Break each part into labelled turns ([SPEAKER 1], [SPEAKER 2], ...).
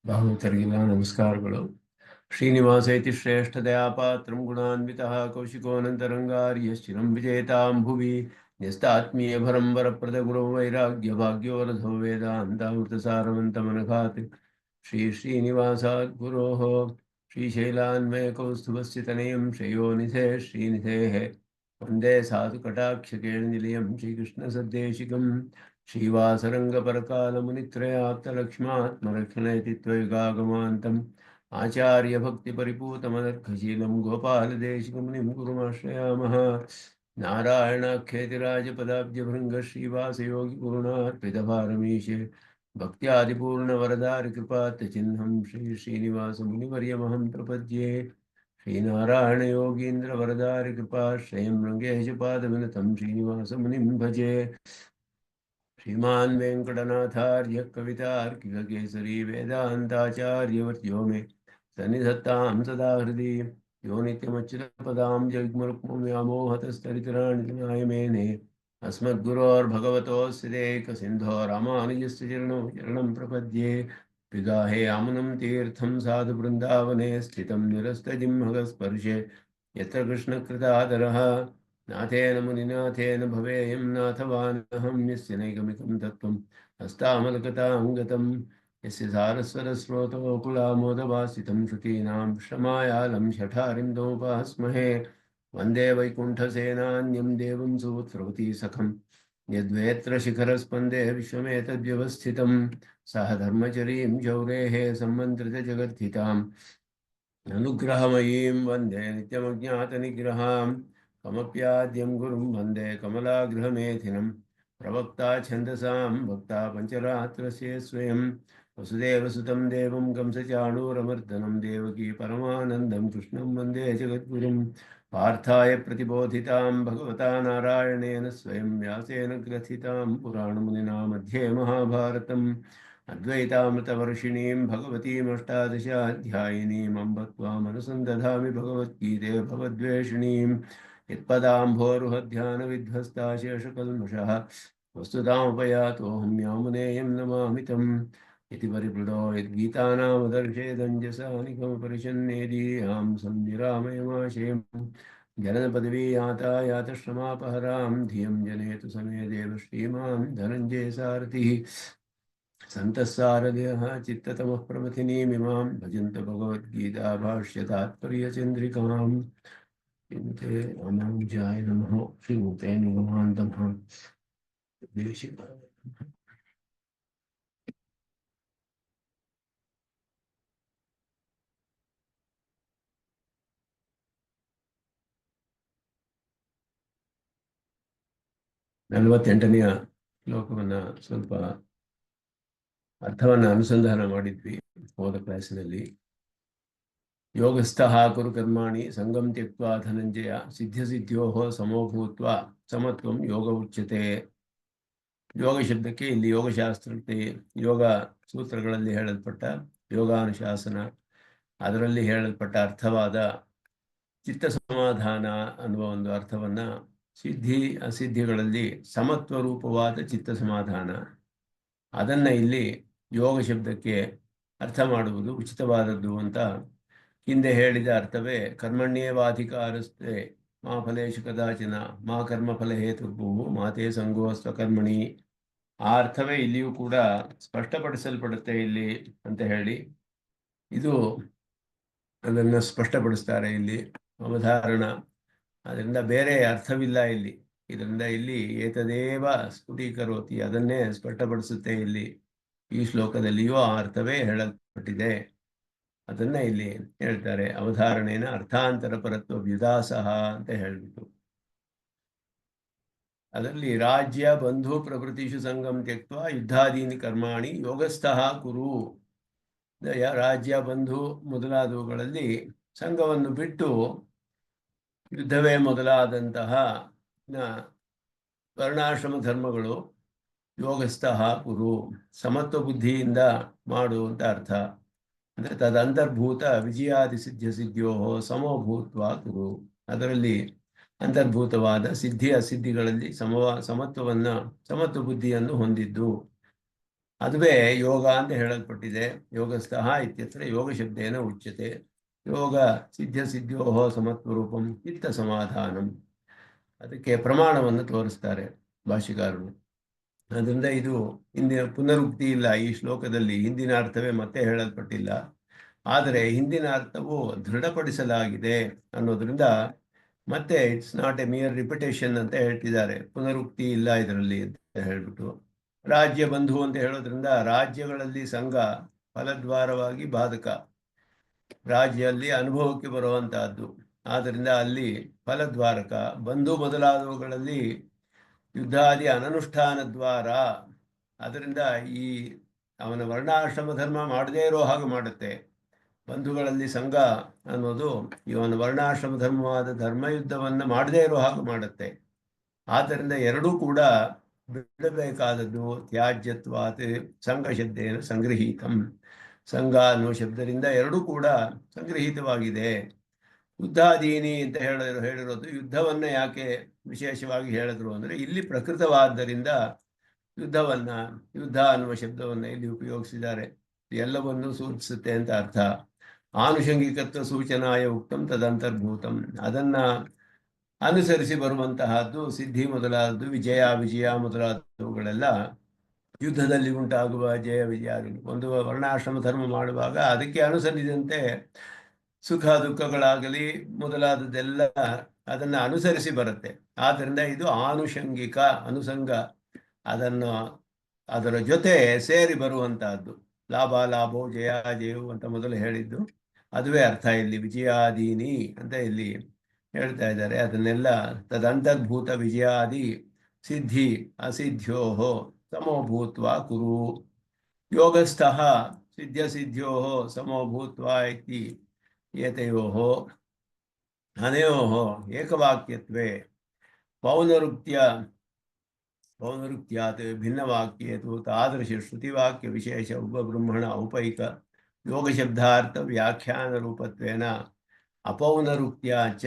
[SPEAKER 1] ಭಾಗವತರಿಗೆಲ್ಲ ನಮಸ್ಕಾರಗಳು. ಶ್ರೀನಿವಾಸ ಇತಿ ಶ್ರೇಷ್ಠದಯಾ ಪಾತ್ರಂ ಗುಣಾನ್ವಿತಃ ಕೌಶಿಕೋನಂತರಂಗಾರ್ಯಶ್ಚಿರಂ ವಿಜೇತಾಂ ಭುವಿ ನ್ಯಸ್ತಾತ್ಮೀಯಭರಂ ವರಪ್ರದ ಗುರೋ ವೈರಾಗ್ಯ ಭಾಗ್ಯೋರಧೋ ವೇದಾಂತಾಮೃತಸಾರವಂತಮನಘಾತ್ ಶ್ರೀನಿವಾಸಾತ್ ಗುರೋಃ ಶ್ರೀಶೈಲಾನ್ವಯಕೌಸ್ತುಭस्य ತನಯಂ ಶ್ರೇಯೋನಿಧೇ ಶ್ರೀನಿಧೇಃ ವಂದೇ ಸಾಧುಕಟಾಕ್ಷಕೇಣನಿಲಯಂ ಶ್ರೀಕೃಷ್ಣಸದ್ದೇಶಿಕಂ श्रीवासरङ्गपरकालमुनित्रयाप्तलक्ष्मात्मरक्षणयति त्वयुगागमान्तम् आचार्यभक्तिपरिपूतमदर्घशीलं गोपालदेशिकमुनिं गुरुमाश्रयामः। नारायणाख्यतिराजपदाब्जभृङ्गश्रीवासयोगिगुरुणार्पितभारमीशे भक्त्यादिपूर्णवरदारिकृपात्यचिह्नं श्रीश्रीनिवासमुनिवर्यमहं प्रपद्ये। श्रीनारायणयोगीन्द्रवरदारिकृपाश्रयं रङ्गेशपादविनतं श्रीनिवासमुनिं भजे। श्रीमान् वेङ्कटनाथार्य कवितार्किककेसरी वेदान्ताचार्यवर्यो मे सन्निधत्तां सदा हृदि यो नित्यमच्युतपदां जग्मुरुक्मव्यामोहतस्तरितराणि मेने अस्मद्गुरोर्भगवतोऽस्य देकसिन्धो रामानुजस्य चरणं प्रपद्ये। पिगाहे आमुनं तीर्थं साधुवृन्दावने स्थितं निरस्तजिह्मगस्पर्शे यत्र कृष्णकृतादरः नाथेन मुनिनाथेन भवेयं नाथवानहं यस्य नैगमिकं तत्त्वं हस्तामलकतां गतं यस्य सारस्वतस्रोतोकुलामोदवासितं श्रुतीनां श्रमायालं शठारिं दोपास्महे वन्दे वैकुण्ठसेनान्यं देवं सुपुत्रवती सखं यद्वेत्र शिखरस्पन्दे विश्वमेतद्व्यवस्थितं सह धर्मचरीं शौरेः सम्मन्त्रितजगद्धिताम् अनुग्रहमयीं वन्दे नित्यमज्ञातनिग्रहाम् कमप्याद्यं गुरुं वन्दे कमलागृहमेथिनं प्रवक्ता छन्दसां भक्ता पञ्चरात्रस्य स्वयं वसुदेवसुतं देवं कंसचाणूरमर्दनं देवकी परमानन्दं कृष्णं वन्दे जगद्गुरुं पार्थाय प्रतिबोधितां भगवता नारायणेन स्वयं व्यासेन ग्रथितां पुराणमुनिना मध्ये महाभारतम् अद्वैतामृतवर्षिणीं भगवतीमष्टादशाध्यायिनीं अम्ब त्वामनुसन्दधामि भगवद्गीते भवद्वेषिणीं यत्पदाम्भोरुहध्यानविध्वस्ता शेषकल्मषः वस्तुतामुपयातोऽहं यामुनेयं नमामि तम् इति परिपृडो यद्गीतानामदर्शेदञ्जसा निगमपरिषन्नेदीयां संविरामयमाशयम् जननपदवी याता यातश्रमापहरां धियं जनेतु समे देव श्रीमान् धनञ्जयसारथिः सन्तस्सारथयः चित्ततमः प्रमथिनीमिमां भजन्त भगवद्गीता भाष्यतात्पर्यचन्द्रिकाम् श्रीमते रामानुजाय नमः। श्रीमते निगमान्तमः ನಲವತ್ತೆಂಟನೆಯ ಶ್ಲೋಕವನ್ನು ಸ್ವಲ್ಪ ಅರ್ಥವನ್ನು ಅನುಸಂಧಾನ ಮಾಡಿದ್ವಿ ಹೋದ ಕ್ಲಾಸಿನಲ್ಲಿ. ಯೋಗಸ್ಥಃ ಕುರು ಕರ್ಮಾಣಿ ಸಂಗಂ ತ್ಯಕ್ತ್ವಾ ಧನಂಜಯ ಸಿದ್ಧಸಿದ್ಧ್ಯೋಃ ಸಮೋ ಭೂತ್ವಾ ಸಮತ್ವಂ ಯೋಗ ಉಚ್ಯತೆ. ಯೋಗ ಶಬ್ದಕ್ಕೆ ಇಲ್ಲಿ ಯೋಗಶಾಸ್ತ್ರಕ್ಕೆ ಯೋಗ ಸೂತ್ರಗಳಲ್ಲಿ ಹೇಳಲ್ಪಟ್ಟ ಯೋಗಾನುಶಾಸನ, ಅದರಲ್ಲಿ ಹೇಳಲ್ಪಟ್ಟ ಅರ್ಥವಾದ ಚಿತ್ತ ಸಮಾಧಾನ ಅನ್ನುವ ಒಂದು ಅರ್ಥವನ್ನ, ಸಿದ್ಧಿ ಅಸಿದ್ಧಿಗಳಲ್ಲಿ ಸಮತ್ವ ರೂಪವಾದ ಚಿತ್ತ ಸಮಾಧಾನ, ಅದನ್ನ ಇಲ್ಲಿ ಯೋಗ ಶಬ್ದಕ್ಕೆ ಅರ್ಥ ಮಾಡುವುದು ಉಚಿತವಾದದ್ದು ಅಂತ ಹಿಂದೆ ಹೇಳಿದ ಅರ್ಥವೇ ಕರ್ಮಣ್ಯೇವಾಧಿಕಾರಸ್ತೆ ಮಾ ಫಲೇಶು ಕದಾಚಿನ ಮಾ ಕರ್ಮಫಲ ಹೇತುರ್ಭುವು ಮಾತೇ ಸಂಗೋ ಸ್ವಕರ್ಮಣಿ. ಆ ಅರ್ಥವೇ ಇಲ್ಲಿಯೂ ಕೂಡ ಸ್ಪಷ್ಟಪಡಿಸಲ್ಪಡುತ್ತೆ ಇಲ್ಲಿ ಅಂತ ಹೇಳಿ ಇದು ಅದನ್ನು ಸ್ಪಷ್ಟಪಡಿಸ್ತಾರೆ ಇಲ್ಲಿ ಅವಧಾರಣ. ಅದರಿಂದ ಬೇರೆ ಅರ್ಥವಿಲ್ಲ ಇಲ್ಲಿ. ಇದರಿಂದ ಇಲ್ಲಿ ಏತದೇವ ಸ್ಫುಟೀಕರೋತಿ, ಅದನ್ನೇ ಸ್ಪಷ್ಟಪಡಿಸುತ್ತೆ ಇಲ್ಲಿ ಈ ಶ್ಲೋಕದಲ್ಲಿಯೂ ಆ ಅರ್ಥವೇ ಹೇಳಲ್ಪಟ್ಟಿದೆ. ಅದನ್ನ ಇಲ್ಲಿ ಹೇಳ್ತಾರೆ. ಅವಧಾರಣೆನ ಅರ್ಥಾಂತರ ಪರತ್ವ ವ್ಯುದಾಸಹ ಅಂತ ಹೇಳ್ಬಿಟ್ಟು ಅದರಲ್ಲಿ ರಾಜ್ಯ ಬಂಧು ಪ್ರಭೃತಿಷು ಸಂಗಂ ತ್ಯಕ್ತ್ವಾ ಯುದ್ಧಾದೀನಿ ಕರ್ಮಾಣಿ ಯೋಗಸ್ಥಃ ಕುರು. ರಾಜ್ಯ ಬಂಧು ಮೊದಲಾದವುಗಳಲ್ಲಿ ಸಂಘವನ್ನು ಬಿಟ್ಟು ಯುದ್ಧವೇ ಮೊದಲಾದಂತಹ ವರ್ಣಾಶ್ರಮ ಧರ್ಮಗಳು ಯೋಗಸ್ಥಃ ಕುರು, ಸಮತ್ವ ಬುದ್ಧಿಯಿಂದ ಮಾಡುವಂತ ಅರ್ಥ. ಅಂದರೆ ತದಂತರ್ಭೂತ ವಿಜಯಾದಿ ಸಿದ್ಧಿಯೋ ಸಮೋಭೂತ್ವ ಕುರು, ಅದರಲ್ಲಿ ಅಂತರ್ಭೂತವಾದ ಸಿದ್ಧಿ ಅಸಿದ್ಧಿಗಳಲ್ಲಿ ಸಮತ್ವ ಬುದ್ಧಿಯನ್ನು ಹೊಂದಿದ್ದು ಅದುವೇ ಯೋಗ ಅಂತ ಹೇಳಲ್ಪಟ್ಟಿದೆ. ಯೋಗಸ್ಥಃ ಇತ್ಯತ್ರ ಯೋಗ ಶಬ್ದೇನ ಉಚ್ಯತೆ. ಯೋಗ ಸಿದ್ಧ ಸಿದ್ಧೋ ಸಮತ್ವರೂಪಂ ಚಿತ್ತ ಸಮಾಧಾನಂ. ಅದಕ್ಕೆ ಪ್ರಮಾಣವನ್ನು ತೋರಿಸ್ತಾರೆ ಭಾಷಿಕಾರರು. ಅದರಿಂದ ಇದು ಹಿಂದಿನ ಪುನರುಕ್ತಿ ಇಲ್ಲ ಈ ಶ್ಲೋಕದಲ್ಲಿ. ಹಿಂದಿನ ಅರ್ಥವೇ ಮತ್ತೆ ಹೇಳಲ್ಪಟ್ಟಿಲ್ಲ, ಆದರೆ ಹಿಂದಿನ ಅರ್ಥವು ದೃಢಪಡಿಸಲಾಗಿದೆ ಅನ್ನೋದ್ರಿಂದ ಮತ್ತೆ it's not A mere repetition ಅಂತ ಹೇಳ್ತಿದ್ದಾರೆ. ಪುನರುಕ್ತಿ ಇಲ್ಲ ಇದರಲ್ಲಿ ಅಂತ ಹೇಳ್ಬಿಟ್ಟು. ರಾಜ್ಯ ಬಂಧು ಅಂತ ಹೇಳೋದ್ರಿಂದ ರಾಜ್ಯಗಳಲ್ಲಿ ಸಂಘ ಫಲದ್ವಾರವಾಗಿ ಬಾಧಕ, ರಾಜ್ಯಲ್ಲಿ ಅನುಭವಕ್ಕೆ ಬರುವಂತಹದ್ದು. ಆದ್ದರಿಂದ ಅಲ್ಲಿ ಫಲದ್ವಾರಕ. ಬಂಧು ಮೊದಲಾದವುಗಳಲ್ಲಿ ಯುದ್ಧಾದಿ ಅನನುಷ್ಠಾನ ದ್ವಾರ. ಅದರಿಂದ ಈ ಅವನ ವರ್ಣಾಶ್ರಮ ಧರ್ಮ ಮಾಡದೇ ಇರೋ ಹಾಗೆ ಮಾಡುತ್ತೆ. ಬಂಧುಗಳಲ್ಲಿ ಸಂಘ ಅನ್ನೋದು ಇವನ ವರ್ಣಾಶ್ರಮ ಧರ್ಮವಾದ ಧರ್ಮಯುದ್ಧವನ್ನು ಮಾಡದೇ ಇರೋ ಹಾಗೆ ಮಾಡುತ್ತೆ. ಆದ್ದರಿಂದ ಎರಡೂ ಕೂಡ ಬಿಡಬೇಕಾದದ್ದು. ತ್ಯಾಜ್ಯತ್ವಾತ್ ಸಂಘ ಶಬ್ದೇನ ಸಂಗೃಹೀತಂ. ಸಂಘ ಅನ್ನೋ ಶಬ್ದದಿಂದ ಎರಡೂ ಕೂಡ ಸಂಗೃಹೀತವಾಗಿದೆ. ಯುದ್ಧಾದೀನಿ ಅಂತ ಹೇಳಿರೋದು ಯುದ್ಧವನ್ನ ಯಾಕೆ ವಿಶೇಷವಾಗಿ ಹೇಳಿದ್ರು ಅಂದರೆ, ಇಲ್ಲಿ ಪ್ರಕೃತವಾದ್ದರಿಂದ ಯುದ್ಧ ಅನ್ನುವ ಶಬ್ದವನ್ನ ಇಲ್ಲಿ ಉಪಯೋಗಿಸಿದ್ದಾರೆ. ಎಲ್ಲವನ್ನೂ ಸೂಚಿಸುತ್ತೆ ಅಂತ ಅರ್ಥ. ಆನುಷಂಗಿಕತ್ವ ಸೂಚನಾಯ ಉಕ್ತಂ ತದಂತರ್ಭೂತಂ. ಅದನ್ನ ಅನುಸರಿಸಿ ಬರುವಂತಹದ್ದು ಸಿದ್ಧಿ ಮೊದಲಾದದ್ದು, ವಿಜಯ ಮೊದಲಾದವುಗಳೆಲ್ಲ ಯುದ್ಧದಲ್ಲಿ ಉಂಟಾಗುವ ಜಯ ವಿಜಯಾದಿಗಳು. ಒಂದು ವರ್ಣಾಶ್ರಮ ಧರ್ಮ ಮಾಡುವಾಗ ಅದಕ್ಕೆ ಅನುಸರಿಸಿದಂತೆ ಸುಖ ದುಃಖಗಳಾಗಲಿ ಮೊದಲಾದದ್ದೆಲ್ಲ ಅದನ್ನ ಅನುಸರಿಸಿ ಬರುತ್ತೆ. ಆದ್ದರಿಂದ ಇದು ಆನುಷಂಗಿಕ ಅನುಸಂಗ, ಅದರ ಜೊತೆ ಸೇರಿ ಬರುವಂತಹದ್ದು. ಲಾಭೋ ಜಯವು ಅಂತ ಮೊದಲು ಹೇಳಿದ್ದು ಅದುವೇ ಅರ್ಥ ಇಲ್ಲಿ. ವಿಜಯಾದೀನಿ ಅಂತ ಇಲ್ಲಿ ಹೇಳ್ತಾ ಇದ್ದಾರೆ. ಅದನ್ನೆಲ್ಲ ತದಂತರ್ಭೂತ ವಿಜಯಾದಿ ಸಿದ್ಧಿ ಅಸಿದ್ಧ್ಯೋ ಸಮೋಭೂತ್ವ ಕುರು. ಯೋಗಸ್ಥಃ ಸಿದ್ಧ ಸಿದ್ಧ್ಯೋ ಸಮೋಭೂತ್ವ ಇತಿ ಏತಯೋಃ ಅನಯೋಃ ಏಕವಾಕ್ಯತ್ವೇ ಪೌನರುಕ್ತ್ಯಾತ್ ಭಿನ್ನವಾಕ್ಯೇತು ತಾದೃಶ ಶ್ರುತಿವಾಕ್ಯ ವಿಶೇಷ ಉಪಬ್ರಹ್ಮಣ ಔಪೈಕ ಯೋಗಶಬ್ದಾರ್ಥ ವ್ಯಾಖ್ಯಾನ ರೂಪತ್ವೇನ ಅಪೌನರುಕ್ತ್ಯಾ ಚ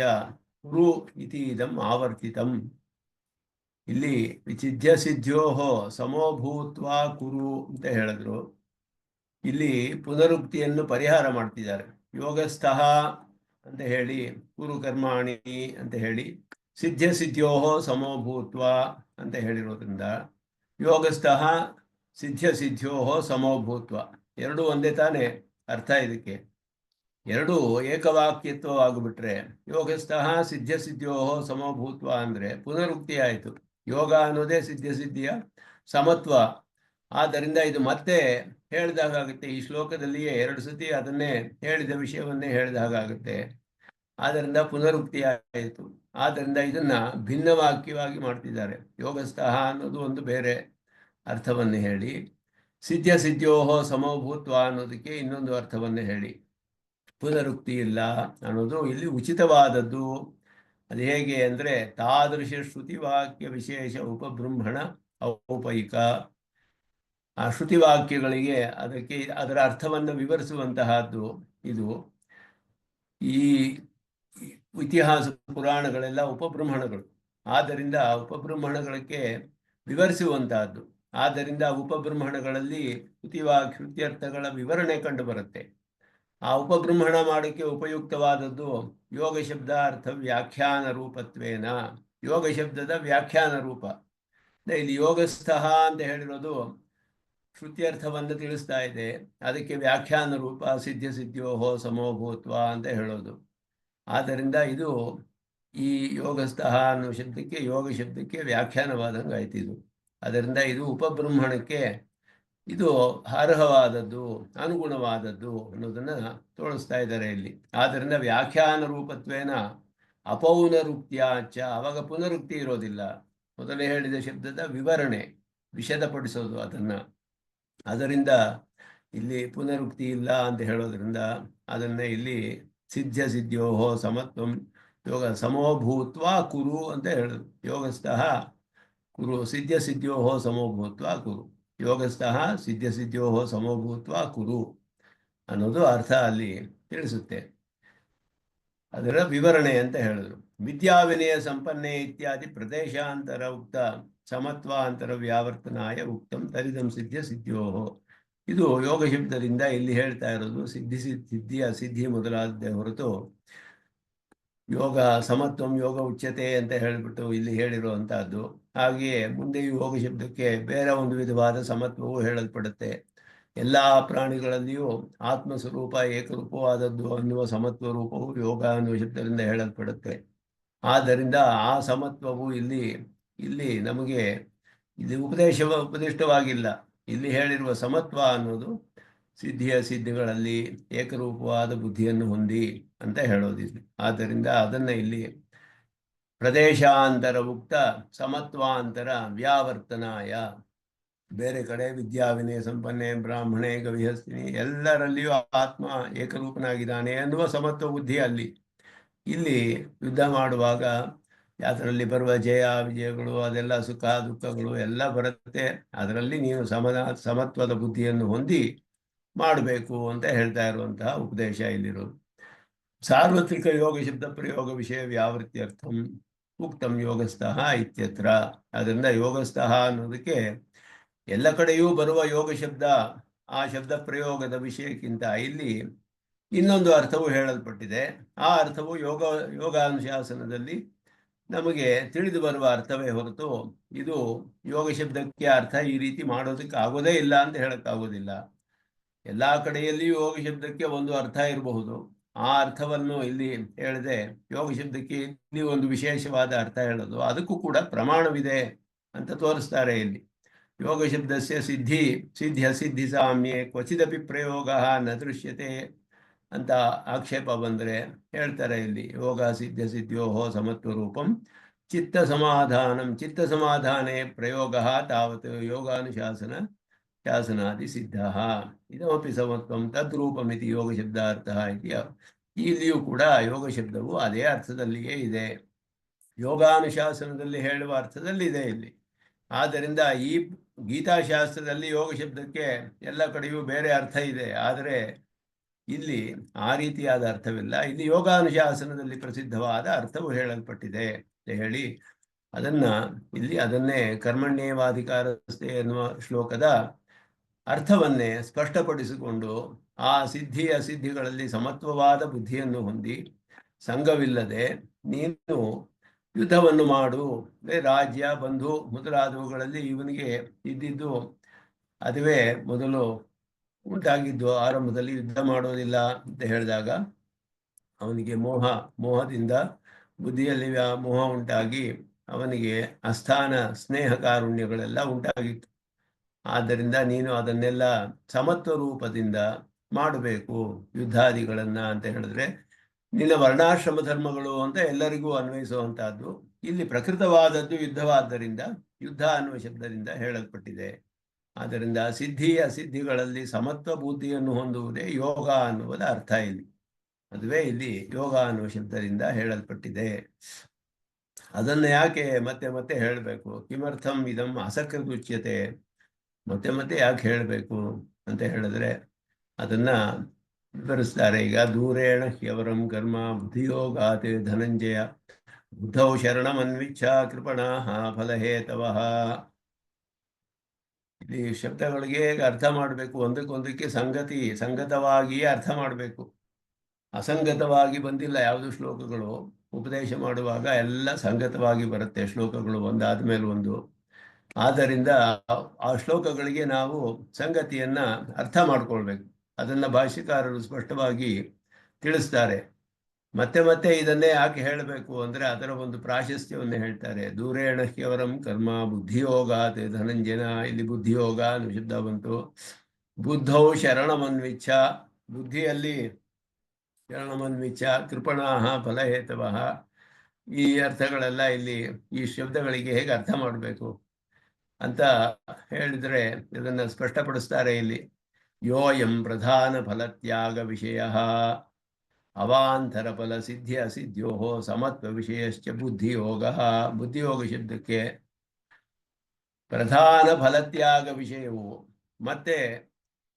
[SPEAKER 1] ಕುರು ಇತಿ ಇದಂ ಆವರ್ತಿತಂ. ಇಲ್ಲಿ ಸಿದ್ಧ ಸಿದ್ಧ್ಯೋ ಸಮೋಭೂತ್ವ ಕುರು ಅಂತ ಹೇಳಿದ್ರು. ಇಲ್ಲಿ ಪುನರುಕ್ತಿಯನ್ನು ಪರಿಹಾರ ಮಾಡ್ತಿದ್ದಾರೆ. ಯೋಗಸ್ಥಃ ಅಂತ ಹೇಳಿ ಕುರು ಕರ್ಮಾಣಿ ಅಂತ ಹೇಳಿ ಸಿದ್ಧ ಸಿದ್ಧ್ಯೋ ಸಮೋಭೂತ್ವ ಅಂತ ಹೇಳಿರೋದ್ರಿಂದ ಯೋಗಸ್ಥಃ ಸಿದ್ಧ ಸಿದ್ಧ್ಯೋ ಸಮೋಭೂತ್ವ ಎರಡೂ ಒಂದೇ ತಾನೇ ಅರ್ಥ. ಇದಕ್ಕೆ ಎರಡೂ ಏಕವಾಕ್ಯತ್ವ ಆಗಿಬಿಟ್ರೆ ಯೋಗಸ್ಥಃ ಸಿದ್ಧ ಸಿದ್ಧ್ಯೋ ಸಮೋಭೂತ್ವ ಅಂದ್ರೆ ಪುನರುಕ್ತಿ ಆಯಿತು. ಯೋಗ ಅನ್ನೋದೇ ಸಿದ್ಧ ಸಿದ್ಧಿಯ ಸಮತ್ವ. ಆದ್ದರಿಂದ ಇದು ಮತ್ತೆ ಹೇಳಿದಾಗುತ್ತೆ. ಈ ಶ್ಲೋಕದಲ್ಲಿಯೇ ಎರಡು ಸತಿ ಅದನ್ನೇ ಹೇಳಿದ ವಿಷಯವನ್ನೇ ಹೇಳಿದಾಗುತ್ತೆ. ಆದ್ದರಿಂದ ಪುನರುಕ್ತಿ ಆಯಿತು. ಆದ್ದರಿಂದ ಇದನ್ನ ಭಿನ್ನವಾಕ್ಯವಾಗಿ ಮಾಡ್ತಿದ್ದಾರೆ. ಯೋಗಸ್ಥಃ ಅನ್ನೋದು ಒಂದು ಬೇರೆ ಅರ್ಥವನ್ನು ಹೇಳಿ, ಸಿದ್ಧ ಸಿದ್ಧ್ಯೋ ಸಮಭೂತ್ವ ಅನ್ನೋದಕ್ಕೆ ಇನ್ನೊಂದು ಅರ್ಥವನ್ನು ಹೇಳಿ, ಪುನರುಕ್ತಿ ಇಲ್ಲ ಅನ್ನೋದು ಇಲ್ಲಿ ಉಚಿತವಾದದ್ದು. ಅದು ಹೇಗೆ ಅಂದರೆ ತಾದೃಶ ಶ್ರುತಿವಾಕ್ಯ ವಿಶೇಷ ಉಪಬ್ರಹ್ಮಣ ಔಪೈಕ. ಆ ಶ್ರುತಿವಾಕ್ಯಗಳಿಗೆ ಅದರ ಅರ್ಥವನ್ನು ವಿವರಿಸುವಂತಹದ್ದು ಇದು. ಈ ಇತಿಹಾಸ ಪುರಾಣಗಳೆಲ್ಲ ಉಪಬ್ರಹ್ಮಣಗಳು. ಆದ್ದರಿಂದ ಉಪಬ್ರಹ್ಮಣಗಳಿಗೆ ವಿವರಿಸುವಂತಹದ್ದು. ಆದ್ದರಿಂದ ಉಪಬ್ರಹ್ಮಣಗಳಲ್ಲಿ ಶ್ರುತ್ಯರ್ಥಗಳ ವಿವರಣೆ ಕಂಡು ಬರುತ್ತೆ. ಆ ಉಪಬ್ರಹ್ಮಣ ಮಾಡೋಕ್ಕೆ ಉಪಯುಕ್ತವಾದದ್ದು ಯೋಗ ಶಬ್ದ ಅರ್ಥ ವ್ಯಾಖ್ಯಾನ ರೂಪತ್ವೇನ. ಯೋಗ ಶಬ್ದದ ವ್ಯಾಖ್ಯಾನ ರೂಪ. ಇಲ್ಲಿ ಯೋಗಸ್ಥಃ ಅಂತ ಹೇಳಿರೋದು ಶ್ರುತ್ಯರ್ಥವನ್ನು ತಿಳಿಸ್ತಾ ಇದೆ. ಅದಕ್ಕೆ ವ್ಯಾಖ್ಯಾನ ರೂಪ ಸಿದ್ಧ ಸಿದ್ಧ್ಯೋಹೋ ಸಮೋಭೂತ್ವ ಅಂತ ಹೇಳೋದು. ಆದ್ದರಿಂದ ಇದು ಈ ಯೋಗಸ್ಥಃ ಅನ್ನೋ ಶಬ್ದಕ್ಕೆ ಯೋಗ ಶಬ್ದಕ್ಕೆ ವ್ಯಾಖ್ಯಾನವಾದಂಗೆ ಆಯ್ತು ಇದು. ಅದರಿಂದ ಇದು ಉಪಬ್ರಹ್ಮಣಕ್ಕೆ ಇದು ಅರ್ಹವಾದದ್ದು, ಅನುಗುಣವಾದದ್ದು ಅನ್ನೋದನ್ನ ತೋರಿಸ್ತಾ ಇದ್ದಾರೆ ಇಲ್ಲಿ. ಆದ್ದರಿಂದ ವ್ಯಾಖ್ಯಾನ ರೂಪತ್ವೇನ ಅಪೌನರುಕ್ತ್ಯಾಚ. ಅವಾಗ ಪುನರುಕ್ತಿ ಇರೋದಿಲ್ಲ. ಮೊದಲೇ ಹೇಳಿದ ಶಬ್ದದ ವಿವರಣೆ, ವಿಶದಪಡಿಸೋದು ಅದನ್ನ. ಅದರಿಂದ ಇಲ್ಲಿ ಪುನರುಕ್ತಿ ಇಲ್ಲ ಅಂತ ಹೇಳೋದ್ರಿಂದ ಅದನ್ನ ಇಲ್ಲಿ ಸಿದ್ಧ ಸಿದ್ಧ್ಯೋಹೋ ಸಮತ್ವಂ ಯೋಗ ಸಮೋಭೂತ್ವ ಕುರು ಅಂತ ಹೇಳಿದ್ರು. ಯೋಗಸ್ಥಃ ಕುರು ಸಿದ್ಧ ಸಿದ್ಧ್ಯೋಹೋ ಸಮೋಭೂತ್ವ ಕುರು. ಯೋಗಸ್ಥಃ ಸಿದ್ಧ ಸಿದ್ಧ್ಯೋಹೋ ಸಮೋಭೂತ್ವ ಕುರು ಅನ್ನೋದು ಅರ್ಥ ಅಲ್ಲಿ ತಿಳಿಸುತ್ತೆ. ಅದರ ವಿವರಣೆ ಅಂತ ಹೇಳಿದ್ರು. ವಿದ್ಯಾ ವಿನಯ ಸಂಪನ್ನೆ ಇತ್ಯಾದಿ ಪ್ರದೇಶಾಂತರ ಉಕ್ತ ಸಮತ್ವಾಂತರ ವ್ಯಾವರ್ತನಾಯ ಉಕ್ತಂ ತರಿದಂ ಸಿದ್ಧಿಯ ಸಿದ್ಧಿಯೋಹ. ಇದು ಯೋಗ ಶಬ್ದದಿಂದ ಇಲ್ಲಿ ಹೇಳ್ತಾ ಇರೋದು ಸಿದ್ಧಿ ಅಸಿದ್ಧಿ ಮೊದಲಾದ ಹೊರತು ಯೋಗ ಸಮತ್ವಂ ಯೋಗ ಉಚ್ಯತೆ ಅಂತ ಹೇಳಿಬಿಟ್ಟು ಇಲ್ಲಿ ಹೇಳಿರುವಂತಹದ್ದು. ಹಾಗೆಯೇ ಮುಂದೆ ಯೋಗ ಶಬ್ದಕ್ಕೆ ಬೇರೆ ಒಂದು ವಿಧವಾದ ಸಮತ್ವವು ಹೇಳಲ್ಪಡುತ್ತೆ. ಎಲ್ಲ ಪ್ರಾಣಿಗಳಲ್ಲಿಯೂ ಆತ್ಮಸ್ವರೂಪ ಏಕರೂಪವಾದದ್ದು ಅನ್ನುವ ಸಮತ್ವ ರೂಪವು ಯೋಗ ಅನ್ನುವ ಶಬ್ದದಿಂದ ಹೇಳಲ್ಪಡುತ್ತೆ. ಆದ್ದರಿಂದ ಆ ಸಮತ್ವವು ಇಲ್ಲಿ ನಮಗೆ ಇಲ್ಲಿ ಉಪದಿಷ್ಟವಾಗಿಲ್ಲ. ಇಲ್ಲಿ ಹೇಳಿರುವ ಸಮತ್ವ ಅನ್ನೋದು ಸಿದ್ಧಿಗಳಲ್ಲಿ ಏಕರೂಪವಾದ ಬುದ್ಧಿಯನ್ನು ಹೊಂದಿ ಅಂತ ಹೇಳೋದಿಲ್ಲ. ಆದ್ದರಿಂದ ಅದನ್ನ ಇಲ್ಲಿ ಪ್ರದೇಶಾಂತರ ಉಕ್ತ ಸಮತ್ವಾಂತರ ವ್ಯಾವರ್ತನಾಯ, ಬೇರೆ ಕಡೆ ವಿದ್ಯಾ ವಿನಯ ಸಂಪನ್ನೆ ಬ್ರಾಹ್ಮಣೆ ಗವಿಹಸ್ತಿನಿ ಎಲ್ಲರಲ್ಲಿಯೂ ಆತ್ಮ ಏಕರೂಪನಾಗಿದ್ದಾನೆ ಅನ್ನುವ ಸಮತ್ವ ಬುದ್ಧಿ ಅಲ್ಲಿ. ಇಲ್ಲಿ ಯುದ್ಧ ಮಾಡುವಾಗ ಅದರಲ್ಲಿ ಬರುವ ಜಯ ವಿಜಯಗಳು ಅದೆಲ್ಲ ಸುಖ ದುಃಖಗಳು ಎಲ್ಲ ಬರುತ್ತೆ. ಅದರಲ್ಲಿ ನೀನು ಸಮತ್ವದ ಬುದ್ಧಿಯನ್ನು ಹೊಂದಿ ಮಾಡಬೇಕು ಅಂತ ಹೇಳ್ತಾ ಇರುವಂತಹ ಉಪದೇಶ ಇಲ್ಲಿರೋದು. ಸಾರ್ವತ್ರಿಕ ಯೋಗ ಶಬ್ದ ಪ್ರಯೋಗ ವಿಷಯ ವ್ಯಾವೃತ್ಯರ್ಥಂ ಉಕ್ತಂ ಯೋಗಸ್ಥಃ ಇತ್ಯತ್ರ. ಅದರಿಂದ ಯೋಗಸ್ಥಃ ಅನ್ನೋದಕ್ಕೆ ಎಲ್ಲ ಕಡೆಯೂ ಬರುವ ಯೋಗ ಶಬ್ದ ಆ ಶಬ್ದ ಪ್ರಯೋಗದ ವಿಷಯಕ್ಕಿಂತ ಇಲ್ಲಿ ಇನ್ನೊಂದು ಅರ್ಥವು ಹೇಳಲ್ಪಟ್ಟಿದೆ. ಆ ಅರ್ಥವು ಯೋಗಾನುಶಾಸನದಲ್ಲಿ ನಮಗೆ ತಿಳಿದು ಬರುವ ಅರ್ಥವೇ ಹೊರತು ಇದು ಯೋಗ ಶಬ್ದಕ್ಕೆ ಅರ್ಥ ಈ ರೀತಿ ಮಾಡೋದಕ್ಕೆ ಆಗೋದೇ ಇಲ್ಲ ಅಂತ ಹೇಳಕ್ಕಾಗೋದಿಲ್ಲ. ಎಲ್ಲ ಕಡೆಯಲ್ಲಿಯೂ ಯೋಗ ಶಬ್ದಕ್ಕೆ ಒಂದು ಅರ್ಥ ಇರಬಹುದು. ಆ ಅರ್ಥವನ್ನು ಇಲ್ಲಿ ಹೇಳದೆ ಯೋಗ ಶಬ್ದಕ್ಕೆ ಇಲ್ಲಿ ಒಂದು ವಿಶೇಷವಾದ ಅರ್ಥ ಹೇಳೋದು, ಅದಕ್ಕೂ ಕೂಡ ಪ್ರಮಾಣವಿದೆ ಅಂತ ತೋರಿಸ್ತಾರೆ ಇಲ್ಲಿ. ಯೋಗ ಶಬ್ದಸ್ಯ ಸಿದ್ಧಿ ಅಸಿದ್ಧಿ ಸಾಮ್ಯೆ ಕ್ವಚಿದಪಿ ಪ್ರಯೋಗ ನ ದೃಶ್ಯತೆ ಅಂತ ಆಕ್ಷೇಪ ಬಂದರೆ ಹೇಳ್ತಾರೆ ಇಲ್ಲಿ ಯೋಗ ಸಿದ್ಧಿಯೋಹೋ ಸಮತ್ವ ರೂಪಂ ಚಿತ್ತ ಸಮಾಧಾನೇ ಪ್ರಯೋಗ ತಾವತ್ ಶಾಸನಾದಿ ಸಿದ್ಧ ಇದಮಪಿ ಸಮತ್ವಂ ತದ್ರೂಪಮಿತಿ ಯೋಗ ಶಬ್ದಾರ್ಥ ಇದೆಯ. ಇಲ್ಲಿಯೂ ಕೂಡ ಯೋಗ ಶಬ್ದವು ಅದೇ ಅರ್ಥದಲ್ಲಿಯೇ ಇದೆ, ಯೋಗಾನುಶಾಸನದಲ್ಲಿ ಹೇಳುವ ಅರ್ಥದಲ್ಲಿದೆ ಇಲ್ಲಿ. ಆದ್ದರಿಂದ ಈ ಗೀತಾಶಾಸ್ತ್ರದಲ್ಲಿ ಯೋಗ ಶಬ್ದಕ್ಕೆ ಎಲ್ಲ ಕಡೆಯೂ ಬೇರೆ ಅರ್ಥ ಇದೆ, ಆದರೆ ಇಲ್ಲಿ ಆ ರೀತಿಯಾದ ಅರ್ಥವಿಲ್ಲ. ಇಲ್ಲಿ ಯೋಗಾನುಶಾಸನದಲ್ಲಿ ಪ್ರಸಿದ್ಧವಾದ ಅರ್ಥವು ಹೇಳಲ್ಪಟ್ಟಿದೆ ಅಂತ ಹೇಳಿ ಅದನ್ನೇ ಕರ್ಮಣ್ಯೇವಾಧಿಕಾರಸ್ಥೆ ಎನ್ನುವ ಶ್ಲೋಕದ ಅರ್ಥವನ್ನೇ ಸ್ಪಷ್ಟಪಡಿಸಿಕೊಂಡು ಆ ಸಿದ್ಧಿ ಅಸಿದ್ಧಿಗಳಲ್ಲಿ ಸಮತ್ವವಾದ ಬುದ್ಧಿಯನ್ನು ಹೊಂದಿ ಸಂಘವಿಲ್ಲದೆ ನೀನು ಯುದ್ಧವನ್ನು ಮಾಡು. ರಾಜ್ಯ ಬಂಧು ಮೊದಲಾದವುಗಳಲ್ಲಿ ಇವನಿಗೆ ಇದ್ದಿದ್ದು ಅದುವೇ ಮೊದಲು ಉಂಟಾಗಿದ್ದು. ಆರಂಭದಲ್ಲಿ ಯುದ್ಧ ಮಾಡೋದಿಲ್ಲ ಅಂತ ಹೇಳಿದಾಗ ಅವನಿಗೆ ಮೋಹದಿಂದ ಬುದ್ಧಿಯಲ್ಲಿ ಮೋಹ ಉಂಟಾಗಿ ಅವನಿಗೆ ಅಸ್ಥಾನ ಸ್ನೇಹ ಕಾರುಣ್ಯಗಳೆಲ್ಲ ಉಂಟಾಗಿತ್ತು. ಆದ್ದರಿಂದ ನೀನು ಅದನ್ನೆಲ್ಲ ಸಮತ್ವ ರೂಪದಿಂದ ಮಾಡಬೇಕು ಯುದ್ಧಾದಿಗಳನ್ನ ಅಂತ ಹೇಳಿದ್ರೆ ನಿನ್ನ ವರ್ಣಾಶ್ರಮ ಧರ್ಮಗಳು ಅಂತ ಎಲ್ಲರಿಗೂ ಅನ್ವಯಿಸುವಂತಹದ್ದು. ಇಲ್ಲಿ ಪ್ರಕೃತವಾದದ್ದು ಯುದ್ಧವಾದ್ದರಿಂದ ಯುದ್ಧ ಅನ್ನುವ ಶಬ್ದದಿಂದ ಹೇಳಲ್ಪಟ್ಟಿದೆ. ಆದ್ದರಿಂದ ಸಿದ್ಧಿ ಅಸಿದ್ಧಿಗಳಲ್ಲಿ ಸಮತ್ವ ಬುದ್ಧಿಯನ್ನು ಹೊಂದುವುದೇ ಯೋಗ ಅನ್ನುವುದ ಅರ್ಥ ಇಲ್ಲಿ. ಅದುವೇ ಇಲ್ಲಿ ಯೋಗ ಅನ್ನುವ ಶಬ್ದದಿಂದ ಹೇಳಲ್ಪಟ್ಟಿದೆ. ಅದನ್ನು ಯಾಕೆ ಮತ್ತೆ ಮತ್ತೆ ಹೇಳಬೇಕು? ಕಿಮರ್ಥಂ ಇದಂ ಅಸಕೃದುಚ್ಯತೆ, ಮತ್ತೆ ಮತ್ತೆ ಯಾಕೆ ಹೇಳಬೇಕು ಅಂತ ಹೇಳಿದ್ರೆ ಅದನ್ನ ವಿವರಿಸ್ತಾರೆ. ಈಗ ದೂರೇಣ ಹ್ಯವರಂ ಕರ್ಮ ಬುದ್ಧಿಯೋಗಾತ್ ಧನಂಜಯ ಬುದ್ಧೌ ಶರಣಮನ್ವಿಚ್ಛ ಕೃಪಣಾಃ ಫಲಹೇತವಃ. ಇಲ್ಲಿ ಶಬ್ದಗಳಿಗೆ ಅರ್ಥ ಮಾಡಬೇಕು, ಒಂದಕ್ಕೊಂದಕ್ಕೆ ಸಂಗತವಾಗಿಯೇ ಅರ್ಥ ಮಾಡಬೇಕು. ಅಸಂಗತವಾಗಿ ಬಂದಿಲ್ಲ ಯಾವುದು ಶ್ಲೋಕಗಳು. ಉಪದೇಶ ಮಾಡುವಾಗ ಎಲ್ಲ ಸಂಗತವಾಗಿ ಬರುತ್ತೆ ಶ್ಲೋಕಗಳು ಒಂದಾದ ಮೇಲೆ ಒಂದು. ಆದ್ದರಿಂದ ಆ ಶ್ಲೋಕಗಳಿಗೆ ನಾವು ಸಂಗತಿಯನ್ನ ಅರ್ಥ ಮಾಡ್ಕೊಳ್ಬೇಕು. ಅದನ್ನ ಭಾಷ್ಯಕಾರರು ಸ್ಪಷ್ಟವಾಗಿ ತಿಳಿಸ್ತಾರೆ. ಮತ್ತೆ ಮತ್ತೆ ಇದನ್ನೇ ಯಾಕೆ ಹೇಳಬೇಕು ಅಂದ್ರೆ ಅದರ ಒಂದು ಪ್ರಾಶಸ್ತ್ಯವನ್ನು ಹೇಳ್ತಾರೆ. ದೂರೇಣ ಹ್ಯವರಂ ಕರ್ಮ ಬುದ್ಧಿಯೋಗಾತ್ ಧನಂಜನ. ಇಲ್ಲಿ ಬುದ್ಧಿಯೋಗ ಅನ್ನೋ ಶಬ್ದ ಬಂತು. ಬುದ್ಧೌ ಶರಣಮನ್ವಿಚ್ಛ, ಬುದ್ಧಿಯಲ್ಲಿ ಶರಣಮನ್ವಿಚ್ಛ ಕೃಪಣಾಃ ಫಲಹೇತವಃ. ಈ ಅರ್ಥಗಳೆಲ್ಲ ಇಲ್ಲಿ ಈ ಶಬ್ದಗಳಿಗೆ ಹೇಗೆ ಅರ್ಥ ಮಾಡಬೇಕು ಅಂತ ಹೇಳಿದ್ರೆ ಇದನ್ನ ಸ್ಪಷ್ಟಪಡಿಸ್ತಾರೆ ಇಲ್ಲಿ. ಯೋಯಂ ಪ್ರಧಾನ ಫಲತ್ಯಾಗ ವಿಷಯ ಅವಾಂತರ ಫಲ ಸಿದ್ಧಿ ಅಸಿದ್ಧೋ ಸಮತ್ವ ವಿಷಯಶ್ಚ ಬುದ್ಧಿಯೋಗ. ಬುದ್ಧಿಯೋಗ ಶಬ್ದಕ್ಕೆ ಪ್ರಧಾನ ಫಲತ್ಯಾಗ ವಿಷಯವು ಮತ್ತೆ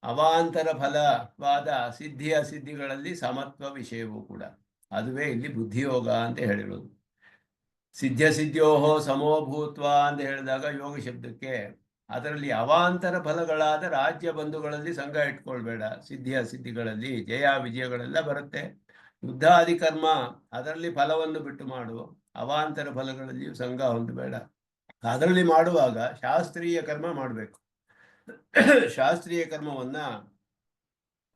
[SPEAKER 1] ಅವಾಂತರ ಫಲವಾದ ಸಿದ್ಧಿ ಅಸಿದ್ಧಿಗಳಲ್ಲಿ ಸಮತ್ವ ವಿಷಯವೂ ಕೂಡ, ಅದುವೇ ಇಲ್ಲಿ ಬುದ್ಧಿಯೋಗ ಅಂತ ಹೇಳಿರೋದು. ಸಿದ್ಧಸಿದ್ಯೋಹೋ ಸಮೋಭೂತ್ವ ಅಂತ ಹೇಳಿದಾಗ ಯೋಗ ಶಬ್ದಕ್ಕೆ ಅದರಲ್ಲಿ ಅವಾಂತರ ಫಲಗಳಾದ ರಾಜ್ಯ ಬಂಧುಗಳಲ್ಲಿ ಸಂಘ ಇಟ್ಕೊಳ್ಬೇಡ. ಸಿದ್ಧಿಗಳಲ್ಲಿ ಜಯ ವಿಜಯಗಳೆಲ್ಲ ಬರುತ್ತೆ. ಯುದ್ಧಾದಿ ಕರ್ಮ ಅದರಲ್ಲಿ ಫಲವನ್ನು ಬಿಟ್ಟು ಮಾಡು. ಅವಾಂತರ ಫಲಗಳಲ್ಲಿಯೂ ಸಂಘ ಹೊಂದಬೇಡ. ಅದರಲ್ಲಿ ಮಾಡುವಾಗ ಶಾಸ್ತ್ರೀಯ ಕರ್ಮ ಮಾಡಬೇಕು. ಶಾಸ್ತ್ರೀಯ ಕರ್ಮವನ್ನ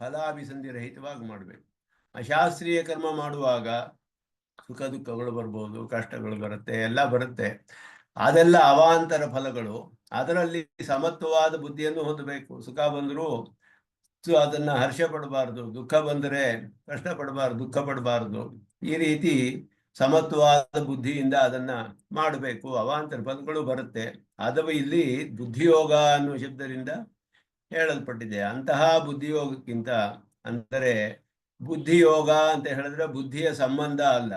[SPEAKER 1] ಫಲಾಭಿಸಂಧಿ ರಹಿತವಾಗಿ ಮಾಡಬೇಕು. ಅಶಾಸ್ತ್ರೀಯ ಕರ್ಮ ಮಾಡುವಾಗ ಸುಖ ದುಃಖಗಳು ಬರ್ಬೋದು, ಕಷ್ಟಗಳು ಬರುತ್ತೆ, ಎಲ್ಲ ಬರುತ್ತೆ. ಅದೆಲ್ಲ ಅವಾಂತರ ಫಲಗಳು. ಅದರಲ್ಲಿ ಸಮತ್ವವಾದ ಬುದ್ಧಿಯನ್ನು ಹೊಂದಬೇಕು. ಸುಖ ಬಂದರೂ ಅದನ್ನ ಹರ್ಷ ಪಡಬಾರ್ದು, ದುಃಖ ಬಂದರೆ ಕಷ್ಟ ಪಡಬಾರ್ದು, ದುಃಖ ಪಡಬಾರ್ದು. ಈ ರೀತಿ ಸಮತ್ವವಾದ ಬುದ್ಧಿಯಿಂದ ಅದನ್ನ ಮಾಡಬೇಕು. ಅವಾಂತರ ಫಲಗಳು ಬರುತ್ತೆ. ಅದು ಇಲ್ಲಿ ಬುದ್ಧಿಯೋಗ ಅನ್ನುವ ಶಬ್ದದಿಂದ ಹೇಳಲ್ಪಟ್ಟಿದೆ. ಅಂತಹ ಬುದ್ಧಿಯೋಗಕ್ಕಿಂತ, ಅಂದರೆ ಬುದ್ಧಿಯೋಗ ಅಂತ ಹೇಳಿದ್ರೆ ಬುದ್ಧಿಯ ಸಂಬಂಧ ಅಲ್ಲ,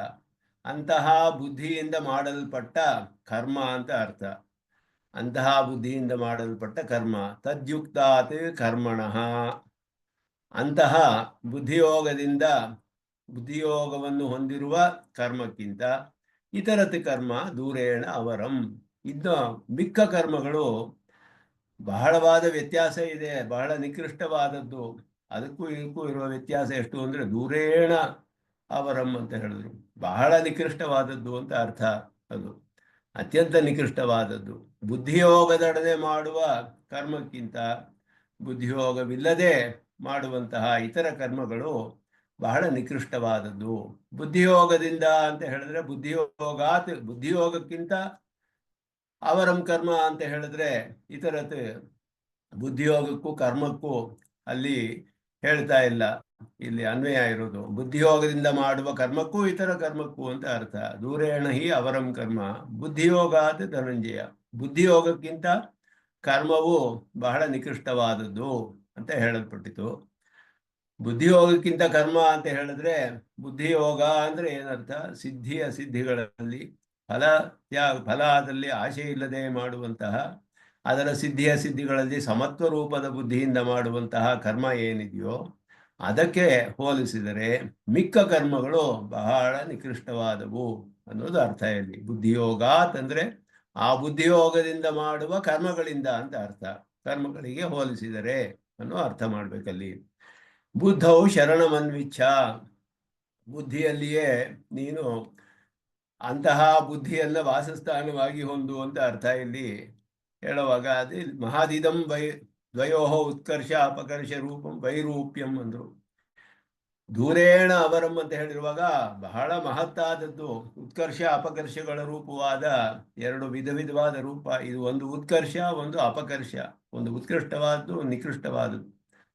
[SPEAKER 1] ಅಂತಹ ಬುದ್ಧಿಯಿಂದ ಮಾಡಲ್ಪಟ್ಟ ಕರ್ಮ ಅಂತ ಅರ್ಥ. ಅಂತಹ ಬುದ್ಧಿಯಿಂದ ಮಾಡಲ್ಪಟ್ಟ ಕರ್ಮ ತದ್ಯುಕ್ತಾತ್ ಕರ್ಮಣಃ. ಅಂತಹ ಬುದ್ಧಿಯೋಗವನ್ನು ಹೊಂದಿರುವ ಕರ್ಮಕ್ಕಿಂತ ಇತರತಿ ಕರ್ಮ ದೂರೇಣ ಅವರಂ. ಇನ್ನು ಮಿಕ್ಕ ಕರ್ಮಗಳು ಬಹಳವಾದ ವ್ಯತ್ಯಾಸ ಇದೆ, ಬಹಳ ನಿಕೃಷ್ಟವಾದದ್ದು. ಅದಕ್ಕೂ ಇದಕ್ಕೂ ಇರುವ ವ್ಯತ್ಯಾಸ ಎಷ್ಟು ಅಂದರೆ ದೂರೇಣ ಅವರಂ ಅಂತ ಹೇಳಿದ್ರು. ಬಹಳ ನಿಕೃಷ್ಟವಾದದ್ದು ಅಂತ ಅರ್ಥ. ಅದು ಅತ್ಯಂತ ನಿಕೃಷ್ಟವಾದದ್ದು. ಬುದ್ಧಿಯೋಗದೊಡನೆ ಮಾಡುವ ಕರ್ಮಕ್ಕಿಂತ ಬುದ್ಧಿಯೋಗವಿಲ್ಲದೆ ಮಾಡುವಂತಹ ಇತರ ಕರ್ಮಗಳು ಬಹಳ ನಿಕೃಷ್ಟವಾದದ್ದು. ಬುದ್ಧಿಯೋಗದಿಂದ ಅಂತ ಹೇಳಿದ್ರೆ ಬುದ್ಧಿಯೋಗಕ್ಕಿಂತ ಅವರಂ ಕರ್ಮ ಅಂತ ಹೇಳಿದ್ರೆ ಇತರತ್ ಬುದ್ಧಿಯೋಗಕ್ಕೂ ಕರ್ಮಕ್ಕೂ ಅಲ್ಲಿ ಹೇಳ್ತಾ ಇಲ್ಲ, ಇಲ್ಲಿ ಅನ್ವಯ ಇರೋದು. ಬುದ್ಧಿಯೋಗದಿಂದ ಮಾಡುವ ಕರ್ಮಕ್ಕೂ ಇತರ ಕರ್ಮಕ್ಕೂ ಅಂತ ಅರ್ಥ. ದೂರೇಣ ಹಿ ಅವರಂ ಕರ್ಮ ಬುದ್ಧಿಯೋಗಾತ್ ಧನಂಜಯ. ಬುದ್ಧಿಯೋಗಕ್ಕಿಂತ ಕರ್ಮವು ಬಹಳ ನಿಕೃಷ್ಟವಾದದ್ದು ಅಂತ ಹೇಳಲ್ಪಟ್ಟಿತು. ಬುದ್ಧಿಯೋಗಕ್ಕಿಂತ ಕರ್ಮ ಅಂತ ಹೇಳಿದ್ರೆ, ಬುದ್ಧಿಯೋಗ ಅಂದ್ರೆ ಏನರ್ಥ? ಸಿದ್ಧಿಗಳಲ್ಲಿ ಫಲದಲ್ಲಿ ಆಶೆ ಇಲ್ಲದೆ ಮಾಡುವಂತಹ, ಅದರ ಸಿದ್ಧಿಗಳಲ್ಲಿ ಸಮತ್ವ ರೂಪದ ಬುದ್ಧಿಯಿಂದ ಮಾಡುವಂತಹ ಕರ್ಮ ಏನಿದೆಯೋ ಅದಕ್ಕೆ ಹೋಲಿಸಿದರೆ ಮಿಕ್ಕ ಕರ್ಮಗಳು ಬಹಳ ನಿಕೃಷ್ಟವಾದವು ಅನ್ನೋದು ಅರ್ಥ ಇಲ್ಲಿ. ಬುದ್ಧಿಯೋಗಾತ್ ಅಂದ್ರೆ ಆ ಬುದ್ಧಿಯೋಗದಿಂದ ಮಾಡುವ ಕರ್ಮಗಳಿಂದ ಅಂತ ಅರ್ಥ. ಕರ್ಮಗಳಿಗೆ ಹೋಲಿಸಿದರೆ ಅನ್ನೋ ಅರ್ಥ ಮಾಡ್ಬೇಕಲ್ಲಿ. ಬುದ್ಧವು ಶರಣಮನ್ವಿಚ್ಛ. ಬುದ್ಧಿಯಲ್ಲಿಯೇ ನೀನು ಅಂತಹ ಬುದ್ಧಿಯನ್ನ ವಾಸಸ್ಥಾನವಾಗಿ ಹೊಂದು ಅಂತ ಅರ್ಥ ಇಲ್ಲಿ ಹೇಳುವಾಗ. ಅದೇ ಮಹಾದಿದಂ ದ್ವಯೋಹೋ ಉತ್ಕರ್ಷ ಅಪಕರ್ಷ ರೂಪಂ ವೈರೂಪ್ಯಂ ಅಂದ್ರು. ದೂರೇಣ ಅವರಂ ಅಂತ ಹೇಳಿರುವಾಗ ಬಹಳ ಮಹತ್ತಾದದ್ದು. ಉತ್ಕರ್ಷ ಅಪಕರ್ಷಗಳ ರೂಪವಾದ ಎರಡು ವಿಧವಾದ ರೂಪ. ಇದು ಒಂದು ಉತ್ಕರ್ಷ, ಒಂದು ಅಪಕರ್ಷ. ಒಂದು ಉತ್ಕೃಷ್ಟವಾದದ್ದು, ನಿಕೃಷ್ಟವಾದದ್ದು.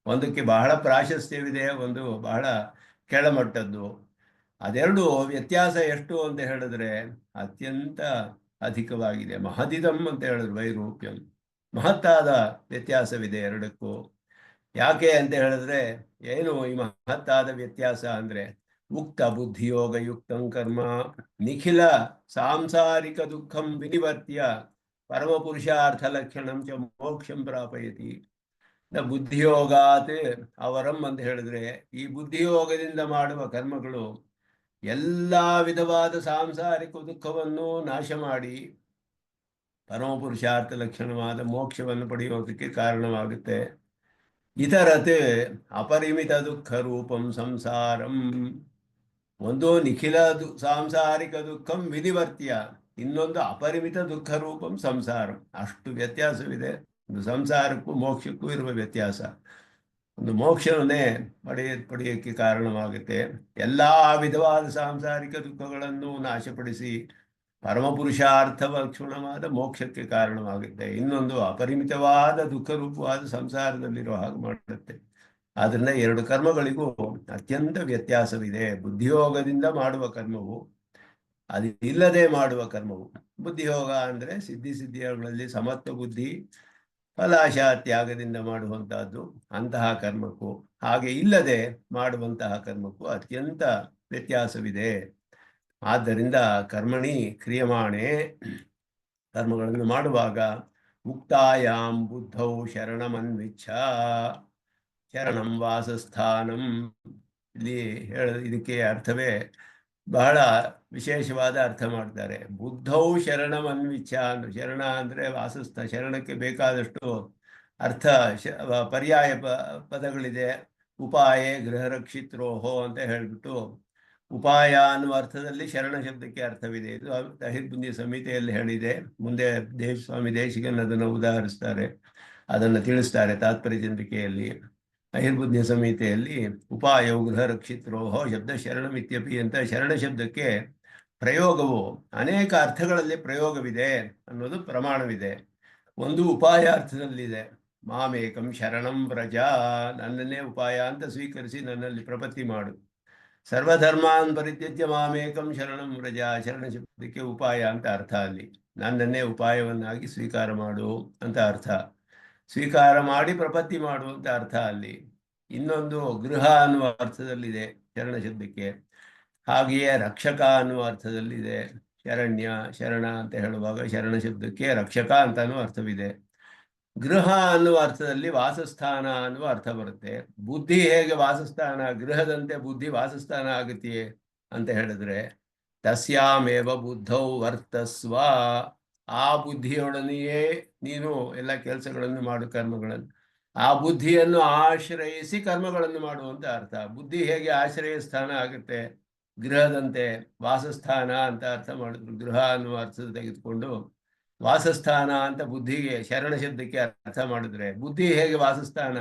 [SPEAKER 1] ಒಂದಕ್ಕೆ ಬಹಳ ಪ್ರಾಶಸ್ತ್ಯವಿದೆ, ಒಂದು ಬಹಳ ಕೆಳಮಟ್ಟದ್ದು. ಅದೆರಡು ವ್ಯತ್ಯಾಸ ಎಷ್ಟು ಅಂತ ಹೇಳಿದ್ರೆ ಅತ್ಯಂತ ಅಧಿಕವಾಗಿದೆ. ಮಹದಿದಂ ಅಂತ ಹೇಳಿದ್ರು ವೈರೂಪ್ಯಂ. ಮಹತ್ತಾದ ವ್ಯತ್ಯಾಸವಿದೆ ಎರಡಕ್ಕೂ. ಯಾಕೆ ಅಂತ ಹೇಳಿದ್ರೆ, ಏನು ಈ ಮಹತ್ತಾದ ವ್ಯತ್ಯಾಸ ಅಂದ್ರೆ, ಉಕ್ತ ಬುದ್ಧಿಯೋಗ ಯುಕ್ತಂ ಕರ್ಮ ನಿಖಿಲ ಸಾಂಸಾರಿಕ ದುಃಖಂ ವಿನಿವರ್ತ್ಯ ಪರಮ ಪುರುಷಾರ್ಥ ಲಕ್ಷಣಂ ಚ ಮೋಕ್ಷಂ ಪ್ರಾಪಯತಿ. ಬುದ್ಧಿಯೋಗಾತ್ ಅವರಂ ಅಂತ ಹೇಳಿದ್ರೆ, ಈ ಬುದ್ಧಿಯೋಗದಿಂದ ಮಾಡುವ ಕರ್ಮಗಳು ಎಲ್ಲ ವಿಧವಾದ ಸಾಂಸಾರಿಕ ದುಃಖವನ್ನು ನಾಶ ಮಾಡಿ ಪರಮ ಪುರುಷಾರ್ಥ ಲಕ್ಷಣವಾದ ಮೋಕ್ಷವನ್ನು ಪಡೆಯೋದಕ್ಕೆ ಕಾರಣವಾಗುತ್ತೆ. ಇತರತ್ ಅಪರಿಮಿತ ದುಃಖ ರೂಪಂ ಸಂಸಾರಂ. ಒಂದು ನಿಖಿಲ ಸಾಂಸಾರಿಕ ದುಃಖಂ ವಿನಿವರ್ತ್ಯ, ಇನ್ನೊಂದು ಅಪರಿಮಿತ ದುಃಖ ರೂಪಂ ಸಂಸಾರಂ. ಅಷ್ಟು ವ್ಯತ್ಯಾಸವಿದೆ. ಒಂದು ಸಂಸಾರಕ್ಕೂ ಮೋಕ್ಷಕ್ಕೂ ಇರುವ ವ್ಯತ್ಯಾಸ. ಒಂದು ಮೋಕ್ಷವನ್ನೇ ಪಡೆಯೋಕ್ಕೆ ಕಾರಣವಾಗುತ್ತೆ. ಎಲ್ಲ ವಿಧವಾದ ಸಾಂಸಾರಿಕ ದುಃಖಗಳನ್ನು ನಾಶಪಡಿಸಿ ಪರಮಪುರುಷಾರ್ಥ ಲಕ್ಷಣವಾದ ಮೋಕ್ಷಕ್ಕೆ ಕಾರಣವಾಗುತ್ತೆ. ಇನ್ನೊಂದು ಅಪರಿಮಿತವಾದ ದುಃಖ ರೂಪವಾದ ಸಂಸಾರದಲ್ಲಿರೋ ಹಾಗೆ ಮಾಡುತ್ತೆ. ಆದ್ರಿಂದ ಎರಡು ಕರ್ಮಗಳಿಗೂ ಅತ್ಯಂತ ವ್ಯತ್ಯಾಸವಿದೆ. ಬುದ್ಧಿಯೋಗದಿಂದ ಮಾಡುವ ಕರ್ಮವು, ಅದು ಇಲ್ಲದೆ ಮಾಡುವ ಕರ್ಮವು. ಬುದ್ಧಿಯೋಗ ಅಂದ್ರೆ ಸಿದ್ಧಿಗಳಲ್ಲಿ ಸಮತ್ವ ಬುದ್ಧಿ, ಫಲಾಶಾ ತ್ಯಾಗದಿಂದ ಮಾಡುವಂತಹದ್ದು. ಅಂತಹ ಕರ್ಮಕ್ಕೂ ಹಾಗೆ ಇಲ್ಲದೆ ಮಾಡುವಂತಹ ಕರ್ಮಕ್ಕೂ ಅತ್ಯಂತ ವ್ಯತ್ಯಾಸವಿದೆ. ಆದ್ದರಿಂದ ಕರ್ಮಣಿ ಕ್ರಿಯಮಾಣೆ, ಕರ್ಮಗಳನ್ನು ಮಾಡುವಾಗ ಮುಕ್ತಾಯಾಮ್ ಬುದ್ಧೌ ಶರಣಮನ್ವಿಚ್ಛ. ಶರಣಂ ವಾಸಸ್ಥಾನಂ. ಇಲ್ಲಿ ಇದಕ್ಕೆ ಅರ್ಥವೇ ಬಹಳ ವಿಶೇಷವಾದ ಅರ್ಥ ಮಾಡ್ತಾರೆ. ಬುದ್ಧೌ ಶರಣಮನ್ವಿಚ್ಛ ಅಂದ್ರು. ಶರಣ ಅಂದರೆ ವಾಸಸ್ಥ. ಶರಣಕ್ಕೆ ಬೇಕಾದಷ್ಟು ಅರ್ಥ ಪರ್ಯಾಯ ಪದಗಳಿದೆ. ಉಪಾಯೇ ಗೃಹರಕ್ಷಿತ್ರೋಹೋ ಅಂತ ಹೇಳಿಬಿಟ್ಟು ಉಪಾಯ ಅನ್ನುವ ಅರ್ಥದಲ್ಲಿ ಶರಣ ಶಬ್ದಕ್ಕೆ ಅರ್ಥವಿದೆ. ಇದು ಅಹಿರ್ಬುಂದಿ ಸಂಹಿತೆಯಲ್ಲಿ ಹೇಳಿದೆ. ಮುಂದೆ ಸ್ವಾಮಿ ದೇಶಿಕನ್ ಅದನ್ನು ಉದಾಹರಿಸ್ತಾರೆ, ಅದನ್ನು ತಿಳಿಸ್ತಾರೆ ತಾತ್ಪರ್ಯ ಚಂದ್ರಿಕೆಯಲ್ಲಿ. ಅಹಿರ್ಬುದ್ಧ ಸಂಹಿತೆಯಲ್ಲಿ ಉಪಾಯವು ಗೃಹರಕ್ಷಿತ್ರೋಹೋ ಶಬ್ದ ಶರಣಮಿತ್ಯಪಿ ಅಂತ ಶರಣ ಶಬ್ದಕ್ಕೆ ಪ್ರಯೋಗವು ಅನೇಕ ಅರ್ಥಗಳಲ್ಲಿ ಪ್ರಯೋಗವಿದೆ ಅನ್ನೋದು ಪ್ರಮಾಣವಿದೆ. ಒಂದು ಉಪಾಯ ಅರ್ಥದಲ್ಲಿದೆ. ಮಾಮೇಕಂ ಶರಣಂ ವ್ರಜ, ನನ್ನನ್ನೇ ಉಪಾಯ ಅಂತ ಸ್ವೀಕರಿಸಿ ನನ್ನಲ್ಲಿ ಪ್ರಪತ್ತಿ ಮಾಡು. ಸರ್ವಧರ್ಮಾನ್ ಪರಿತ್ಯಜ್ಯ ಮಾಮೇಕಂ ಶರಣಂ ವ್ರಜ, ಶರಣ ಶಬ್ದಕ್ಕೆ ಉಪಾಯ ಅಂತ ಅರ್ಥ. ಅಲ್ಲಿ ನನ್ನನ್ನೇ ಉಪಾಯವನ್ನಾಗಿ ಸ್ವೀಕಾರ ಮಾಡು ಅಂತ ಅರ್ಥ. ಸ್ವೀಕಾರ ಮಾಡಿ ಪ್ರಪತ್ತಿ ಮಾಡುವಂತ ಅರ್ಥ ಅಲ್ಲಿ. ಇನ್ನೊಂದು ಗೃಹ ಅನ್ನುವ ಅರ್ಥದಲ್ಲಿದೆ ಶರಣ ಶಬ್ದಕ್ಕೆ. ಹಾಗೆಯೇ ರಕ್ಷಕ ಅನ್ನುವ ಅರ್ಥದಲ್ಲಿದೆ. ಶರಣ್ಯ ಶರಣ ಅಂತ ಹೇಳುವಾಗ ಶರಣ ಶಬ್ದಕ್ಕೆ ರಕ್ಷಕ ಅಂತಾನೂ ಅರ್ಥವಿದೆ. ಗೃಹ ಅನ್ನುವ ಅರ್ಥದಲ್ಲಿ ವಾಸಸ್ಥಾನ ಅನ್ನುವ ಅರ್ಥ ಬರುತ್ತೆ. ಬುದ್ಧಿ ಹೇಗೆ ವಾಸಸ್ಥಾನ, ಗೃಹದಂತೆ ಬುದ್ಧಿ ವಾಸಸ್ಥಾನ ಆಗುತ್ತೆಯೇ ಅಂತ ಹೇಳಿದ್ರೆ, ತಸ್ಯಾಮೇವ ಬುದ್ಧೌ ವರ್ತಸ್ವ, ಆ ಬುದ್ಧಿಯೊಡನೆಯೇ ನೀನು ಎಲ್ಲ ಕೆಲಸಗಳನ್ನು ಮಾಡು, ಕರ್ಮಗಳನ್ನು. ಆ ಬುದ್ಧಿಯನ್ನು ಆಶ್ರಯಿಸಿ ಕರ್ಮಗಳನ್ನು ಮಾಡುವಂತ ಅರ್ಥ. ಬುದ್ಧಿ ಹೇಗೆ ಆಶ್ರಯ ಸ್ಥಾನ ಆಗುತ್ತೆ, ಗೃಹದಂತೆ ವಾಸಸ್ಥಾನ ಅಂತ ಅರ್ಥ ಮಾಡಿದ್ರು. ಗೃಹ ಅನ್ನುವ ಅರ್ಥ ತೆಗೆದುಕೊಂಡು ವಾಸಸ್ಥಾನ ಅಂತ ಬುದ್ಧಿಗೆ ಶರಣ ಶಬ್ದಕ್ಕೆ ಅರ್ಥ ಮಾಡಿದ್ರೆ, ಬುದ್ಧಿ ಹೇಗೆ ವಾಸಸ್ಥಾನ,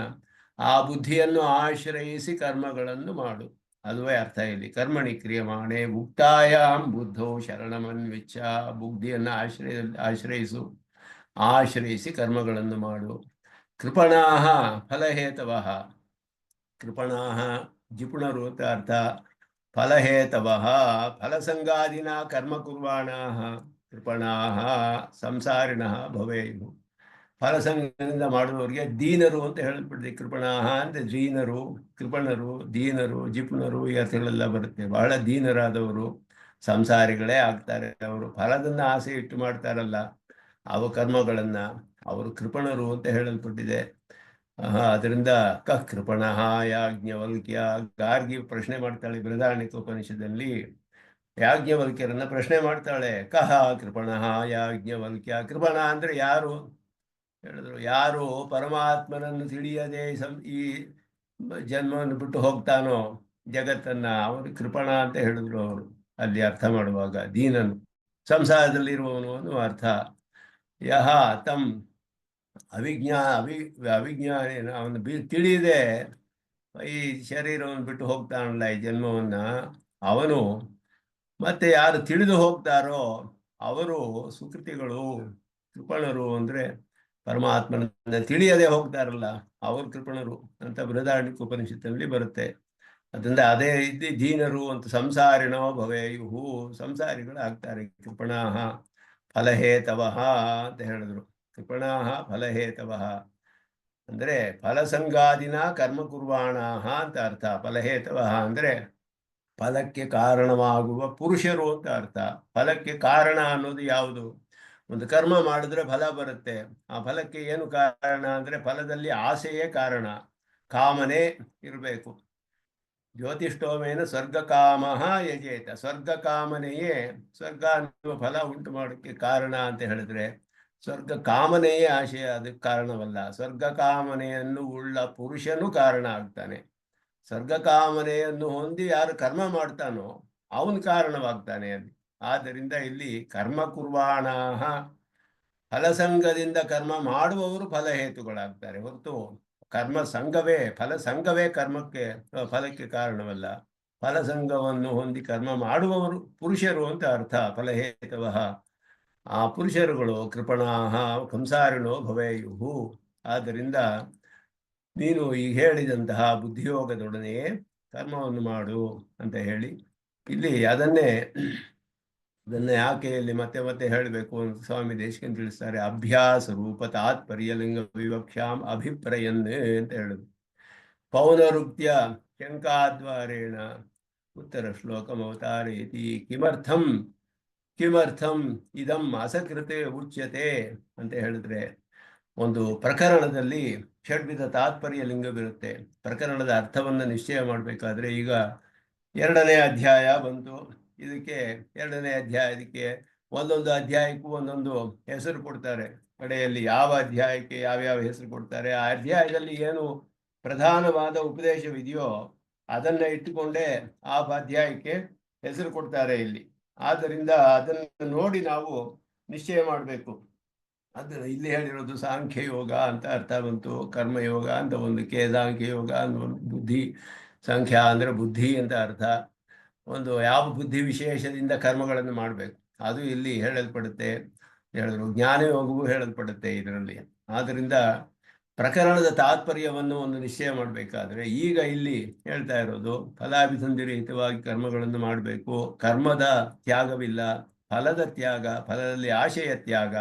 [SPEAKER 1] ಆ ಬುದ್ಧಿಯನ್ನು ಆಶ್ರಯಿಸಿ ಕರ್ಮಗಳನ್ನು ಮಾಡು, ಅದುವೇ ಅರ್ಥ ಇಲ್ಲಿ. ಕರ್ಮಣಿ ಕ್ರಿಯಮಾಣೆ ಮುಕ್ತಾಯಾಂ ಬುದ್ಧೋ ಶರಣಮನ್ವಿಚ್ಛ, ಬುದ್ಧಿಯನ್ನು ಆಶ್ರಯಿಸು, ಆಶ್ರಯಿಸಿ ಕರ್ಮಗಳನ್ನು ಮಾಡು. ಕೃಪಣಾಹ ಫಲಹೇತವಃ, ಕೃಪಣಾಹ ಜಿಪುಣರು ಅಂತ ಅರ್ಥ. ಫಲಹೇತವಃ ಫಲಸಂಗಾದಿನ ಕರ್ಮ ಕುರ್ವಾಣಾಹ ಕೃಪಣಾಹ ಸಂಸಾರಿಣಃ ಭವೇಯು. ಫಲಸಂಗದಿಂದ ಮಾಡುವವರಿಗೆ ದೀನರು ಅಂತ ಹೇಳಲ್ಪಟ್ಟಿದೆ. ಕೃಪಣಾಹ ಅಂದರೆ ದೀನರು, ಕೃಪಣರು, ದೀನರು, ಜಿಪುಣರು ಈ ಅರ್ಥಗಳೆಲ್ಲ ಬರುತ್ತೆ. ಬಹಳ ದೀನರಾದವರು ಸಂಸಾರಿಗಳೇ ಆಗ್ತಾರೆ. ಅವರು ಫಲದನ್ನ ಆಸೆ ಇಟ್ಟು ಮಾಡ್ತಾರಲ್ಲ ಅವ ಕರ್ಮಗಳನ್ನ, ಅವರು ಕೃಪಣರು ಅಂತ ಹೇಳಲ್ಪಟ್ಟಿದೆ. ಅದರಿಂದ ಕೃಪಣಃ ಯಾಜ್ಞವಲ್ಕ್ಯ, ಗಾರ್ಗಿ ಪ್ರಶ್ನೆ ಮಾಡ್ತಾಳೆ ಬೃಹದಾರಣ್ಯಕ ಉಪನಿಷದಲ್ಲಿ. ಯಾಜ್ಞವಲ್ಕ್ಯರನ್ನ ಪ್ರಶ್ನೆ ಮಾಡ್ತಾಳೆ, ಕಹ ಕೃಪಣಃ ಯಾಜ್ಞವಲ್ಕ್ಯ. ಕೃಪಣ ಅಂದ್ರೆ ಯಾರು ಹೇಳಿದ್ರು, ಯಾರು ಪರಮಾತ್ಮನನ್ನು ತಿಳಿಯದೆ ಈ ಜನ್ಮವನ್ನು ಬಿಟ್ಟು ಹೋಗ್ತಾನೋ ಜಗತ್ತನ್ನ, ಅವರು ಕೃಪಣ ಅಂತ ಹೇಳಿದ್ರು ಅವರು ಅಲ್ಲಿ ಅರ್ಥ ಮಾಡುವಾಗ. ದೀನನು ಸಂಸಾರದಲ್ಲಿರುವವನು ಅನ್ನುವ ಅರ್ಥ. ಯಹ ತಮ್ ಅವಿಜ್ಞಾನ ಅವನು ತಿಳಿಯದೆ ಈ ಶರೀರವನ್ನು ಬಿಟ್ಟು ಹೋಗ್ತಾನಲ್ಲ ಈ ಜನ್ಮವನ್ನ, ಅವನು ಮತ್ತೆ ಯಾರು ತಿಳಿದು ಹೋಗ್ತಾರೋ ಅವರು ಸುಕೃತಿಗಳು. ಕೃಪಣರು ಅಂದ್ರೆ ಪರಮಾತ್ಮನ ತಿಳಿಯದೆ ಹೋಗ್ತಾರಲ್ಲ ಅವರು ಕೃಪಣರು ಅಂತ ಬೃಹದಾರಣ್ಯಕ ಉಪನಿಷತ್ತಿನಲ್ಲಿ ಬರುತ್ತೆ. ಅದರಿಂದ ಅದೇ ರೀತಿ ದೀನರು ಅಂತ ಸಂಸಾರಿಣೋ ಭವೇಯುಹು, ಸಂಸಾರಿಗಳಾಗ್ತಾರೆ. ಕೃಪಣಾಹ ಫಲಹೇತವಃ ಅಂತ ಹೇಳಿದ್ರು. ಕೃಪಣಾಹ ಫಲಹೇತವಃ ಅಂದ್ರೆ ಫಲಸಂಗಾದಿನ ಕರ್ಮ ಕುರ್ವಾಣಾಹ ಅಂತ ಅರ್ಥ. ಫಲಹೇತವಃ ಅಂದ್ರೆ ಫಲಕ್ಕೆ ಕಾರಣವಾಗುವ ಪುರುಷರು ಅಂತ ಅರ್ಥ. ಫಲಕ್ಕೆ ಕಾರಣ ಅನ್ನೋದು ಯಾವುದು? ಒಂದು ಕರ್ಮ ಮಾಡಿದ್ರೆ ಫಲ ಬರುತ್ತೆ. ಆ ಫಲಕ್ಕೆ ಏನು ಕಾರಣ ಅಂದ್ರೆ ಫಲದಲ್ಲಿ ಆಸೆಯೇ ಕಾರಣ, ಕಾಮನೆ ಇರಬೇಕು. ಜ್ಯೋತಿಷ್ಠೋಮೇನ ಸ್ವರ್ಗ ಕಾಮ ಯಜೇತ, ಸ್ವರ್ಗ ಕಾಮನೆಯೇ ಸ್ವರ್ಗ ಅನ್ನುವ ಫಲ ಉಂಟು ಮಾಡೋಕ್ಕೆ ಕಾರಣ ಅಂತ ಹೇಳಿದ್ರೆ, ಸ್ವರ್ಗ ಕಾಮನೆಯೇ ಆಶಯ ಅದಕ್ಕೆ ಕಾರಣವಲ್ಲ. ಸ್ವರ್ಗ ಕಾಮನೆಯನ್ನು ಉಳ್ಳ ಪುರುಷನು ಕಾರಣ ಆಗ್ತಾನೆ. ಸ್ವರ್ಗ ಕಾಮನೆಯನ್ನು ಹೊಂದಿ ಯಾರು ಕರ್ಮ ಮಾಡ್ತಾನೋ ಅವನು ಕಾರಣವಾಗ್ತಾನೆ ಅಲ್ಲಿ. ಆದ್ದರಿಂದ ಇಲ್ಲಿ ಕರ್ಮ ಕುರ್ವಾಣಾಹ, ಫಲಸಂಗದಿಂದ ಕರ್ಮ ಮಾಡುವವರು ಫಲಹೇತುಗಳಾಗ್ತಾರೆ ಹೊರತು ಕರ್ಮ ಸಂಘವೇ ಫಲಸಂಘವೇ ಕರ್ಮಕ್ಕೆ ಫಲಕ್ಕೆ ಕಾರಣವಲ್ಲ. ಫಲಸಂಗವನ್ನು ಹೊಂದಿ ಕರ್ಮ ಮಾಡುವವರು ಪುರುಷರು ಅಂತ ಅರ್ಥ. ಫಲಹೇತವಃ ಆ ಪುರುಷರುಗಳು ಕೃಪಣಾಹ ಕಂಸಾರಿಣೋ ಭವೇಯುಹು. ಆದ್ದರಿಂದ ನೀನು ಈ ಹೇಳಿದಂತಹ ಬುದ್ಧಿಯೋಗದೊಡನೆಯೇ ಕರ್ಮವನ್ನು ಮಾಡು ಅಂತ ಹೇಳಿ ಇಲ್ಲಿ ಅದನ್ನೇ ಯಾಕೆ ಇಲ್ಲಿ ಮತ್ತೆ ಮತ್ತೆ ಹೇಳಬೇಕು ಅಂತ ಸ್ವಾಮಿ ದೇಶಿಕನ್ ತಿಳಿಸ್ತಾರೆ. ಅಭ್ಯಾಸ ರೂಪ ತಾತ್ಪರ್ಯ ಲಿಂಗ ವಿವಕ್ಷಾಂ ಅಭಿಪ್ರಯನ್ ಅಂತ ಹೇಳುದು. ಪೌನರುಕ್ತ್ಯ ಶಂಕಾದ್ವಾರೇಣ ಉತ್ತರ ಶ್ಲೋಕಂ ಅವತಾರೇತಿ. ಕಿಮರ್ಥಂ ಇದಂ ಅಸಕೃತೆ ಉಚ್ಯತೆ ಅಂತ ಹೇಳಿದ್ರೆ, ಒಂದು ಪ್ರಕರಣದಲ್ಲಿ ಷಡ್ವಿಧ ತಾತ್ಪರ್ಯ ಲಿಂಗವಿರುತ್ತೆ. ಪ್ರಕರಣದ ಅರ್ಥವನ್ನು ನಿಶ್ಚಯ ಮಾಡಬೇಕಾದ್ರೆ ಈಗ 2ನೇ ಅಧ್ಯಾಯ ಬಂತು. ಇದಕ್ಕೆ 2ನೇ ಅಧ್ಯಾಯಕ್ಕೆ ಒಂದೊಂದು ಅಧ್ಯಾಯಕ್ಕೂ ಒಂದೊಂದು ಹೆಸರು ಕೊಡ್ತಾರೆ. ಕಡೆಯಲ್ಲಿ ಯಾವ ಅಧ್ಯಾಯಕ್ಕೆ ಯಾವ್ಯಾವ ಹೆಸರು ಕೊಡ್ತಾರೆ, ಆ ಅಧ್ಯಾಯದಲ್ಲಿ ಏನು ಪ್ರಧಾನವಾದ ಉಪದೇಶವಿದೆಯೋ ಅದನ್ನ ಇಟ್ಟುಕೊಂಡೇ ಆ ಅಧ್ಯಾಯಕ್ಕೆ ಹೆಸರು ಕೊಡ್ತಾರೆ ಇಲ್ಲಿ. ಆದ್ದರಿಂದ ಅದನ್ನು ನೋಡಿ ನಾವು ನಿಶ್ಚಯ ಮಾಡಬೇಕು. ಅದನ್ನು ಇಲ್ಲಿ ಹೇಳಿರೋದು ಸಾಂಖ್ಯ ಯೋಗ ಅಂತ ಅರ್ಥ ಬಂತು, ಕರ್ಮಯೋಗ ಅಂತ ಒಂದಕ್ಕೆ, ಸಾಂಖ್ಯ ಯೋಗ ಅಂತ ಒಂದು, ಬುದ್ಧಿ ಸಂಖ್ಯಾ ಅಂದರೆ ಬುದ್ಧಿ ಅಂತ ಅರ್ಥ. ಒಂದು ಯಾವ ಬುದ್ಧಿ ವಿಶೇಷದಿಂದ ಕರ್ಮಗಳನ್ನು ಮಾಡಬೇಕು ಅದು ಇಲ್ಲಿ ಹೇಳಲ್ಪಡುತ್ತೆ. ಹೇಳಿದ್ರು ಜ್ಞಾನಯೋಗವೂ ಹೇಳಲ್ಪಡುತ್ತೆ ಇದರಲ್ಲಿ. ಆದ್ದರಿಂದ ಪ್ರಕರಣದ ತಾತ್ಪರ್ಯವನ್ನು ಒಂದು ನಿಶ್ಚಯ ಮಾಡಬೇಕಾದ್ರೆ ಈಗ ಇಲ್ಲಿ ಹೇಳ್ತಾ ಇರೋದು ಫಲಾಭಿಸಂಧಿರಹಿತವಾಗಿ ಕರ್ಮಗಳನ್ನು ಮಾಡಬೇಕು, ಕರ್ಮದ ತ್ಯಾಗವಿಲ್ಲ, ಫಲದ ತ್ಯಾಗ, ಫಲದಲ್ಲಿ ಆಶಯ ತ್ಯಾಗ,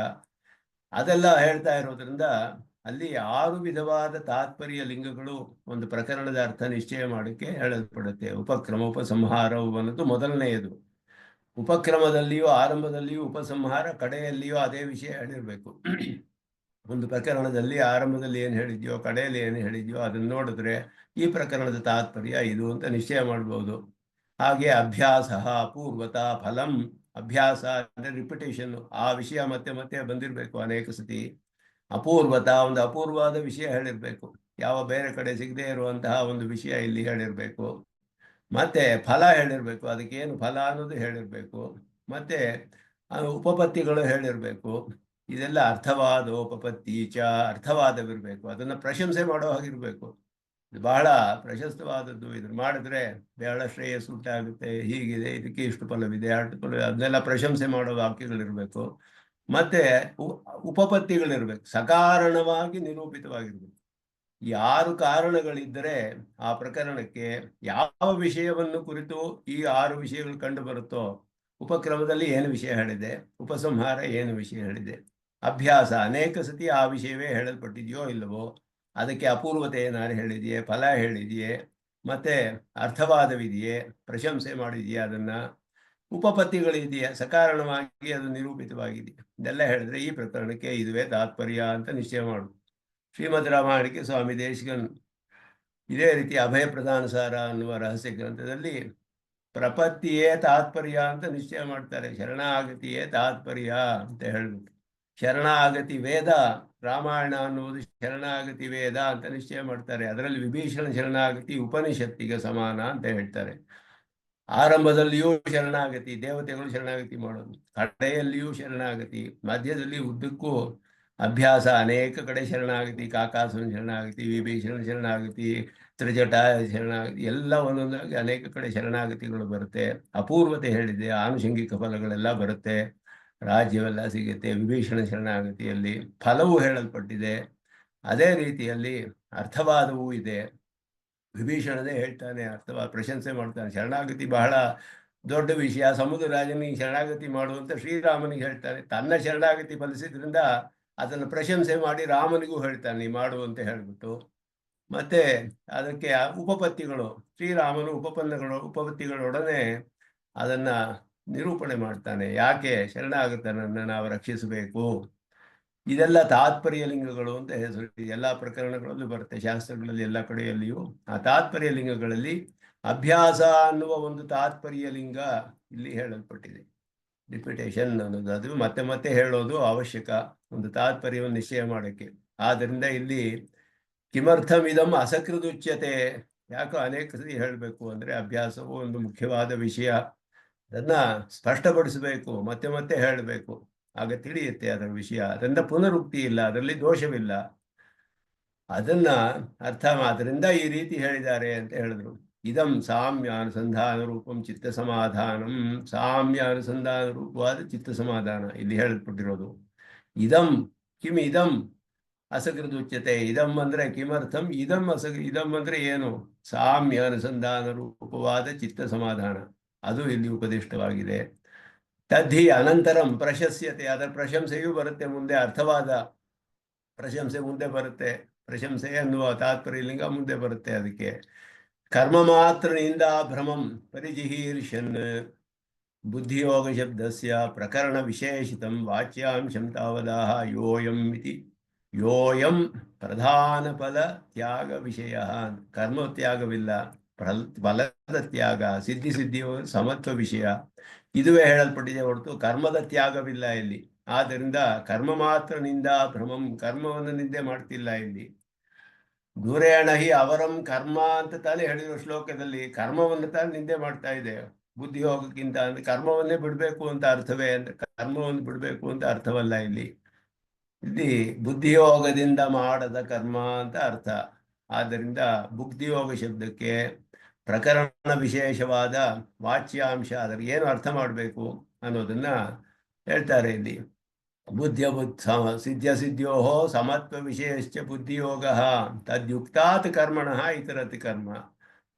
[SPEAKER 1] ಅದೆಲ್ಲ ಹೇಳ್ತಾ ಇರೋದ್ರಿಂದ ಅಲ್ಲಿ 6 ವಿಧವಾದ ತಾತ್ಪರ್ಯ ಲಿಂಗಗಳು ಒಂದು ಪ್ರಕರಣದ ಅರ್ಥ ನಿಶ್ಚಯ ಮಾಡೋಕ್ಕೆ ಹೇಳಲ್ಪಡುತ್ತೆ. ಉಪಕ್ರಮ, ಉಪಸಂಹಾರವು ಅನ್ನೋದು ಮೊದಲನೆಯದು. ಉಪಕ್ರಮದಲ್ಲಿಯೂ ಆರಂಭದಲ್ಲಿಯೂ ಉಪಸಂಹಾರ, ಕಡೆಯಲ್ಲಿಯೂ ಅದೇ ವಿಷಯ ಹೇಳಿರ್ಬೇಕು. ಒಂದು ಪ್ರಕರಣದಲ್ಲಿ ಆರಂಭದಲ್ಲಿ ಏನು ಹೇಳಿದ್ಯೋ ಕಡೆಯಲ್ಲಿ ಏನು ಹೇಳಿದ್ಯೋ ಅದನ್ನು ನೋಡಿದ್ರೆ ಈ ಪ್ರಕರಣದ ತಾತ್ಪರ್ಯ ಇದು ಅಂತ ನಿಶ್ಚಯ ಮಾಡ್ಬೋದು. ಹಾಗೆ ಅಭ್ಯಾಸ ಅಪೂರ್ವತ ಫಲಂ, ಅಭ್ಯಾಸ ಅಂದರೆ ರಿಪಿಟೇಷನ್, ಆ ವಿಷಯ ಮತ್ತೆ ಮತ್ತೆ ಬಂದಿರಬೇಕು ಅನೇಕ ಸತಿ. ಅಪೂರ್ವತ, ಒಂದು ಅಪೂರ್ವವಾದ ವಿಷಯ ಹೇಳಿರ್ಬೇಕು, ಯಾವ ಬೇರೆ ಕಡೆ ಸಿಗದೇ ಇರುವಂತಹ ಒಂದು ವಿಷಯ ಇಲ್ಲಿ ಹೇಳಿರ್ಬೇಕು. ಮತ್ತೆ ಫಲ ಹೇಳಿರ್ಬೇಕು, ಅದಕ್ಕೇನು ಫಲ ಅನ್ನೋದು ಹೇಳಿರ್ಬೇಕು. ಮತ್ತೆ ಉಪಪತ್ತಿಗಳು ಹೇಳಿರ್ಬೇಕು. ಇದೆಲ್ಲ ಅರ್ಥವಾದ ಉಪಪತ್ತಿ ಅರ್ಥವಾದವಿರ್ಬೇಕು, ಅದನ್ನ ಪ್ರಶಂಸೆ ಮಾಡೋ ಹಾಗಿರ್ಬೇಕು. ಇದು ಬಹಳ ಪ್ರಶಸ್ತವಾದದ್ದು, ಇದನ್ನು ಮಾಡಿದ್ರೆ ಬಹಳ ಶ್ರೇಯಸ್ಸು ಉಂಟಾಗುತ್ತೆ, ಹೀಗಿದೆ, ಇದಕ್ಕೆ ಇಷ್ಟು ಫಲವಿದೆ, ಅಷ್ಟು ಫಲ, ಅದನ್ನೆಲ್ಲ ಪ್ರಶಂಸೆ ಮಾಡೋ ವಾಕ್ಯಗಳಿರ್ಬೇಕು. ಮತ್ತೆ ಉಪಪತ್ತಿಗಳಿರ್ಬೇಕು, ಸಕಾರಣವಾಗಿ ನಿರೂಪಿತವಾಗಿರ್ಬೇಕು. ಈ 6 ಕಾರಣಗಳಿದ್ದರೆ ಆ ಪ್ರಕರಣಕ್ಕೆ ಯಾವ ವಿಷಯವನ್ನು ಕುರಿತು ಈ 6 ವಿಷಯಗಳು ಕಂಡು ಬರುತ್ತೋ, ಉಪಕ್ರಮದಲ್ಲಿ ಏನು ವಿಷಯ ಹೇಳಿದೆ, ಉಪಸಂಹಾರ ಏನು ವಿಷಯ ಹೇಳಿದೆ, ಅಭ್ಯಾಸ ಅನೇಕ ಸತಿ ಆ ವಿಷಯವೇ ಹೇಳಲ್ಪಟ್ಟಿದೆಯೋ ಇಲ್ಲವೋ, ಅದಕ್ಕೆ ಅಪೂರ್ವತೆ ಏನಾರು ಹೇಳಿದೆಯೇ, ಫಲ ಹೇಳಿದೆಯೇ, ಮತ್ತೆ ಅರ್ಥವಾದವಿದೆಯೇ, ಪ್ರಶಂಸೆ ಮಾಡಿದೆಯೇ, ಅದನ್ನ ಉಪಪತ್ತಿಗಳಿದೆಯೇ, ಸಕಾರಣವಾಗಿ ಅದು ನಿರೂಪಿತವಾಗಿದೆಯೇ, ಇದೆಲ್ಲ ಹೇಳಿದ್ರೆ ಈ ಪ್ರಕರಣಕ್ಕೆ ಇದುವೇ ತಾತ್ಪರ್ಯ ಅಂತ ನಿಶ್ಚಯ ಮಾಡು. ಶ್ರೀಮದ್ ರಾಮಾಯಣಕ್ಕೆ ಸ್ವಾಮಿ ದೇಶಿಕನ್ ಇದೇ ರೀತಿ ಅಭಯ ಪ್ರಧಾನ ಸಾರ ಅನ್ನುವ ರಹಸ್ಯ ಗ್ರಂಥದಲ್ಲಿ ಪ್ರಪತ್ತಿಯೇ ತಾತ್ಪರ್ಯ ಅಂತ ನಿಶ್ಚಯ ಮಾಡ್ತಾರೆ. ಶರಣಾಗತಿಯೇ ತಾತ್ಪರ್ಯ ಅಂತ ಹೇಳ್ಬಿಟ್ಟು, ಶರಣಾಗತಿ ವೇದ, ರಾಮಾಯಣ ಅನ್ನುವುದು ಶರಣಾಗತಿ ವೇದ ಅಂತ ನಿಶ್ಚಯ ಮಾಡ್ತಾರೆ. ಅದರಲ್ಲಿ ವಿಭೀಷಣ ಶರಣಾಗತಿ ಉಪನಿಷತ್ತಿಗೆ ಸಮಾನ ಅಂತ ಹೇಳ್ತಾರೆ. ಆರಂಭದಲ್ಲಿಯೂ ಶರಣಾಗತಿ, ದೇವತೆಗಳು ಶರಣಾಗತಿ ಮಾಡೋದು, ಕಡೆಯಲ್ಲಿಯೂ ಶರಣಾಗತಿ, ಮಧ್ಯದಲ್ಲಿ ಉದ್ದಕ್ಕೂ ಅಭ್ಯಾಸ, ಅನೇಕ ಕಡೆ ಶರಣಾಗತಿ, ಕಾಕಾಸುರನ ಶರಣಾಗತಿ, ವಿಭೀಷಣ ಶರಣಾಗತಿ, ತ್ರಿಜಟ ಶರಣಾಗತಿ, ಎಲ್ಲ ಒಂದೊಂದಾಗಿ ಅನೇಕ ಕಡೆ ಶರಣಾಗತಿಗಳು ಬರುತ್ತೆ. ಅಪೂರ್ವತೆ ಹೇಳಿದೆ, ಆನುಷಂಗಿಕ ಫಲಗಳೆಲ್ಲ ಬರುತ್ತೆ, ರಾಜ್ಯವೆಲ್ಲ ಸಿಗುತ್ತೆ. ವಿಭೀಷಣ ಶರಣಾಗತಿಯಲ್ಲಿ ಫಲವೂ ಹೇಳಲ್ಪಟ್ಟಿದೆ, ಅದೇ ರೀತಿಯಲ್ಲಿ ಅರ್ಥವಾದವೂ ಇದೆ. ವಿಭೀಷಣನೇ ಹೇಳ್ತಾನೆ, ಅರ್ಥವಾ ಪ್ರಶಂಸೆ ಮಾಡ್ತಾನೆ, ಶರಣಾಗತಿ ಬಹಳ ದೊಡ್ಡ ವಿಷಯ, ಸಮುದ್ರ ರಾಜನಿಗೆ ಶರಣಾಗತಿ ಮಾಡುವಂತ ಶ್ರೀರಾಮನಿಗೆ ಹೇಳ್ತಾನೆ. ತನ್ನ ಶರಣಾಗತಿ ಫಲಿಸಿದ್ರಿಂದ ಅದನ್ನು ಪ್ರಶಂಸೆ ಮಾಡಿ ರಾಮನಿಗೂ ಹೇಳ್ತಾನೆ ಮಾಡು ಅಂತ ಹೇಳ್ಬಿಟ್ಟು. ಮತ್ತೆ ಅದಕ್ಕೆ ಉಪಪತ್ತಿಗಳು, ಶ್ರೀರಾಮನು ಉಪಪತ್ತಿಗಳೊಡನೆ ಅದನ್ನ ನಿರೂಪಣೆ ಮಾಡ್ತಾನೆ, ಯಾಕೆ ಶರಣಾಗತನನ್ನು ನಾವು ರಕ್ಷಿಸಬೇಕು. ಇದೆಲ್ಲ ತಾತ್ಪರ್ಯ ಲಿಂಗಗಳು ಅಂತ ಹೆಸರು. ಎಲ್ಲ ಪ್ರಕರಣಗಳಲ್ಲೂ ಬರುತ್ತೆ, ಶಾಸ್ತ್ರಗಳಲ್ಲಿ ಎಲ್ಲ ಕಡೆಯಲ್ಲಿಯೂ. ಆ ತಾತ್ಪರ್ಯ ಲಿಂಗಗಳಲ್ಲಿ ಅಭ್ಯಾಸ ಅನ್ನುವ ಒಂದು ತಾತ್ಪರ್ಯ ಲಿಂಗ ಇಲ್ಲಿ ಹೇಳಲ್ಪಟ್ಟಿದೆ. ರಿಪಿಟೇಷನ್ ಅನ್ನೋದು, ಅದು ಮತ್ತೆ ಮತ್ತೆ ಹೇಳೋದು ಅವಶ್ಯಕ ಒಂದು ತಾತ್ಪರ್ಯವನ್ನು ನಿಶ್ಚಯ ಮಾಡೋಕ್ಕೆ. ಆದ್ದರಿಂದ ಇಲ್ಲಿ ಕಿಮರ್ಥಮಿದಂ ಅಸಕೃದುಚ್ಯತೆ, ಯಾಕೋ ಅನೇಕ ಸರಿ ಹೇಳಬೇಕು ಅಂದರೆ ಅಭ್ಯಾಸವು ಒಂದು ಮುಖ್ಯವಾದ ವಿಷಯ, ಅದನ್ನ ಸ್ಪಷ್ಟಪಡಿಸಬೇಕು, ಮತ್ತೆ ಮತ್ತೆ ಹೇಳಬೇಕು, ಆಗ ತಿಳಿಯುತ್ತೆ ಅದರ ವಿಷಯ. ಅದರಿಂದ ಪುನರುಕ್ತಿ ಇಲ್ಲ, ಅದರಲ್ಲಿ ದೋಷವಿಲ್ಲ, ಅದನ್ನ ಅರ್ಥ. ಅದರಿಂದ ಈ ರೀತಿ ಹೇಳಿದ್ದಾರೆ ಅಂತ ಹೇಳಿದ್ರು. ಇದಂ ಸಾಮ್ಯ ಅನುಸಂಧಾನ ರೂಪಂ ಚಿತ್ತ ಸಮಾಧಾನಂ, ಸಾಮ್ಯ ಅನುಸಂಧಾನ ರೂಪವಾದ ಚಿತ್ತ ಸಮಾಧಾನ ಇಲ್ಲಿ ಹೇಳಲ್ಪಟ್ಟಿರೋದು. ಇದಂ ಕಿಮ್ ಇದಂ ಅಸಕೃದುಚ್ಯತೆ, ಇದಂ ಅಂದ್ರೆ ಕಿಮರ್ಥಂ, ಇದಂ ಅಂದ್ರೆ ಏನು, ಸಾಮ್ಯ ಅನುಸಂಧಾನ ರೂಪವಾದ ಚಿತ್ತ ಸಮಾಧಾನ, ಅದು ಇಲ್ಲಿ ಉಪದಿಷ್ಟವಾಗಿದೆ. ತದ್ಧಿ ಅನಂತರಂ ಪ್ರಶಸ್ಯತೆ, ಅದರ ಪ್ರಶಂಸೆಯೂ ಬರುತ್ತೆ ಮುಂದೆ, ಅರ್ಥವಾದ ಪ್ರಶಂಸೆ ಮುಂದೆ ಬರುತ್ತೆ, ಪ್ರಶಂಸೆ ಅನ್ನುವ ತಾತ್ಪರ್ಯಲಿಂಗ ಮುಂದೆ ಬರುತ್ತೆ. ಅದಕ್ಕೆ ಕರ್ಮ ಮಾತ್ರನಿಂದ ಭ್ರಮಂ ಪರಿಜಿಹೀರ್ಷನ್, ಬುದ್ಧಿಯೋಗ ಶಬ್ದಸ್ಯ ಪ್ರಕರಣ ವಿಶೇಷಿತಂ ವಾಚ್ಯಾಂಶಂ ತಾವದಾಹ ಯೋಯಂ ಇತಿ, ಯೋಯಂ ಪ್ರಧಾನ ಫಲ ತ್ಯಾಗ ವಿಷಯ, ಕರ್ಮ ತ್ಯಾಗವಿಲ್ಲ, ಫಲದ ತ್ಯಾಗ, ಸಿದ್ಧಿಯು ಸಮತ್ವ ವಿಷಯ, ಇದುವೇ ಹೇಳಲ್ಪಟ್ಟಿದೆ ಹೊರತು ಕರ್ಮದ ತ್ಯಾಗವಿಲ್ಲ ಇಲ್ಲಿ. ಆದ್ದರಿಂದ ಕರ್ಮ ಮಾತ್ರ ನಿಂದಾ ಭ್ರಮಂ, ಕರ್ಮವನ್ನು ನಿಂದೆ ಮಾಡ್ತಿಲ್ಲ ಇಲ್ಲಿ. ದೂರೇಣ ಹಿ ಅವರಂ ಕರ್ಮ ಅಂತ ತಾನೇ ಹೇಳಿರೋ ಶ್ಲೋಕದಲ್ಲಿ, ಕರ್ಮವನ್ನು ತಾನೇ ನಿಂದೆ ಮಾಡ್ತಾ ಇದೆ. ಬುದ್ಧಿಯೋಗಕ್ಕಿಂತ ಅಂದ್ರೆ ಕರ್ಮವನ್ನೇ ಬಿಡಬೇಕು ಅಂತ ಅರ್ಥವೇ, ಅಂದ್ರೆ ಕರ್ಮವನ್ನು ಬಿಡಬೇಕು ಅಂತ ಅರ್ಥವಲ್ಲ ಇಲ್ಲಿ. ಇಲ್ಲಿ ಬುದ್ಧಿಯೋಗದಿಂದ ಮಾಡದ ಕರ್ಮ ಅಂತ ಅರ್ಥ. ಆದ್ದರಿಂದ ಬುದ್ಧಿಯೋಗ ಶಬ್ದಕ್ಕೆ ಪ್ರಕರಣ ವಿಶೇಷವಾದ ವಾಚ್ಯಾಂಶ, ಅದರ ಏನು ಅರ್ಥ ಮಾಡಬೇಕು ಅನ್ನೋದನ್ನ ಹೇಳ್ತಾರೆ ಇಲ್ಲಿ. ಸಿದ್ಧ್यो ಸಮತ್ವ ವಿಷಯಶ್ಚ ಬುದ್ಧಿಯೋಗ ತದ್ಯುಕ್ತಾತ್ ಕರ್ಮಣಃ ಇತರತಿ ಕರ್ಮ.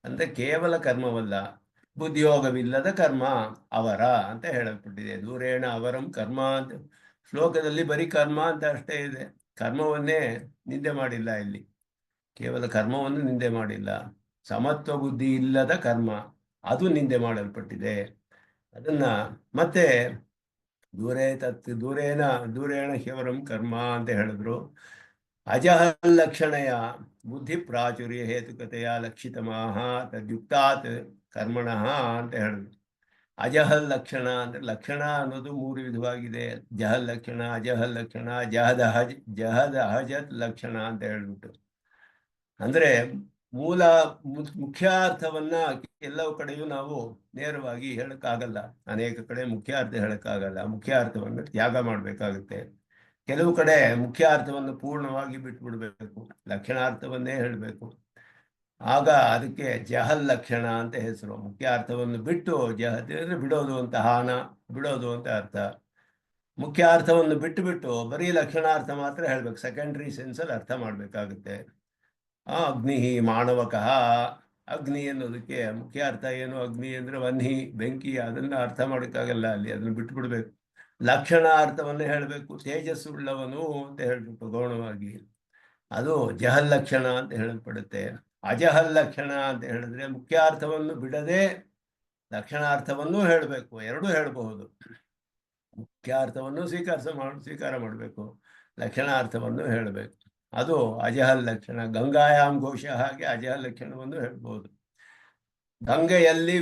[SPEAKER 1] ಅಂದ್ರೆ ಕೇವಲ ಕರ್ಮವಲ್ಲ, ಬುದ್ಧಿಯೋಗವಿಲ್ಲದ ಕರ್ಮ ಅವರ ಅಂತ ಹೇಳಲ್ಪಟ್ಟಿದೆ. ದೂರೇಣ ಅವರಂ ಕರ್ಮ ಅಂತ ಶ್ಲೋಕದಲ್ಲಿ ಬರೀ ಕರ್ಮ ಅಂತ ಅಷ್ಟೇ ಇದೆ, ಕರ್ಮವನ್ನೇ ನಿಂದೆ ಮಾಡಿಲ್ಲ ಇಲ್ಲಿ. ಕೇವಲ ಕರ್ಮವನ್ನು ನಿಂದೆ ಮಾಡಿಲ್ಲ, ಸಮತ್ವ ಬುದ್ಧಿ ಇಲ್ಲದ ಕರ್ಮ ಅದು ನಿಂದೆ ಮಾಡಲ್ಪಟ್ಟಿದೆ. ಅದನ್ನ ಮತ್ತೆ ದೂರೇಣ ಹ್ಯವರಂ ಕರ್ಮ ಅಂತ ಹೇಳಿದ್ರು. ಅಜಹಲ್ ಲಕ್ಷಣಯ ಬುದ್ಧಿ ಪ್ರಾಚುರ್ಯ ಹೇತುಕತೆಯ ಲಕ್ಷಿತಮಾಹ ತದ್ಯುಕ್ತಾತ್ ಕರ್ಮಣಃ ಅಂತ ಹೇಳಿದ್ರು. ಅಜಹಲ್ ಲಕ್ಷಣ ಅಂದ್ರೆ ಲಕ್ಷಣ ಅನ್ನೋದು 3 ವಿಧವಾಗಿದೆ. ಜಹಲ್ ಲಕ್ಷಣ, ಅಜಹಲ್ ಲಕ್ಷಣ, ಜಹದ ಅಹಜತ್ ಲಕ್ಷಣ ಅಂತ ಹೇಳ್ಬಿಟ್ಟು. ಅಂದ್ರೆ ಮುಖ್ಯ ಅರ್ಥವನ್ನ ಎಲ್ಲವೂ ಕಡೆಯೂ ನಾವು ನೇರವಾಗಿ ಹೇಳಕ್ಕಾಗಲ್ಲ. ಅನೇಕ ಕಡೆ ಮುಖ್ಯ ಅರ್ಥ ಹೇಳಕ್ಕಾಗಲ್ಲ, ಮುಖ್ಯ ಅರ್ಥವನ್ನು ತ್ಯಾಗ ಮಾಡ್ಬೇಕಾಗುತ್ತೆ. ಕೆಲವು ಕಡೆ ಮುಖ್ಯ ಅರ್ಥವನ್ನು ಪೂರ್ಣವಾಗಿ ಬಿಟ್ಬಿಡ್ಬೇಕು, ಲಕ್ಷಣಾರ್ಥವನ್ನೇ ಹೇಳಬೇಕು. ಆಗ ಅದಕ್ಕೆ ಜಹಲ್ ಲಕ್ಷಣ ಅಂತ ಹೆಸರು. ಮುಖ್ಯ ಅರ್ಥವನ್ನು ಬಿಟ್ಟು, ಜಹದ್ ಅಂದ್ರೆ ಬಿಡೋದು ಅಂತ, ಹಾನ ಬಿಡೋದು ಅಂತ ಅರ್ಥ. ಮುಖ್ಯ ಅರ್ಥವನ್ನು ಬಿಟ್ಟು ಬರೀ ಲಕ್ಷಣಾರ್ಥ ಮಾತ್ರ ಹೇಳ್ಬೇಕು, ಸೆಕೆಂಡ್ರಿ ಸೆನ್ಸಲ್ಲಿ ಅರ್ಥ ಮಾಡ್ಬೇಕಾಗುತ್ತೆ. ಅಗ್ನಿ ಮಾಣವಕಃ, ಅಗ್ನಿ ಅನ್ನೋದಕ್ಕೆ ಮುಖ್ಯ ಅರ್ಥ ಏನು? ಅಗ್ನಿ ಅಂದ್ರೆ ವನ್ಹಿ, ಬೆಂಕಿ, ಅದನ್ನ ಅರ್ಥ ಮಾಡೋಕ್ಕಾಗಲ್ಲ ಅಲ್ಲಿ, ಅದನ್ನು ಬಿಟ್ಬಿಡ್ಬೇಕು. ಲಕ್ಷಣ ಅರ್ಥವನ್ನೇ ಹೇಳಬೇಕು, ತೇಜಸ್ಸುಳ್ಳವನು ಅಂತ ಹೇಳ್ಬಿಟ್ಟು ಗೌಣವಾಗಿ, ಅದು ಜಹಲ್ ಲಕ್ಷಣ ಅಂತ ಹೇಳಲ್ಪಡುತ್ತೆ. ಅಜಹಲ್ ಲಕ್ಷಣ ಅಂತ ಹೇಳಿದ್ರೆ ಮುಖ್ಯ ಅರ್ಥವನ್ನು ಬಿಡದೆ ಲಕ್ಷಣಾರ್ಥವನ್ನೂ ಹೇಳಬೇಕು, ಎರಡೂ ಹೇಳಬಹುದು. ಮುಖ್ಯ ಅರ್ಥವನ್ನು ಸ್ವೀಕಾರ ಮಾಡಬೇಕು, ಲಕ್ಷಣಾರ್ಥವನ್ನು ಹೇಳಬೇಕು, ಅದು ಅಜಹಲ್ ಲಕ್ಷಣ. ಗಂಗಾಯಾಮ್ ಘೋಷ ಹಾಗೆ ಅಜಹಲ್ ಲಕ್ಷಣವನ್ನು ಹೇಳ್ಬೋದು. ಗಂಗೆಯಲ್ಲಿ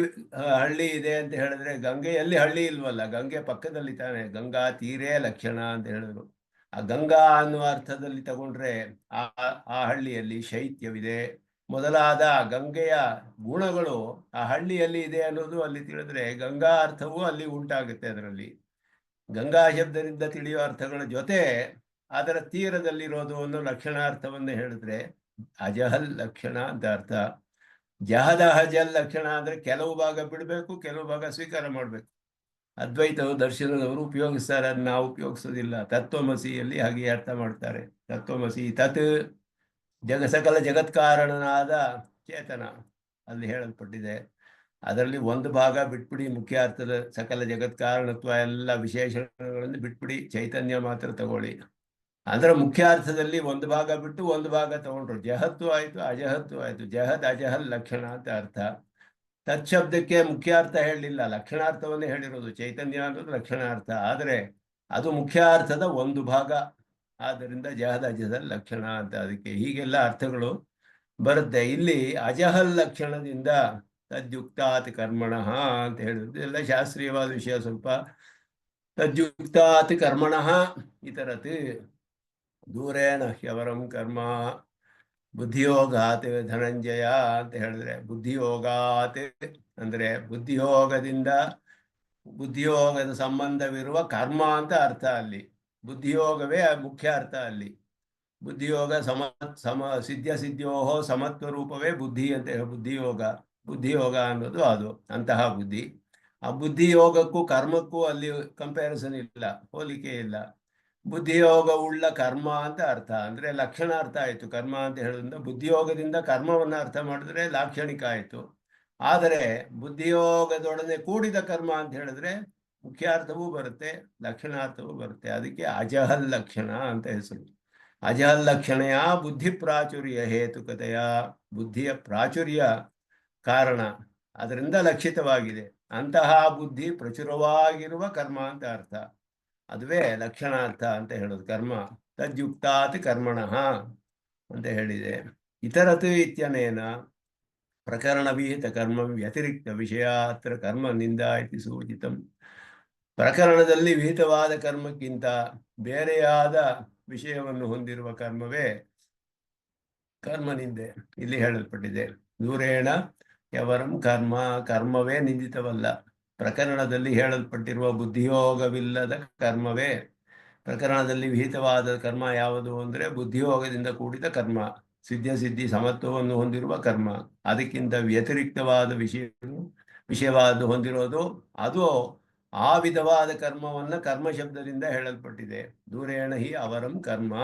[SPEAKER 1] ಹಳ್ಳಿ ಇದೆ ಅಂತ ಹೇಳಿದ್ರೆ, ಗಂಗೆಯಲ್ಲಿ ಹಳ್ಳಿ ಇಲ್ವಲ್ಲ, ಗಂಗೆ ಪಕ್ಕದಲ್ಲಿ ತಾನೆ, ಗಂಗಾ ತೀರೇ ಲಕ್ಷಣ ಅಂತ ಹೇಳಿದ್ರು. ಆ ಗಂಗಾ ಅನ್ನುವ ಅರ್ಥದಲ್ಲಿ ತಗೊಂಡ್ರೆ ಆ ಹಳ್ಳಿಯಲ್ಲಿ ಶೈತ್ಯವಿದೆ ಮೊದಲಾದ ಗಂಗೆಯ ಗುಣಗಳು ಆ ಹಳ್ಳಿಯಲ್ಲಿ ಇದೆ ಅನ್ನೋದು ಅಲ್ಲಿ ತಿಳಿದ್ರೆ ಗಂಗಾ ಅರ್ಥವೂ ಅಲ್ಲಿ ಉಂಟಾಗುತ್ತೆ. ಅದರಲ್ಲಿ ಗಂಗಾ ಶಬ್ದದಿಂದ ತಿಳಿಯುವ ಅರ್ಥಗಳ ಜೊತೆ ಅದರ ತೀರದಲ್ಲಿರೋದು ಒಂದು ಲಕ್ಷಣಾರ್ಥವನ್ನೇ ಹೇಳಿದ್ರೆ ಅಜಹಲ್ ಲಕ್ಷಣ ಅಂತ ಅರ್ಥ. ಜಹದ ಅಹಜಲ್ ಲಕ್ಷಣ ಅಂದ್ರೆ ಕೆಲವು ಭಾಗ ಬಿಡಬೇಕು, ಕೆಲವು ಭಾಗ ಸ್ವೀಕಾರ ಮಾಡಬೇಕು. ಅದ್ವೈತವು ದರ್ಶನದವರು ಉಪಯೋಗಿಸ್ತಾರೆ, ಅದನ್ನ ನಾವು ಉಪಯೋಗಿಸೋದಿಲ್ಲ. ತತ್ವಮಸಿಯಲ್ಲಿ ಹಾಗೆ ಅರ್ಥ ಮಾಡ್ತಾರೆ. ತತ್ವಮಸಿ ತತ್ ಸಕಲ ಜಗತ್ಕಾರಣನಾದ ಚೇತನ ಅಲ್ಲಿ ಹೇಳಲ್ಪಟ್ಟಿದೆ. ಅದರಲ್ಲಿ ಒಂದು ಭಾಗ ಬಿಟ್ಬಿಡಿ, ಮುಖ್ಯ ಅರ್ಥದ ಸಕಲ ಜಗತ್ಕಾರಣತ್ವ ಎಲ್ಲ ವಿಶೇಷಣಗಳನ್ನು ಬಿಟ್ಬಿಡಿ, ಚೈತನ್ಯ ಮಾತ್ರ ತಗೊಳ್ಳಿ. ಅಂದ್ರೆ ಮುಖ್ಯ ಅರ್ಥದಲ್ಲಿ ಒಂದು ಭಾಗ ಬಿಟ್ಟು ಒಂದು ಭಾಗ ತಗೊಂಡ್ರು, ಜಹತ್ತು ಆಯ್ತು, ಅಜಹತ್ತು ಆಯ್ತು. ಜಹದ್ ಅಜಹಲ್ ಲಕ್ಷಣ ಅಂತ ಅರ್ಥ. ತತ್ಶಬ್ದಕ್ಕೆ ಮುಖ್ಯ ಅರ್ಥ ಹೇಳಲಿಲ್ಲ, ಲಕ್ಷಣಾರ್ಥವನ್ನೇ ಹೇಳಿರೋದು. ಚೈತನ್ಯ ಅನ್ನೋದು ಲಕ್ಷಣಾರ್ಥ, ಆದರೆ ಅದು ಮುಖ್ಯ ಅರ್ಥದ ಒಂದು ಭಾಗ. ಆದ್ದರಿಂದ ಜಹದ್ ಅಜಹಲ್ ಲಕ್ಷಣ ಅಂತ ಅದಕ್ಕೆ ಹೀಗೆಲ್ಲ ಅರ್ಥಗಳು ಬರುತ್ತೆ. ಇಲ್ಲಿ ಅಜಹಲ್ ಲಕ್ಷಣದಿಂದ ತದ್ಯುಕ್ತಾತ್ ಕರ್ಮಣಃ ಅಂತ ಹೇಳಿದ್ರು. ಎಲ್ಲ ಶಾಸ್ತ್ರೀಯವಾದ ವಿಷಯ ಸ್ವಲ್ಪ. ತದ್ಯುಕ್ತಾತ್ ಕರ್ಮಣಃ ಇತರತ್ ದೂರೇಣ ಹ್ಯವರಂ ಕರ್ಮ ಬುದ್ಧಿಯೋಗಾತ್ ಧನಂಜಯ ಅಂತ ಹೇಳಿದ್ರೆ, ಬುದ್ಧಿಯೋಗಾತ್ ಅಂದ್ರೆ ಬುದ್ಧಿಯೋಗದ ಸಂಬಂಧವಿರುವ ಕರ್ಮ ಅಂತ ಅರ್ಥ. ಅಲ್ಲಿ ಬುದ್ಧಿಯೋಗವೇ ಮುಖ್ಯ ಅರ್ಥ. ಅಲ್ಲಿ ಬುದ್ಧಿಯೋಗ ಸಿದ್ಧ್ಯೋಹೋ ಸಮತ್ವ ರೂಪವೇ ಬುದ್ಧಿ ಅಂತ ಬುದ್ಧಿಯೋಗ ಅನ್ನೋದು ಅದು ಅಂತಹ ಬುದ್ಧಿ. ಆ ಬುದ್ಧಿಯೋಗಕ್ಕೂ ಕರ್ಮಕ್ಕೂ ಅಲ್ಲಿ ಕಂಪ್ಯಾರಿಸನ್ ಇಲ್ಲ, ಹೋಲಿಕೆ ಇಲ್ಲ. ಬುದ್ಧಿಯೋಗ ಉಳ್ಳ ಕರ್ಮ ಅಂತ ಅರ್ಥ, ಅಂದ್ರೆ ಲಕ್ಷಣ ಅರ್ಥ ಆಯ್ತು. ಕರ್ಮ ಅಂತ ಹೇಳೋದ್ರಿಂದ ಬುದ್ಧಿಯೋಗದಿಂದ ಕರ್ಮವನ್ನ ಅರ್ಥ ಮಾಡಿದ್ರೆ ಲಾಕ್ಷಣಿಕ ಆಯ್ತು. ಆದರೆ ಬುದ್ಧಿಯೋಗದೊಡನೆ ಕೂಡಿದ ಕರ್ಮ ಅಂತ ಹೇಳಿದ್ರೆ ಮುಖ್ಯಾರ್ಥವೂ ಬರುತ್ತೆ, ಲಕ್ಷಣಾರ್ಥವೂ ಬರುತ್ತೆ. ಅದಕ್ಕೆ ಅಜಹಲ್ ಲಕ್ಷಣ ಅಂತ ಹೆಸರು. ಅಜಹಲ್ ಲಕ್ಷಣೆಯ ಬುದ್ಧಿ ಪ್ರಾಚುರ್ಯ ಹೇತುಕತೆಯ, ಬುದ್ಧಿಯ ಪ್ರಾಚುರ್ಯ ಕಾರಣ, ಅದರಿಂದ ಲಕ್ಷಿತವಾಗಿದೆ. ಅಂತಹ ಬುದ್ಧಿ ಪ್ರಚುರವಾಗಿರುವ ಕರ್ಮ ಅಂತ ಅರ್ಥ. ಅದುವೇ ಲಕ್ಷಣಾರ್ಥ ಅಂತ ಹೇಳೋದು ಕರ್ಮ. ತದ್ಯುಕ್ತಾತ್ ಕರ್ಮಣಃ ಅಂತ ಹೇಳಿದೆ. ಇತರತ್ ಇತ್ಯನೇನ ಪ್ರಕರಣವಿಹಿತ ಕರ್ಮ ವ್ಯತಿರಿಕ್ತ ವಿಷಯ ಅತ್ರ ಕರ್ಮ ನಿಂದ ಇತಿ ಸೂಚಿತಂ. ಪ್ರಕರಣದಲ್ಲಿ ವಿಹಿತವಾದ ಕರ್ಮಕ್ಕಿಂತ ಬೇರೆಯಾದ ವಿಷಯವನ್ನು ಹೊಂದಿರುವ ಕರ್ಮವೇ ಕರ್ಮನಿಂದೆ ಇಲ್ಲಿ ಹೇಳಲ್ಪಟ್ಟಿದೆ. ದೂರೇಣ ಯವರಂ ಕರ್ಮ, ಕರ್ಮವೇ ನಿಂದಿತವಲ್ಲ. ಪ್ರಕರಣದಲ್ಲಿ ಹೇಳಲ್ಪಟ್ಟಿರುವ ಬುದ್ಧಿಯೋಗವಿಲ್ಲದ ಕರ್ಮವೇ. ಪ್ರಕರಣದಲ್ಲಿ ವಿಹಿತವಾದ ಕರ್ಮ ಯಾವುದು ಅಂದರೆ ಬುದ್ಧಿಯೋಗದಿಂದ ಕೂಡಿದ ಕರ್ಮ, ಸಿದ್ಧಿ ಸಮತ್ವವನ್ನು ಹೊಂದಿರುವ ಕರ್ಮ. ಅದಕ್ಕಿಂತ ವ್ಯತಿರಿಕ್ತವಾದ ವಿಷಯವಾದ ಹೊಂದಿರೋದು ಅದು ಆ ವಿಧವಾದ ಕರ್ಮವನ್ನು ಕರ್ಮ ಶಬ್ದದಿಂದ ಹೇಳಲ್ಪಟ್ಟಿದೆ. ದೂರೇಣ ಹಿ ಅವರಂ ಕರ್ಮ.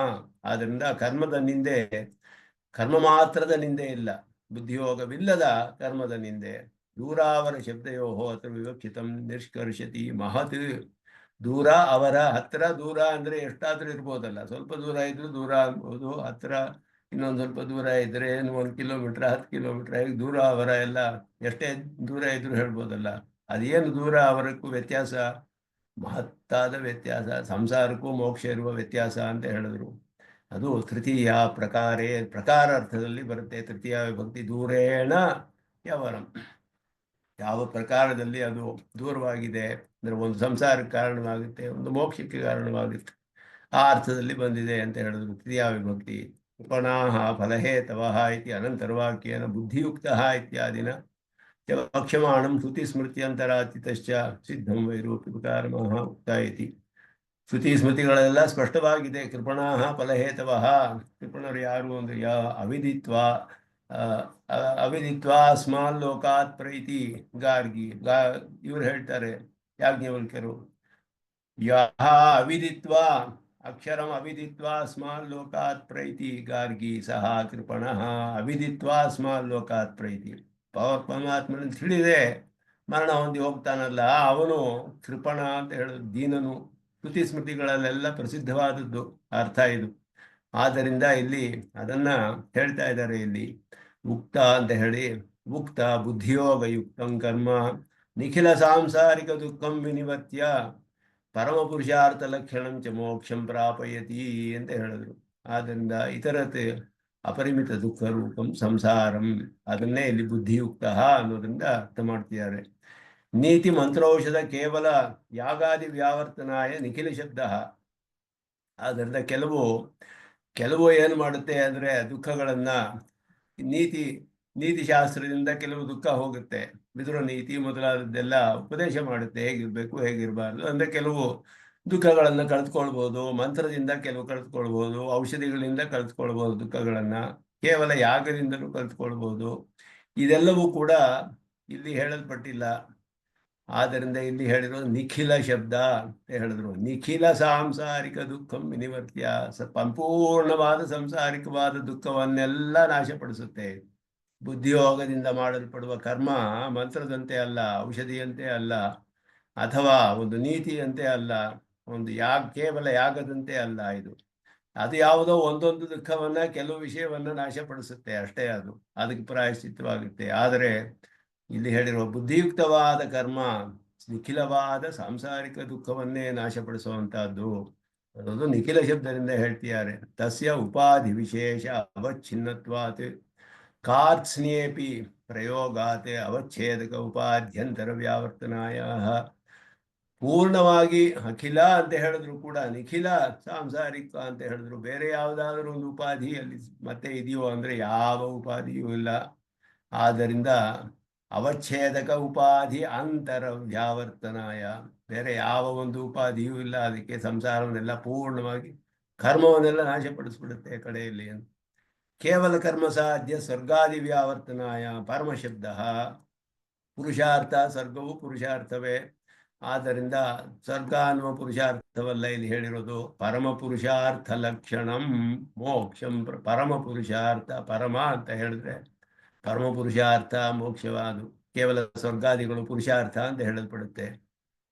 [SPEAKER 1] ಆದ್ದರಿಂದ ಕರ್ಮದ ನಿಂದೆ, ಕರ್ಮ ಮಾತ್ರದ ನಿಂದೆ ಇಲ್ಲ, ಬುದ್ಧಿಯೋಗವಿಲ್ಲದ ಕರ್ಮದ ನಿಂದೆ. ದೂರಾವರ ಶಬ್ದಯೋ ಅತ್ರ ವಿವಕ್ಷಿತಂ ನಿಷ್ಕರ್ಷತಿ ಮಹತ್. ದೂರ ಅವರ, ಹತ್ರ ದೂರ ಅಂದರೆ ಎಷ್ಟಾದ್ರೂ ಇರ್ಬೋದಲ್ಲ, ಸ್ವಲ್ಪ ದೂರ ಇದ್ರೂ ದೂರ ಅನ್ಬೋದು, ಹತ್ರ ಇನ್ನೊಂದು ಸ್ವಲ್ಪ ದೂರ ಇದ್ರೆ 1 ಕಿಲೋಮೀಟರ್ 10 ಕಿಲೋಮೀಟರ್ ಆಗಿ ದೂರ ಅವರ ಎಲ್ಲ ಎಷ್ಟೇ ದೂರ ಇದ್ರೂ ಹೇಳ್ಬೋದಲ್ಲ. ಅದೇನು ದೂರ ಅವರಕ್ಕೂ ವ್ಯತ್ಯಾಸ, ಮಹತ್ತಾದ ವ್ಯತ್ಯಾಸ. ಸಂಸಾರಕ್ಕೂ ಮೋಕ್ಷ ಇರುವ ವ್ಯತ್ಯಾಸ ಅಂತ ಹೇಳಿದ್ರು. ಅದು ತೃತೀಯ ಪ್ರಕಾರ ಅರ್ಥದಲ್ಲಿ ಬರುತ್ತೆ. ತೃತೀಯ ವಿಭಕ್ತಿ ದೂರೇಣ ಯವರಂ, ಯಾವ ಪ್ರಕಾರದಲ್ಲಿ ಅದು ದೂರವಾಗಿದೆ ಅಂದರೆ ಒಂದು ಸಂಸಾರಕ್ಕೆ ಕಾರಣವಾಗುತ್ತೆ, ಒಂದು ಮೋಕ್ಷಕ್ಕೆ ಕಾರಣವಾಗುತ್ತೆ, ಆ ಅರ್ಥದಲ್ಲಿ ಬಂದಿದೆ ಅಂತ ಹೇಳಿದ್ರು. ತೃತೀಯ ವಿಭಕ್ತಿ. ಉಪನಾಹ ಫಲಹೇತವಃ ಇತಿ ಅನಂತರವಾಕ್ಯೇನ ಬುದ್ಧಿಯುಕ್ತಃ ಇತ್ಯಾದಿನ ವಕ್ಷ್ಯಮಾಣಂ ಶ್ರುತಿ ಸ್ಮೃತ್ಯಂತರಾಚಿತಶ್ಚ ಸಿದ್ಧಂ ವೈರೂಪ್ಯಕಾರಮಃ ಉಕ್ತ ಇತಿ. ಶ್ರುತಿ ಸ್ಮೃತಿಗಳೆಲ್ಲ ಸ್ಪಷ್ಟವಾಗಿದೆ. ಕೃಪಣಾಹ ಫಲಹೇತವಃ, ಕೃಪಣರು ಯಾರು ಅಂದರೆ ಅವಿದಿತ್ವ ಅಸ್ಮಾನ್ ಲೋಕಾತ್ ಪ್ರೈತಿ ಗಾರ್ಗಿ. ಇವ್ರು ಹೇಳ್ತಾರೆ ಯಾಜ್ಞವಲ್ಕ್ಯರು, ಯಹ ಅವಿದಿತ್ವ ಅಕ್ಷರಂ ಅವಿದಿತ್ವ ಸ್ಮಾಲ್ ಲೋಕಾತ್ ಪ್ರೈತಿ ಗಾರ್ಗಿ ಸಹ ಕೃಪಣಃ. ಅವಿದಿತ್ವ ಸ್ಮಾಲ್ ಲೋಕಾತ್ ಪ್ರೈತಿ, ಪರಮಾತ್ಮನ ತಿಳಿದೆ ಮರಣ ಹೊಂದಿ ಹೋಗ್ತಾನಲ್ಲ ಅವನು ಕೃಪಣ ಅಂತ ಹೇಳೋದು, ದೀನನು. ಶ್ರುತಿ ಸ್ಮೃತಿಗಳಲ್ಲೆಲ್ಲ ಪ್ರಸಿದ್ಧವಾದದ್ದು ಅರ್ಥ ಇದು. ಆದ್ದರಿಂದ ಇಲ್ಲಿ ಅದನ್ನ ಹೇಳ್ತಾ ಇದ್ದಾರೆ. ಇಲ್ಲಿ ಉಕ್ತ ಅಂತ ಹೇಳಿ, ಉಕ್ತ ಬುದ್ಧಿಯೋಗಯುಕ್ತಂ ಕರ್ಮ ನಿಖಿಲ ಸಾಂಸಾರಿಕ ದುಃಖಂ ವಿನಿವತ್ಯ ಪರಮ ಪುರುಷಾರ್ಥ ಲಕ್ಷಣಂ ಚ ಮೋಕ್ಷಂ ಪ್ರಾಪಯತಿ ಅಂತ ಹೇಳಿದ್ರು. ಆದ್ದರಿಂದ ಇತರತೆ ಅಪರಿಮಿತ ದುಃಖ ರೂಪಂ ಸಂಸಾರಂ, ಅದನ್ನೇ ಇಲ್ಲಿ ಬುದ್ಧಿಯುಕ್ತ ಅನ್ನೋದ್ರಿಂದ ಅರ್ಥ ಮಾಡ್ತಿದ್ದಾರೆ. ನೀತಿ ಮಂತ್ರೌಷಧ ಕೇವಲ ಯಾಗಾದಿ ವ್ಯಾವರ್ತನಾಯ ನಿಖಿಲ ಶಬ್ದ. ಆದ್ದರಿಂದ ಕೆಲವು ಏನು ಮಾಡುತ್ತೆ ಅಂದರೆ ದುಃಖಗಳನ್ನ ನೀತಿ ಶಾಸ್ತ್ರದಿಂದ ಕೆಲವು ದುಃಖ ಹೋಗುತ್ತೆ. ವಿದುರ ನೀತಿ ಮೊದಲಾದದ್ದೆಲ್ಲ ಉಪದೇಶ ಮಾಡುತ್ತೆ ಹೇಗಿರ್ಬೇಕು ಹೇಗಿರಬಾರ್ದು. ಅಂದರೆ ಕೆಲವು ದುಃಖಗಳನ್ನು ಕಳೆದುಕೊಳ್ಬೋದು, ಮಂತ್ರದಿಂದ ಕೆಲವು ಕಳೆದುಕೊಳ್ಬೋದು, ಔಷಧಿಗಳಿಂದ ಕಳೆದುಕೊಳ್ಬೋದು ದುಃಖಗಳನ್ನ, ಕೇವಲ ಯಾಗದಿಂದಲೂ ಕಳೆದುಕೊಳ್ಬೋದು. ಇದೆಲ್ಲವೂ ಕೂಡ ಇಲ್ಲಿ ಹೇಳಲ್ಪಟ್ಟಿಲ್ಲ. ಆದ್ದರಿಂದ ಇಲ್ಲಿ ಹೇಳಿರೋದು ನಿಖಿಲ ಶಬ್ದ ಅಂತ ಹೇಳಿದ್ರು. ನಿಖಿಲ ಸಾಂಸಾರಿಕ ದುಃಖಂ ವಿನಿವರ್ತ್ಯ, ಸಂಪೂರ್ಣವಾದ ಸಂಸಾರಿಕವಾದ ದುಃಖವನ್ನೆಲ್ಲ ನಾಶಪಡಿಸುತ್ತೆ. ಬುದ್ಧಿಯೋಗದಿಂದ ಮಾಡಲ್ಪಡುವ ಕರ್ಮ ಮಂತ್ರದಂತೆ ಅಲ್ಲ, ಔಷಧಿಯಂತೆ ಅಲ್ಲ, ಅಥವಾ ಒಂದು ನೀತಿಯಂತೆ ಅಲ್ಲ, ಒಂದು ಕೇವಲ ಯಾಗದಂತೆ ಅಲ್ಲ. ಅದು ಯಾವುದೋ ಒಂದೊಂದು ದುಃಖವನ್ನ, ಕೆಲವು ವಿಷಯವನ್ನ ನಾಶಪಡಿಸುತ್ತೆ ಅಷ್ಟೇ. ಅದಕ್ಕೆ ಪ್ರಾಯಶ್ಚಿತ್ತವಾಗುತ್ತೆ. ಆದರೆ ಇಲ್ಲಿ ಹೇಳಿರುವ ಬುದ್ಧಿಯುಕ್ತವಾದ ಕರ್ಮ ನಿಖಿಲವಾದ ಸಾಂಸಾರಿಕ ದುಃಖವನ್ನೇ ನಾಶಪಡಿಸುವಂತಹದ್ದು. ಅದು ನಿಖಿಲ ಶಬ್ದದಿಂದ ಹೇಳ್ತಿದ್ದಾರೆ. ತಸ್ಯ ಉಪಾಧಿ ವಿಶೇಷ ಅವಚ್ಛಿನ್ನತ್ವಾತ್ ಕಾರ್ತ್ಸ್ನೇಪಿ ಪ್ರಯೋಗಾತೆ ಅವಚ್ಛೇದಕ ಉಪಾಧ್ಯಂತರ ವ್ಯಾವರ್ತನಾಯ. ಪೂರ್ಣವಾಗಿ ಅಖಿಲ ಅಂತ ಹೇಳಿದ್ರು ಕೂಡ ನಿಖಿಲ ಸಾಂಸಾರಿಕ ಅಂತ ಹೇಳಿದ್ರು. ಬೇರೆ ಯಾವುದಾದ್ರೂ ಒಂದು ಉಪಾಧಿ ಅಲ್ಲಿ ಮತ್ತೆ ಇದೆಯೋ ಅಂದರೆ ಯಾವ ಉಪಾಧಿಯೂ ಇಲ್ಲ. ಆದ್ದರಿಂದ ಅವಚ್ಛೇದಕ ಉಪಾಧಿ ಅಂತರ ವ್ಯಾವರ್ತನಾಯ, ಬೇರೆ ಯಾವ ಒಂದು ಉಪಾಧಿಯೂ ಇಲ್ಲ. ಅದಕ್ಕೆ ಸಂಸಾರವನ್ನೆಲ್ಲ ಪೂರ್ಣವಾಗಿ ಕರ್ಮವನ್ನೆಲ್ಲ ನಾಶಪಡಿಸ್ಬಿಡುತ್ತೆ ಕಡೆಯಲ್ಲಿ. ಕೇವಲ ಕರ್ಮ ಸಾಧ್ಯ ಸ್ವರ್ಗಾದಿ ವ್ಯಾವರ್ತನಾಯ. ಪರಮಶಬ್ದ ಪುರುಷಾರ್ಥ, ಸ್ವರ್ಗವು ಪುರುಷಾರ್ಥವೇ. ಆದ್ದರಿಂದ ಸ್ವರ್ಗ ಅನ್ನುವ ಪುರುಷಾರ್ಥವಲ್ಲ ಇಲ್ಲಿ ಹೇಳಿರೋದು. ಪರಮ ಪುರುಷಾರ್ಥ ಲಕ್ಷಣಂ ಮೋಕ್ಷಂ. ಪರಮ ಪುರುಷಾರ್ಥ, ಪರಮ ಅಂತ ಹೇಳಿದ್ರೆ ಪರಮ ಪುರುಷಾರ್ಥ ಮೋಕ್ಷವಾದು. ಕೇವಲ ಸ್ವರ್ಗಾದಿಗಳು ಪುರುಷಾರ್ಥ ಅಂತ ಹೇಳಲ್ಪಡುತ್ತೆ.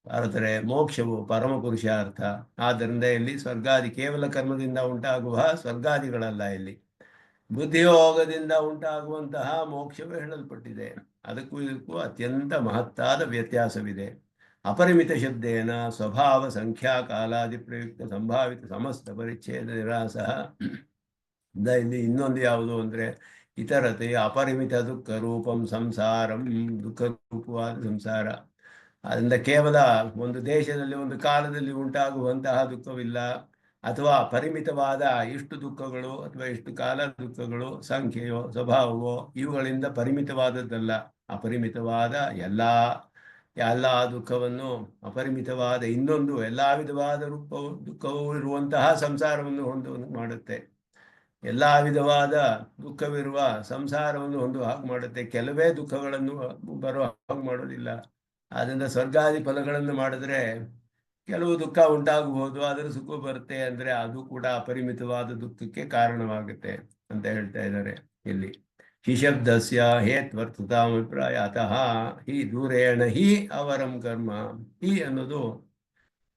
[SPEAKER 1] ಆದರೆ ಮೋಕ್ಷವು ಪರಮ ಪುರುಷಾರ್ಥ. ಆದ್ದರಿಂದ ಇಲ್ಲಿ ಸ್ವರ್ಗಾದಿ ಕೇವಲ ಕರ್ಮದಿಂದ ಉಂಟಾಗುವ ಸ್ವರ್ಗಾದಿಗಳಲ್ಲ, ಇಲ್ಲಿ ಬುದ್ಧಿಯೋಗದಿಂದ ಉಂಟಾಗುವಂತಹ ಮೋಕ್ಷವೇ ಹೇಳಲ್ಪಟ್ಟಿದೆ. ಅದಕ್ಕೂ ಇದಕ್ಕೂ ಅತ್ಯಂತ ಮಹತ್ತಾದ ವ್ಯತ್ಯಾಸವಿದೆ. ಅಪರಿಮಿತ ಶಬ್ದೇನ ಸ್ವಭಾವ ಸಂಖ್ಯಾ ಕಾಲಾದಿ ಪ್ರಯುಕ್ತ ಸಂಭಾವಿತ ಸಮಸ್ತ ಪರಿಚ್ಛೇದ ನಿರಾಸ. ಇಲ್ಲಿ ಇನ್ನೊಂದು ಯಾವುದು ಅಂದರೆ ಇತರತೆ ಅಪರಿಮಿತ ದುಃಖ ರೂಪಂ ಸಂಸಾರಂ, ದುಃಖ ರೂಪವಾದ ಸಂಸಾರ. ಅದರಿಂದ ಕೇವಲ ಒಂದು ದೇಶದಲ್ಲಿ ಒಂದು ಕಾಲದಲ್ಲಿ ಉಂಟಾಗುವಂತಹ ದುಃಖವಿಲ್ಲ, ಅಥವಾ ಪರಿಮಿತವಾದ ಇಷ್ಟು ದುಃಖಗಳು ಅಥವಾ ಇಷ್ಟು ಕಾಲ ದುಃಖಗಳು, ಸಂಖ್ಯೆಯೋ ಸ್ವಭಾವವೋ ಇವುಗಳಿಂದ ಪರಿಮಿತವಾದದ್ದಲ್ಲ. ಅಪರಿಮಿತವಾದ ಎಲ್ಲ ದುಃಖವನ್ನು, ಅಪರಿಮಿತವಾದ ಇನ್ನೊಂದು ಎಲ್ಲ ವಿಧವಾದ ದುಃಖವೂ ಇರುವಂತಹ ಸಂಸಾರವನ್ನು ಹೊಂದುವಂತೆ ಮಾಡುತ್ತೆ. ಎಲ್ಲ ವಿಧವಾದ ದುಃಖವಿರುವ ಸಂಸಾರವನ್ನು ಹೊಂದುವ ಹಾಗೆ ಮಾಡುತ್ತೆ. ಕೆಲವೇ ದುಃಖಗಳನ್ನು ಬರುವ ಹಾಗೆ ಮಾಡೋದಿಲ್ಲ. ಆದ್ದರಿಂದ ಸ್ವರ್ಗಾದಿ ಫಲಗಳನ್ನು ಮಾಡಿದ್ರೆ ಕೆಲವು ದುಃಖ ಉಂಟಾಗಬಹುದು, ಅದರ ಸುಖ ಬರುತ್ತೆ ಅಂದರೆ ಅದು ಕೂಡ ಅಪರಿಮಿತವಾದ ದುಃಖಕ್ಕೆ ಕಾರಣವಾಗುತ್ತೆ ಅಂತ ಹೇಳ್ತಾ ಇದ್ದಾರೆ ಇಲ್ಲಿ. ಹಿ ಶಬ್ದಸ್ಯ ಹೇತ್ವರ್ಥತಾಭಿಪ್ರಾಯ ಅತಃ ಹಿ ದೂರೇಣ ಹಿ ಅವರಂ ಕರ್ಮ. ಹಿ ಅನ್ನೋದು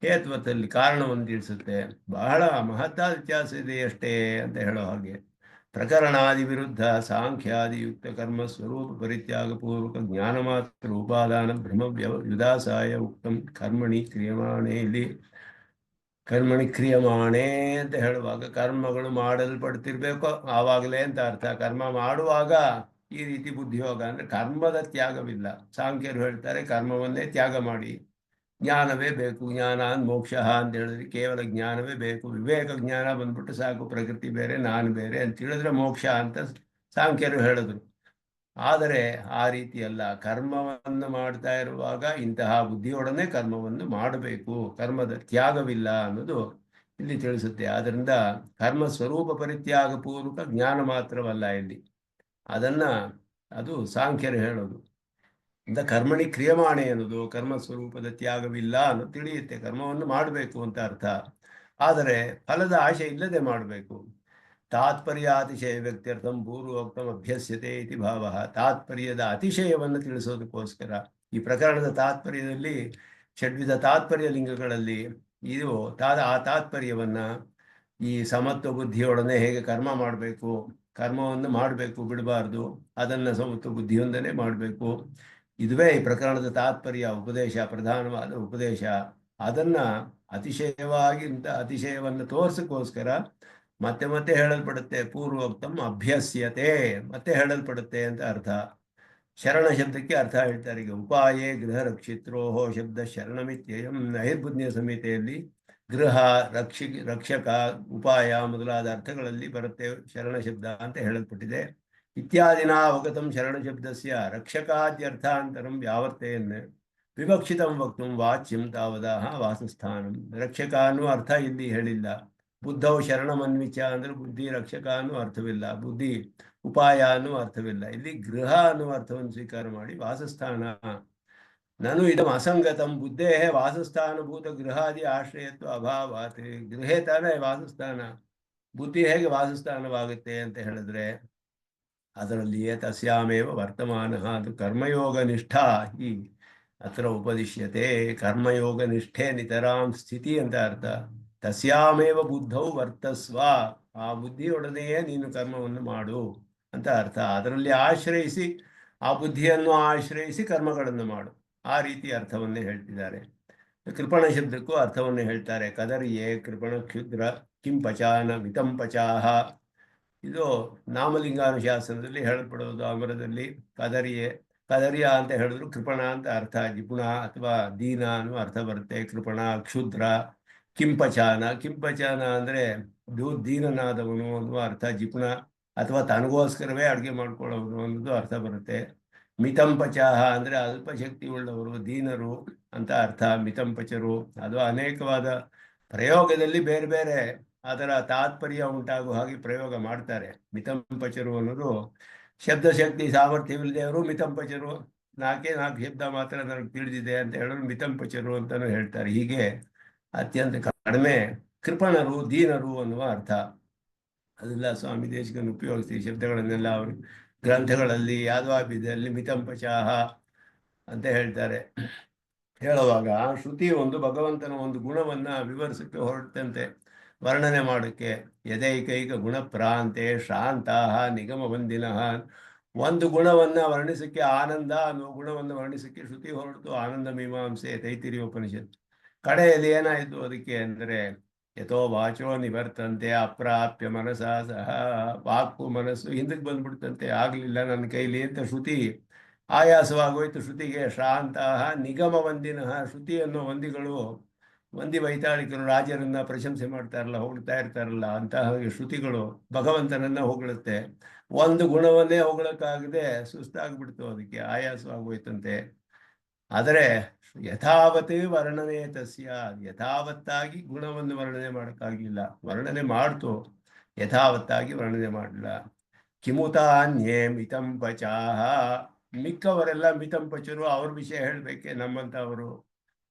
[SPEAKER 1] ಹೇತ್ವದಲ್ಲಿ ಕಾರಣವನ್ನು ತಿಳಿಸುತ್ತೆ. ಬಹಳ ಮಹತ್ತಾದ ವ್ಯತ್ಯಾಸ ಇದೆ ಅಷ್ಟೇ ಅಂತ ಹೇಳೋ ಹಾಗೆ. ಪ್ರಕರಣಾದಿ ವಿರುದ್ಧ ಸಾಂಖ್ಯಾದಿ ಯುಕ್ತ ಕರ್ಮ ಸ್ವರೂಪ ಪರಿತ್ಯಾಗ ಪೂರ್ವಕ ಜ್ಞಾನ ಮಾತ್ರ ಉಪಾದಾನ ಬ್ರಹ್ಮ ವಿದಾಸಾಯ ಉಕ್ತಂ ಕರ್ಮಣಿ ಕ್ರಿಯಮಾಣೆ. ಇಲ್ಲಿ ಕರ್ಮಣಿ ಕ್ರಿಯಮಾಣೆ ಅಂತ ಹೇಳುವಾಗ ಕರ್ಮಗಳು ಮಾಡಲ್ಪಡ್ತಿರ್ಬೇಕು ಆವಾಗಲೇ ಅಂತ ಅರ್ಥ. ಕರ್ಮ ಮಾಡುವಾಗ ಈ ರೀತಿ ಬುದ್ಧಿಯೋಗ ಅಂದ್ರೆ ಕರ್ಮದ ತ್ಯಾಗವಿಲ್ಲ. ಸಾಂಖ್ಯರು ಹೇಳ್ತಾರೆ ಕರ್ಮವನ್ನೇ ತ್ಯಾಗ ಮಾಡಿ, ಜ್ಞಾನವೇ ಬೇಕು. ಜ್ಞಾನ ಮೋಕ್ಷ ಅಂತ ಹೇಳಿದ್ರೆ ಕೇವಲ ಜ್ಞಾನವೇ ಬೇಕು. ವಿವೇಕ ಜ್ಞಾನ ಬಂದ್ಬಿಟ್ಟು ಸಾಕು, ಪ್ರಕೃತಿ ಬೇರೆ ನಾನು ಬೇರೆ ಅಂತ ಹೇಳಿದ್ರೆ ಮೋಕ್ಷ ಅಂತ ಸಾಂಖ್ಯರು ಹೇಳಿದ್ರು. ಆದರೆ ಆ ರೀತಿ ಅಲ್ಲ. ಕರ್ಮವನ್ನು ಮಾಡ್ತಾ ಇರುವಾಗ ಇಂತಹ ಬುದ್ಧಿಯೊಡನೆ ಕರ್ಮವನ್ನು ಮಾಡಬೇಕು, ಕರ್ಮದ ತ್ಯಾಗವಿಲ್ಲ ಅನ್ನೋದು ಇಲ್ಲಿ ತಿಳಿಸುತ್ತೆ. ಆದ್ದರಿಂದ ಕರ್ಮ ಸ್ವರೂಪ ಪರಿತ್ಯಾಗ ಪೂರ್ವಕ ಜ್ಞಾನ ಮಾತ್ರವಲ್ಲ ಇಲ್ಲಿ, ಅದು ಸಾಂಖ್ಯರು ಹೇಳೋದು. ಕರ್ಮಣಿ ಕ್ರಿಯಮಾಣೆ ಅನ್ನೋದು ಕರ್ಮ ಸ್ವರೂಪದ ತ್ಯಾಗವಿಲ್ಲ ಅನ್ನೋದು ತಿಳಿಯುತ್ತೆ. ಕರ್ಮವನ್ನು ಮಾಡಬೇಕು ಅಂತ ಅರ್ಥ, ಆದರೆ ಫಲದ ಆಶೆ ಇಲ್ಲದೆ ಮಾಡಬೇಕು. ತಾತ್ಪರ್ಯ ಅತಿಶಯ ವ್ಯಕ್ತ್ಯರ್ಥಂ ಪೂರ್ವೋಕ್ತಂ ಅಭ್ಯಸ್ಯತೆ ಇತಿ ಭಾವ. ತಾತ್ಪರ್ಯದ ಅತಿಶಯವನ್ನು ತಿಳಿಸೋದಕ್ಕೋಸ್ಕರ ಈ ಪ್ರಕರಣದ ತಾತ್ಪರ್ಯದಲ್ಲಿ ಷಡ್ವಿಧ ತಾತ್ಪರ್ಯ ಲಿಂಗಗಳಲ್ಲಿ ಇದು ಆ ತಾತ್ಪರ್ಯವನ್ನ ಈ ಸಮತ್ವ ಬುದ್ಧಿಯೊಡನೆ ಹೇಗೆ ಕರ್ಮ ಮಾಡಬೇಕು, ಕರ್ಮವನ್ನು ಮಾಡಬೇಕು ಬಿಡಬಾರ್ದು, ಅದನ್ನು ಸಮತ್ವ ಬುದ್ಧಿಯೊಂದನೆ ಮಾಡಬೇಕು. ಇದುವೇ ಈ ಪ್ರಕರಣದ ತಾತ್ಪರ್ಯ, ಉಪದೇಶ, ಪ್ರಧಾನವಾದ ಉಪದೇಶ. ಅದನ್ನ ಅತಿಶಯವನ್ನು ತೋರ್ಸಕ್ಕೋಸ್ಕರ ಮತ್ತೆ ಮತ್ತೆ ಹೇಳಲ್ಪಡುತ್ತೆ. ಪೂರ್ವೋಕ್ತಂ ಅಭ್ಯಸ್ಯತೆ, ಮತ್ತೆ ಹೇಳಲ್ಪಡುತ್ತೆ ಅಂತ ಅರ್ಥ. ಶರಣ ಶಬ್ದಕ್ಕೆ ಅರ್ಥ ಹೇಳ್ತಾರೆ. ಈಗ ಉಪಾಯೇ ಗೃಹ ರಕ್ಷಿತ್ರೋಹೋ ಶಬ್ದ ಶರಣಮಿತ್ಯಯಂ. ನೈರ್ಬುದ್ಧಿಯ ಸಂಹಿತೆಯಲ್ಲಿ ಗೃಹ, ರಕ್ಷಕ, ಉಪಾಯ ಮೊದಲಾದ ಅರ್ಥಗಳಲ್ಲಿ ಬರುತ್ತೆ ಶರಣ ಶಬ್ದ ಅಂತ ಹೇಳಲ್ಪಟ್ಟಿದೆ. ಇತ್ಯಾದಿನ ಅವಗತಂ ಶರಣ ಶಬ್ದಸ್ಯ ರಕ್ಷಕಾದ್ಯರ್ಥಾಂತರಂ ವ್ಯಾವರ್ತೇನ್ ವಿವಕ್ಷಿತಂ ವಕ್ತುಂ ವಾಚ್ಯಂ ತಾವದಾಹ ವಾಸಸ್ಥಾನಂ. ರಕ್ಷಕ ಅನ್ನೋ ಅರ್ಥ ಇಲ್ಲಿ ಹೇಳಿಲ್ಲ. ಬುದ್ಧವು ಶರಣಮನ್ವಿಚ ಅಂದ್ರೆ ಬುದ್ಧಿ ರಕ್ಷಕ ಅನ್ನೋ ಅರ್ಥವಿಲ್ಲ, ಬುದ್ಧಿ ಉಪಾಯ ಅನ್ನೋ ಅರ್ಥವಿಲ್ಲ. ಇಲ್ಲಿ ಗೃಹ ಅನ್ನುವ ಅರ್ಥವನ್ನು ಸ್ವೀಕಾರ ಮಾಡಿ ವಾಸಸ್ಥಾನ. ನಾನು ಇದಂ ಅಸಂಗತಂ ಬುದ್ಧೇ ವಾಸಸ್ಥಾನಭೂತ ಗೃಹಾದಿ ಆಶ್ರಯತ್ವ ಅಭಾವಾತ್. ಗೃಹೇ ತಾನೇ ವಾಸಸ್ಥಾನ, ಬುದ್ಧಿ ಹೇಗೆ ವಾಸಸ್ಥಾನವಾಗುತ್ತೆ ಅಂತ ಹೇಳಿದ್ರೆ ಅದರಲ್ಲಿಯೇ ತಸ್ಯಾಮೇವ ವರ್ತಮಾನ. ಅದು ಕರ್ಮಯೋಗ ನಿಷ್ಠಾ ಈ ಅತ್ರ ಉಪದಿಶ್ಯತೆ. ಕರ್ಮಯೋಗ ನಿಷ್ಠೆ ನಿತರಾಂ ಸ್ಥಿತಿ ಅಂತ ಅರ್ಥ. ತಸ್ಯಾಮೇವ ಬುದ್ಧೌ ವರ್ತಸ್ವ. ಆ ಬುದ್ಧಿಯೊಡನೆಯೇ ನೀನು ಕರ್ಮವನ್ನು ಮಾಡು ಅಂತ ಅರ್ಥ. ಅದರಲ್ಲಿ ಆಶ್ರಯಿಸಿ, ಆ ಬುದ್ಧಿಯನ್ನು ಆಶ್ರಯಿಸಿ ಕರ್ಮಗಳನ್ನು ಮಾಡು, ಆ ರೀತಿ ಅರ್ಥವನ್ನೇ ಹೇಳ್ತಿದ್ದಾರೆ. ಕೃಪಣ ಶಬ್ದಕ್ಕೂ ಅರ್ಥವನ್ನು ಹೇಳ್ತಾರೆ. ಕದರಿಯೇ ಕೃಪಣ ಕ್ಷುದ್ರ ಕಿಂ ಪಚಾನ ಮಿತಂ ಪಚಾಹ. ಇದು ನಾಮಲಿಂಗಾನುಶಾಸನದಲ್ಲಿ ಹೇಳಲ್ಪಡೋದು. ಅಮರದಲ್ಲಿ ಕದರಿಯ ಅಂತ ಹೇಳಿದ್ರು ಕೃಪಣ ಅಂತ ಅರ್ಥ. ಜಿಪುಣ ಅಥವಾ ದೀನ ಅನ್ನುವ ಅರ್ಥ ಬರುತ್ತೆ. ಕೃಪಣ, ಕ್ಷುದ್ರ, ಕಿಂಪಚಾನ ಅಂದ್ರೆ ದೀನನಾದವನು ಅನ್ನುವ ಅರ್ಥ. ಜಿಪುಣ ಅಥವಾ ತನಗೋಸ್ಕರವೇ ಅಡುಗೆ ಮಾಡ್ಕೊಳ್ಳೋರು ಅನ್ನೋದು ಅರ್ಥ ಬರುತ್ತೆ. ಮಿತಂಪಚಾಹ ಅಂದ್ರೆ ಅಲ್ಪ ಶಕ್ತಿ ಉಳ್ಳವರು, ದೀನರು ಅಂತ ಅರ್ಥ. ಮಿತಂಪಚರು ಅದು ಅನೇಕವಾದ ಪ್ರಯೋಗದಲ್ಲಿ ಬೇರೆ ಬೇರೆ ಅದರ ತಾತ್ಪರ್ಯ ಉಂಟಾಗುವ ಹಾಗೆ ಪ್ರಯೋಗ ಮಾಡ್ತಾರೆ. ಮಿತಂಪಚರು ಅನ್ನೋದು ಶಬ್ದಶಕ್ತಿ ಸಾಮರ್ಥ್ಯವಿಲ್ಲದೆಯವರು ಮಿತಂಪಚರು. ನಾಲ್ಕು ಶಬ್ದ ಮಾತ್ರ ನನಗೆ ತಿಳಿದಿದೆ ಅಂತ ಹೇಳೋರು ಮಿತಂಪಚರು ಅಂತಾನು ಹೇಳ್ತಾರೆ. ಹೀಗೆ ಅತ್ಯಂತ ಕಡಿಮೆ ಕೃಪಣರು, ದೀನರು ಅನ್ನುವ ಅರ್ಥ. ಅದೆಲ್ಲ ಸ್ವಾಮಿ ದೇಶಿಕನ ಉಪಯೋಗಿಸಿ ಶಬ್ದಗಳನ್ನೆಲ್ಲ ಅವರು ಗ್ರಂಥಗಳಲ್ಲಿ ಯಾದವಾಭಿದಲ್ಲಿ ಮಿತಂಪಚಾಹ ಅಂತ ಹೇಳ್ತಾರೆ. ಹೇಳುವಾಗ ಶ್ರುತಿ ಒಂದು ಭಗವಂತನ ಒಂದು ಗುಣವನ್ನ ವಿವರಿಸಕ್ಕೆ ಹೊರಟಂತೆ, ವರ್ಣನೆ ಮಾಡೋಕ್ಕೆ. ಯದೈಕೈಕ ಗುಣ ಪ್ರಾಂತೆ ಶಾಂತಾಹ ನಿಗಮ ವಂದಿನಃ. ಒಂದು ಗುಣವನ್ನ ವರ್ಣಿಸಕ್ಕೆ, ಆನಂದ ಅನ್ನುವ ಗುಣವನ್ನು ವರ್ಣಿಸಕ್ಕೆ ಶ್ರುತಿ ಹೊರಟು. ಆನಂದ ಮೀಮಾಂಸೆ ತೈತಿರಿಯ ಉಪನಿಷತ್. ಕಡೆಯಲ್ಲಿ ಏನಾಯಿತು ಅದಕ್ಕೆ ಅಂದರೆ ಯಥೋ ವಾಚೋ ನಿವರ್ತಂತೆ ಅಪ್ರಾಪ್ಯ ಮನಸ ಸಹ ವಾಕು ಮನಸ್ಸು ಹಿಂದಕ್ಕೆ ಬಂದ್ಬಿಡ್ತಂತೆ, ಆಗಲಿಲ್ಲ ನನ್ನ ಕೈಲಿ ಅಂತ ಶ್ರುತಿ ಆಯಾಸವಾಗೋಯ್ತು. ಶ್ರುತಿಗೆ ಶ್ರಾಂತ ನಿಗಮ ವಂದಿನಃ, ಶ್ರುತಿ ಅನ್ನೋ ವಂದಿಗಳು, ವಂದಿ ವೈತಾಳಿಕರು ರಾಜರನ್ನ ಪ್ರಶಂಸೆ ಮಾಡ್ತಾರಲ್ಲ, ಹೊಗಳ್ತಾ ಇರ್ತಾರಲ್ಲ, ಅಂತಹ ಶ್ರುತಿಗಳು ಭಗವಂತನನ್ನ ಹೊಗಳುತ್ತೆ. ಒಂದು ಗುಣವನ್ನೇ ಹೊಗಳಕ್ಕಾಗದೆ ಸುಸ್ತಾಗ್ಬಿಡ್ತು, ಅದಕ್ಕೆ ಆಯಾಸವಾಗೋಯ್ತಂತೆ. ಆದರೆ ಯಥಾವತ್ ವರ್ಣನೆ ತಸ್ಯ, ಯಥಾವತ್ತಾಗಿ ಗುಣವನ್ನು ವರ್ಣನೆ ಮಾಡೋಕ್ಕಾಗಲಿಲ್ಲ. ವರ್ಣನೆ ಮಾಡ್ತು, ಯಥಾವತ್ತಾಗಿ ವರ್ಣನೆ ಮಾಡಲಿಲ್ಲ. ಕಿಮುತಾನ್ಯೇ ಮಿತಂ ಪಚಾಹ, ಮಿಕ್ಕವರೆಲ್ಲ ಮಿತಂ ಪಚರು, ಅವ್ರ ವಿಷಯ ಹೇಳಬೇಕೆ ನಮ್ಮಂಥವರು.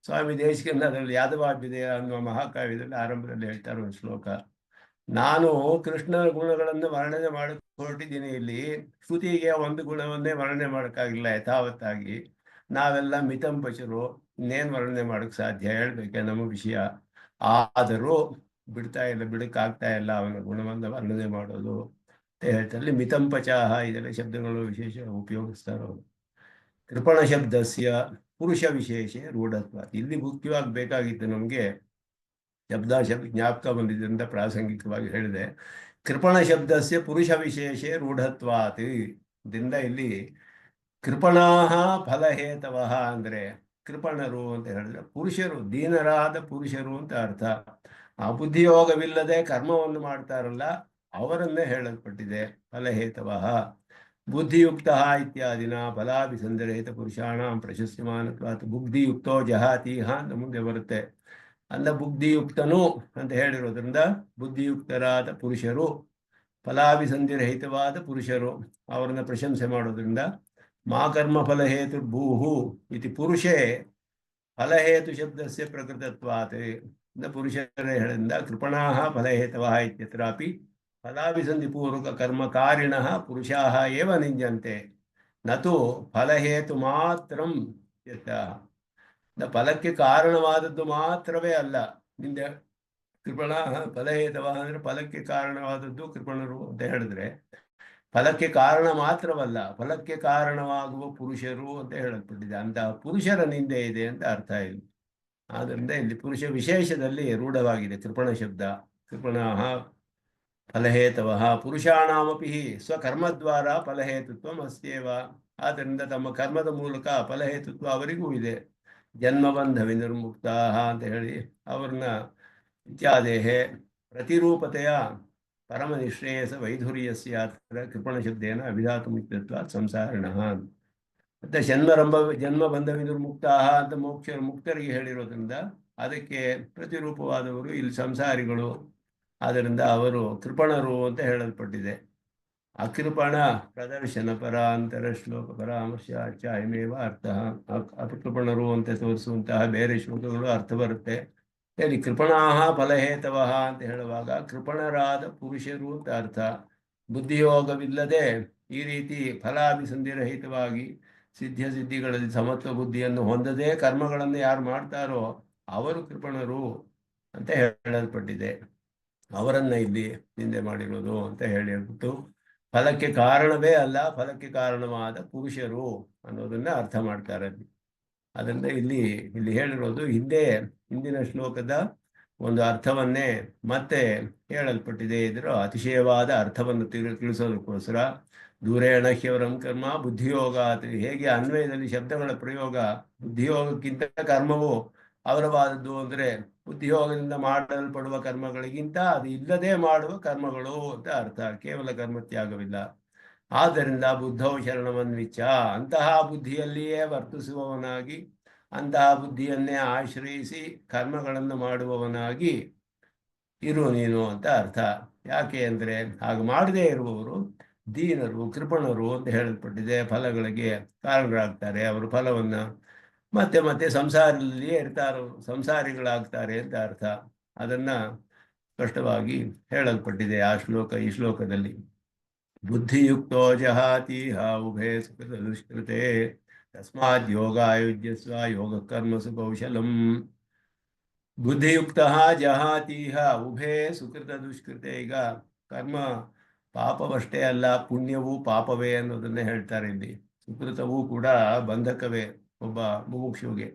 [SPEAKER 1] ಸ್ವಾಮಿ ದೇಶಿಕನ ಅದರಲ್ಲಿ ಯಾದವಾಭ್ಯುದಯ ಅನ್ನುವ ಮಹಾಕಾವ್ಯದಲ್ಲಿ ಆರಂಭದಲ್ಲಿ ಹೇಳ್ತಾರೆ ಒಂದು ಶ್ಲೋಕ. ನಾನು ಕೃಷ್ಣನ ಗುಣಗಳನ್ನು ವರ್ಣನೆ ಮಾಡಕ್ಕೆ ಹೊರಟಿದ್ದೀನಿ, ಇಲ್ಲಿ ಶ್ರುತಿಗೆ ಒಂದು ಗುಣವನ್ನೇ ವರ್ಣನೆ ಮಾಡೋಕ್ಕಾಗಿಲ್ಲ ಯಥಾವತ್ತಾಗಿ. ನಾವೆಲ್ಲ ಮಿತಂಪಚರು, ಇನ್ನೇನು ವರ್ಣನೆ ಮಾಡೋಕ್ಕೆ ಸಾಧ್ಯ, ಹೇಳ್ಬೇಕೆ ನಮ್ಮ ವಿಷಯ. ಆದರೂ ಬಿಡ್ತಾ ಇಲ್ಲ, ಬಿಡಕ್ಕಾಗ್ತಾ ಇಲ್ಲ ಅವನ ಗುಣವನ್ನು ವರ್ಣನೆ ಮಾಡೋದು ಅಂತ ಹೇಳ್ತಾರೆ. ಮಿತಂಪಚಾಹ ಇದೆಲ್ಲ ಶಬ್ದಗಳು ವಿಶೇಷ ಉಪಯೋಗಿಸ್ತಾರೆ ಅವರು. ಕೃಪಣ ಶಬ್ದಸ್ಯ ಪುರುಷ ವಿಶೇಷ ರೂಢತ್ವ, ಇಲ್ಲಿ ಮುಖ್ಯವಾಗಿ ಬೇಕಾಗಿತ್ತು ನಮಗೆ ಶಬ್ದ ಜ್ಞಾಪಕ ಬಂದಿದ್ದರಿಂದ ಪ್ರಾಸಂಗಿಕವಾಗಿ ಹೇಳಿದೆ. ಕೃಪಣ ಶಬ್ದಸ್ಯ ಪುರುಷ ವಿಶೇಷ ರೂಢತ್ವಾತ್ ದಿಂದ ಇಲ್ಲಿ ಕೃಪಣಾಹ ಫಲಹೇತವಃ ಅಂದರೆ ಕೃಪಣರು ಅಂತ ಹೇಳಿದ್ರೆ ಪುರುಷರು, ದೀನರಾದ ಪುರುಷರು ಅಂತ ಅರ್ಥ. ಆ ಬುದ್ಧಿಯೋಗವಿಲ್ಲದೆ ಕರ್ಮವನ್ನು ಮಾಡ್ತಾರಲ್ಲ ಅವರನ್ನೇ ಹೇಳಲ್ಪಟ್ಟಿದೆ ಫಲಹೇತವಃ. ಬುದ್ಧಿಯುಕ್ತ ಇತ್ಯಾದಿನ ಫಲಾಭಿಸಂದರಹಿತ ಪುರುಷಾಣಂ ಪ್ರಶಸ್ಯಮಾನತ್ವಾತ್ ಬುದ್ಧಿಯುಕ್ತೋ ಜಹಾತೀಹ ಅಂತ ಮುಂದೆ ಬರುತ್ತೆ. ಅಂದ ಬುದ್ಧಿಯುಕ್ತನು ಅಂತ ಹೇಳಿರೋದ್ರಿಂದ ಬುದ್ಧಿಯುಕ್ತರಾದ ಪುರುಷರು, ಫಲಾಭಿಸಂಧಿರಹಿತವಾದ ಪುರುಷರು, ಅವರನ್ನ ಪ್ರಶಂಸೆ ಮಾಡೋದ್ರಿಂದ ಮಾ ಕರ್ಮ ಫಲಹೇತು ಭೂಹು ಇತಿ ಪುರುಷೇ ಫಲಹೇತು ಶಬ್ದಸ್ಯ ಪ್ರಕೃತತ್ವಾತ್, ಪುರುಷರೇ ಹೇಳಿದ ಕೃಪಣಾಹ ಫಲಹೇತವಃ ಇತ್ಯತ್ರಾಪಿ ಫಲಾಭಿಸಂಧಿಪೂರ್ವಕ ಕರ್ಮಕಾರಿಣಃ ಪುರುಷಾಃ ಏವ ನಿಂದ್ಯಂತೆ ನತು ಫಲಹೇತು ಮಾತ್ರಂ ಇತ್ಯರ್ಥಃ. ಫಲಕ್ಕೆ ಕಾರಣವಾದದ್ದು ಮಾತ್ರವೇ ಅಲ್ಲ ನಿಂದೆ. ಕೃಪಣಾಹ ಫಲಹೇತವಃ ಅಂದರೆ ಫಲಕ್ಕೆ ಕಾರಣವಾದದ್ದು ಕೃಪಣರು ಅಂತ ಹೇಳಿದ್ರೆ ಫಲಕ್ಕೆ ಕಾರಣ ಮಾತ್ರವಲ್ಲ, ಫಲಕ್ಕೆ ಕಾರಣವಾಗುವ ಪುರುಷರು ಅಂತ ಹೇಳಲ್ಪಟ್ಟಿದೆ. ಅಂತಹ ಪುರುಷರ ನಿಂದೆ ಇದೆ ಅಂತ ಅರ್ಥ ಇಲ್ಲಿ. ಆದ್ದರಿಂದ ಇಲ್ಲಿ ಪುರುಷ ವಿಶೇಷದಲ್ಲಿ ರೂಢವಾಗಿದೆ ಕೃಪಣ ಶಬ್ದ. ಕೃಪಣಾಹ ಫಲಹೇತವಃ ಪುರುಷಾಣಾಮಪಿ ಸ್ವಕರ್ಮದ್ವಾರ ಫಲಹೇತುತ್ವ ಅಸ್ತ್ಯೇವ, ಆದ್ದರಿಂದ ತಮ್ಮ ಕರ್ಮದ ಮೂಲಕ ಫಲಹೇತುತ್ವ ಅವರಿಗೂ ಇದೆ. ಜನ್ಮಬಂಧ ವಿನಿರ್ಮುಕ್ತ ಅಂತ ಹೇಳಿ ಅವ್ರನ್ನ ಇತ್ಯಾದೇಹೆ ಪ್ರತಿರೂಪತೆಯ ಪರಮ ನಿಶ್ರೇಯಸ ವೈಧುರ್ಯಸ್ಯ ಕೃಪಣ ಶಬ್ದೇನ ಅಭಿಧಾತು ಮುಕ್ತತ್ವ ಸಂಸಾರಿಣಃ. ಮತ್ತೆ ಜನ್ಮಬಂಧ ವಿನಿರ್ಮುಕ್ತ ಅಂತ ಮುಕ್ತರಿಗೆ ಹೇಳಿರೋದ್ರಿಂದ ಅದಕ್ಕೆ ಪ್ರತಿರೂಪವಾದವರು ಇಲ್ಲಿ ಸಂಸಾರಿಗಳು. ಆದ್ದರಿಂದ ಅವರು ಕೃಪಣರು ಅಂತ ಹೇಳಲ್ಪಟ್ಟಿದೆ. ಅಕೃಪಣ ಪ್ರದರ್ಶನ ಪರಾಂತರ ಶ್ಲೋಕ ಪರಾಮರ್ಶ ಚಾಯಮೇವ ಅರ್ಥ. ಅಕೃಪಣರು ಅಂತ ತೋರಿಸುವಂತಹ ಬೇರೆ ಶ್ಲೋಕಗಳು ಅರ್ಥ ಬರುತ್ತೆ. ಹೇಳಿ ಕೃಪಣಾಹ ಫಲಹೇತವಃ ಅಂತ ಹೇಳುವಾಗ ಕೃಪಣರಾದ ಪುರುಷರು ಅಂತ ಅರ್ಥ. ಬುದ್ಧಿಯೋಗವಿಲ್ಲದೆ ಈ ರೀತಿ ಫಲಾಭಿಸಂಧಿರಹಿತವಾಗಿ ಸಿದ್ಧಿಗಳಲ್ಲಿ ಸಮತ್ವ ಬುದ್ಧಿಯನ್ನು ಹೊಂದದೆ ಕರ್ಮಗಳನ್ನು ಯಾರು ಮಾಡ್ತಾರೋ ಅವರು ಕೃಪಣರು ಅಂತ ಹೇಳಲ್ಪಟ್ಟಿದೆ. ಅವರನ್ನ ಇಲ್ಲಿ ನಿಂದೆ ಮಾಡಿರೋದು ಅಂತ ಹೇಳಿಬಿಟ್ಟು ಫಲಕ್ಕೆ ಕಾರಣವೇ ಅಲ್ಲ, ಫಲಕ್ಕೆ ಕಾರಣವಾದ ಪುರುಷರು ಅನ್ನೋದನ್ನ ಅರ್ಥ ಮಾಡ್ತಾರೆ. ಅದರಿಂದ ಇಲ್ಲಿ ಹೇಳಿರೋದು ಹಿಂದಿನ ಶ್ಲೋಕದ ಒಂದು ಅರ್ಥವನ್ನೇ ಮತ್ತೆ ಹೇಳಲ್ಪಟ್ಟಿದೆ. ಇದರ ಅತಿಶಯವಾದ ಅರ್ಥವನ್ನು ತಿಳಿಸೋದಕ್ಕೋಸ್ಕರ ದೂರೇಣ ಹ್ಯವರಂ ಕರ್ಮ ಬುದ್ಧಿಯೋಗ, ಹೇಗೆ ಅನ್ವಯದಲ್ಲಿ ಶಬ್ದಗಳ ಪ್ರಯೋಗ ಬುದ್ಧಿಯೋಗಕ್ಕಿಂತ ಕರ್ಮವು ಅವರವಾದದ್ದು ಅಂದರೆ ಬುದ್ಧಿಯೋಗದಿಂದ ಮಾಡಲ್ಪಡುವ ಕರ್ಮಗಳಿಗಿಂತ ಅದು ಇಲ್ಲದೆ ಮಾಡುವ ಕರ್ಮಗಳು ಅಂತ ಅರ್ಥ. ಕೇವಲ ಕರ್ಮತ್ಯಾಗವಿಲ್ಲ. ಆದ್ದರಿಂದ ಬುದ್ಧೌ ಶರಣಮನ್ವಿಚ್ಛ, ಅಂತಹ ಬುದ್ಧಿಯಲ್ಲಿಯೇ ವರ್ತಿಸುವವನಾಗಿ ಅಂತಹ ಬುದ್ಧಿಯನ್ನೇ ಆಶ್ರಯಿಸಿ ಕರ್ಮಗಳನ್ನು ಮಾಡುವವನಾಗಿ ಇರು ನೀನು ಅಂತ ಅರ್ಥ. ಯಾಕೆ ಅಂದರೆ ಹಾಗೆ ಮಾಡದೇ ಇರುವವರು ದೀನರು ಕೃಪಣರು ಅಂತ ಹೇಳಲ್ಪಟ್ಟಿದೆ. ಫಲಗಳಿಗೆ ಕಾರಣರಾಗ್ತಾರೆ, ಅವರು ಫಲವನ್ನು ಮತ್ತೆ ಮತ್ತೆ ಸಂಸಾರದಲ್ಲಿಯೇ ಇರ್ತಾರೋ ಸಂಸಾರಿಗಳಾಗ್ತಾರೆ ಅಂತ ಅರ್ಥ. ಅದನ್ನ ಸ್ಪಷ್ಟವಾಗಿ ಹೇಳಲ್ಪಟ್ಟಿದೆ ಈ ಶ್ಲೋಕದಲ್ಲಿ. ಬುದ್ಧಿಯುಕ್ತೋ ಜಹಾತೀಹ ಉಭಯ ಸುಕೃತ ದುಷ್ಕೃತೆ ತಸ್ಮಾತ್ ಯೋಗಾಯುಜ್ಯಸ್ವ ಯೋಗ ಕರ್ಮಸು ಕೌಶಲಂ. ಬುದ್ಧಿಯುಕ್ತ ಜಹಾತೀಹ ಉಭಯ ಸುಕೃತ ದುಷ್ಕೃತೆ. ಈಗ ಕರ್ಮ ಪಾಪವಷ್ಟೇ ಅಲ್ಲ, ಪುಣ್ಯವೂ ಪಾಪವೇ ಅನ್ನೋದನ್ನೇ ಹೇಳ್ತಾರೆ ಇಲ್ಲಿ. ಸುಕೃತವೂ ಕೂಡ ಬಂಧಕವೇ ಒಬ್ಬ ಮುಮುಕ್ಷುವಿಗೆ.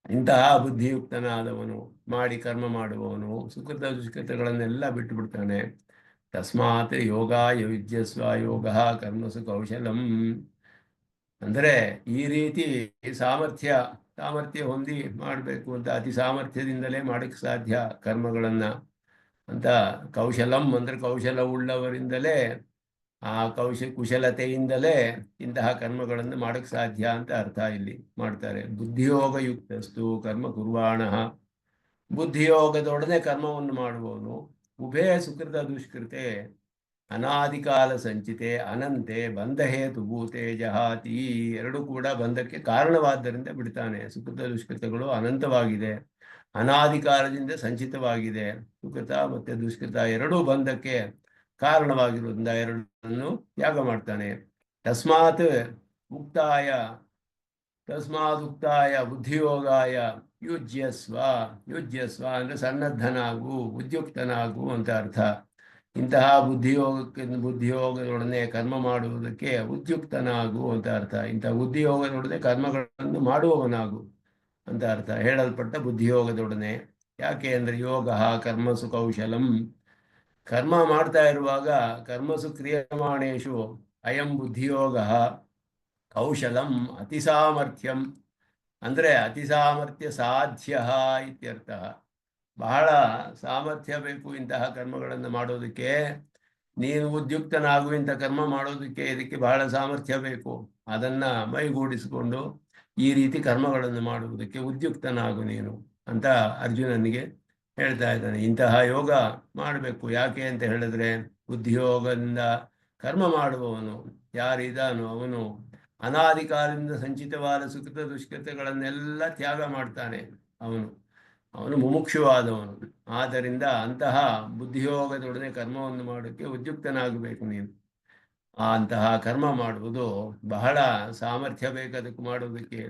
[SPEAKER 1] ಇಂತಹ ಬುದ್ಧಿಯುಕ್ತನಾದವನು, ಮಾಡಿ ಕರ್ಮ ಮಾಡುವವನು ಸುಕೃತ ದುಷ್ಕೃತಗಳನ್ನೆಲ್ಲ ಬಿಟ್ಟು ಬಿಡ್ತಾನೆ. ತಸ್ಮಾತ್ ಯೋಗಾಯ ಯುಜ್ಯಸ್ವ, ಯೋಗ ಕರ್ಮಸು ಕೌಶಲಂ. ಅಂದರೆ ಈ ರೀತಿ ಸಾಮರ್ಥ್ಯ ಹೊಂದಿ ಮಾಡಬೇಕು ಅಂತ, ಅತಿ ಸಾಮರ್ಥ್ಯದಿಂದಲೇ ಮಾಡಕ್ಕೆ ಸಾಧ್ಯ ಕರ್ಮಗಳನ್ನ ಅಂತ. ಕೌಶಲಂ ಅಂದರೆ ಕೌಶಲವುಳ್ಳವರಿಂದಲೇ, ಆ ಕುಶಲತೆಯಿಂದಲೇ ಇಂತಹ ಕರ್ಮಗಳನ್ನು ಮಾಡಕ್ಕೆ ಸಾಧ್ಯ ಅಂತ ಅರ್ಥ ಇಲ್ಲಿ ಮಾಡ್ತಾರೆ. ಬುದ್ಧಿಯೋಗಯುಕ್ತಸ್ತು ಕರ್ಮ ಕುರ್ವಾಣ, ಬುದ್ಧಿಯೋಗದೊಡನೆ ಕರ್ಮವನ್ನು ಮಾಡುವವನು ಉಭಯ ಸುಕೃತ ದುಷ್ಕೃತೆ ಅನಾದಿಕಾಲ ಸಂಚಿತೆ ಅನಂತೆ ಬಂಧಹೇತುಭೂತೆ ಜಹಾತಿ. ಎರಡು ಕೂಡ ಬಂಧಕ್ಕೆ ಕಾರಣವಾದ್ದರಿಂದ ಬಿಡ್ತಾನೆ. ಸುಕೃತ ದುಷ್ಕೃತಗಳು ಅನಂತವಾಗಿದೆ, ಅನಾದಿ ಕಾಲದಿಂದ ಸಂಚಿತವಾಗಿದೆ. ಸುಕೃತ ಮತ್ತು ದುಷ್ಕೃತ ಎರಡೂ ಬಂಧಕ್ಕೆ ಕಾರಣವಾಗಿರುವುದರಿಂದ ಎರಡನ್ನು ತ್ಯಾಗ ಮಾಡ್ತಾನೆ. ತಸ್ಮಾತ್ ಉಕ್ತಾಯ ಬುದ್ಧಿಯೋಗಾಯ ಯುಜ್ಯಸ್ವ. ಅಂದರೆ ಸನ್ನದ್ಧನಾಗು, ಉದ್ಯುಕ್ತನಾಗು ಅಂತ ಅರ್ಥ. ಇಂತಹ ಬುದ್ಧಿಯೋಗದೊಡನೆ ಕರ್ಮ ಮಾಡುವುದಕ್ಕೆ ಉದ್ಯುಕ್ತನಾಗು ಅಂತ ಅರ್ಥ. ಇಂತಹ ಬುದ್ಧಿಯೋಗದೊಡನೆ ಕರ್ಮಗಳನ್ನು ಮಾಡುವವನಾಗು ಅಂತ ಅರ್ಥ ಹೇಳಲ್ಪಟ್ಟ ಬುದ್ಧಿಯೋಗದೊಡನೆ. ಯಾಕೆ ಅಂದರೆ ಯೋಗ ಕರ್ಮಸು ಕೌಶಲಂ, ಕರ್ಮ ಮಾಡ್ತಾ ಇರುವಾಗ ಕರ್ಮಸು ಕ್ರಿಯಮಾಣೇಶು ಅಯಂ ಬುದ್ಧಿಯೋಗ ಕೌಶಲಂ ಅತಿಸಾಮರ್ಥ್ಯಂ, ಅಂದರೆ ಅತಿಸಾಮರ್ಥ್ಯ ಸಾಧ್ಯ ಇತ್ಯರ್ಥ. ಬಹಳ ಸಾಮರ್ಥ್ಯ ಬೇಕು ಇಂತಹ ಕರ್ಮಗಳನ್ನು ಮಾಡೋದಕ್ಕೆ. ನೀನು ಉದ್ಯುಕ್ತನಾಗು ಇಂಥ ಕರ್ಮ ಮಾಡೋದಕ್ಕೆ, ಇದಕ್ಕೆ ಬಹಳ ಸಾಮರ್ಥ್ಯ ಬೇಕು. ಅದನ್ನ ಮೈಗೂಡಿಸಿಕೊಂಡು ಈ ರೀತಿ ಕರ್ಮಗಳನ್ನು ಮಾಡುವುದಕ್ಕೆ ಉದ್ಯುಕ್ತನಾಗು ನೀನು ಅಂತ ಅರ್ಜುನನಿಗೆ ಹೇಳ್ತಾ ಇದ್ದಾನೆ. ಇಂತಹ ಯೋಗ ಮಾಡಬೇಕು. ಯಾಕೆ ಅಂತ ಹೇಳಿದ್ರೆ, ಬುದ್ಧಿಯೋಗದಿಂದ ಕರ್ಮ ಮಾಡುವವನು ಯಾರಿದ್ದಾನೋ ಅವನು ಅನಾದಿ ಕಾಲದಿಂದ ಸಂಚಿತವಾದ ಸುಕೃತ ದುಷ್ಕೃತಗಳನ್ನೆಲ್ಲ ತ್ಯಾಗ ಮಾಡ್ತಾನೆ. ಅವನು ಮುಮುಕ್ಷುವಾದವನು. ಆದ್ದರಿಂದ ಅಂತಹ ಬುದ್ಧಿಯೋಗದೊಡನೆ ಕರ್ಮವನ್ನು ಮಾಡೋಕ್ಕೆ ಉದ್ಯುಕ್ತನಾಗಬೇಕು ನೀನು. ಅಂತಹ ಕರ್ಮ ಮಾಡುವುದು ಬಹಳ ಸಾಮರ್ಥ್ಯ ಬೇಕು. ಅದಕ್ಕೆ ಮಾಡುವುದಕ್ಕೆ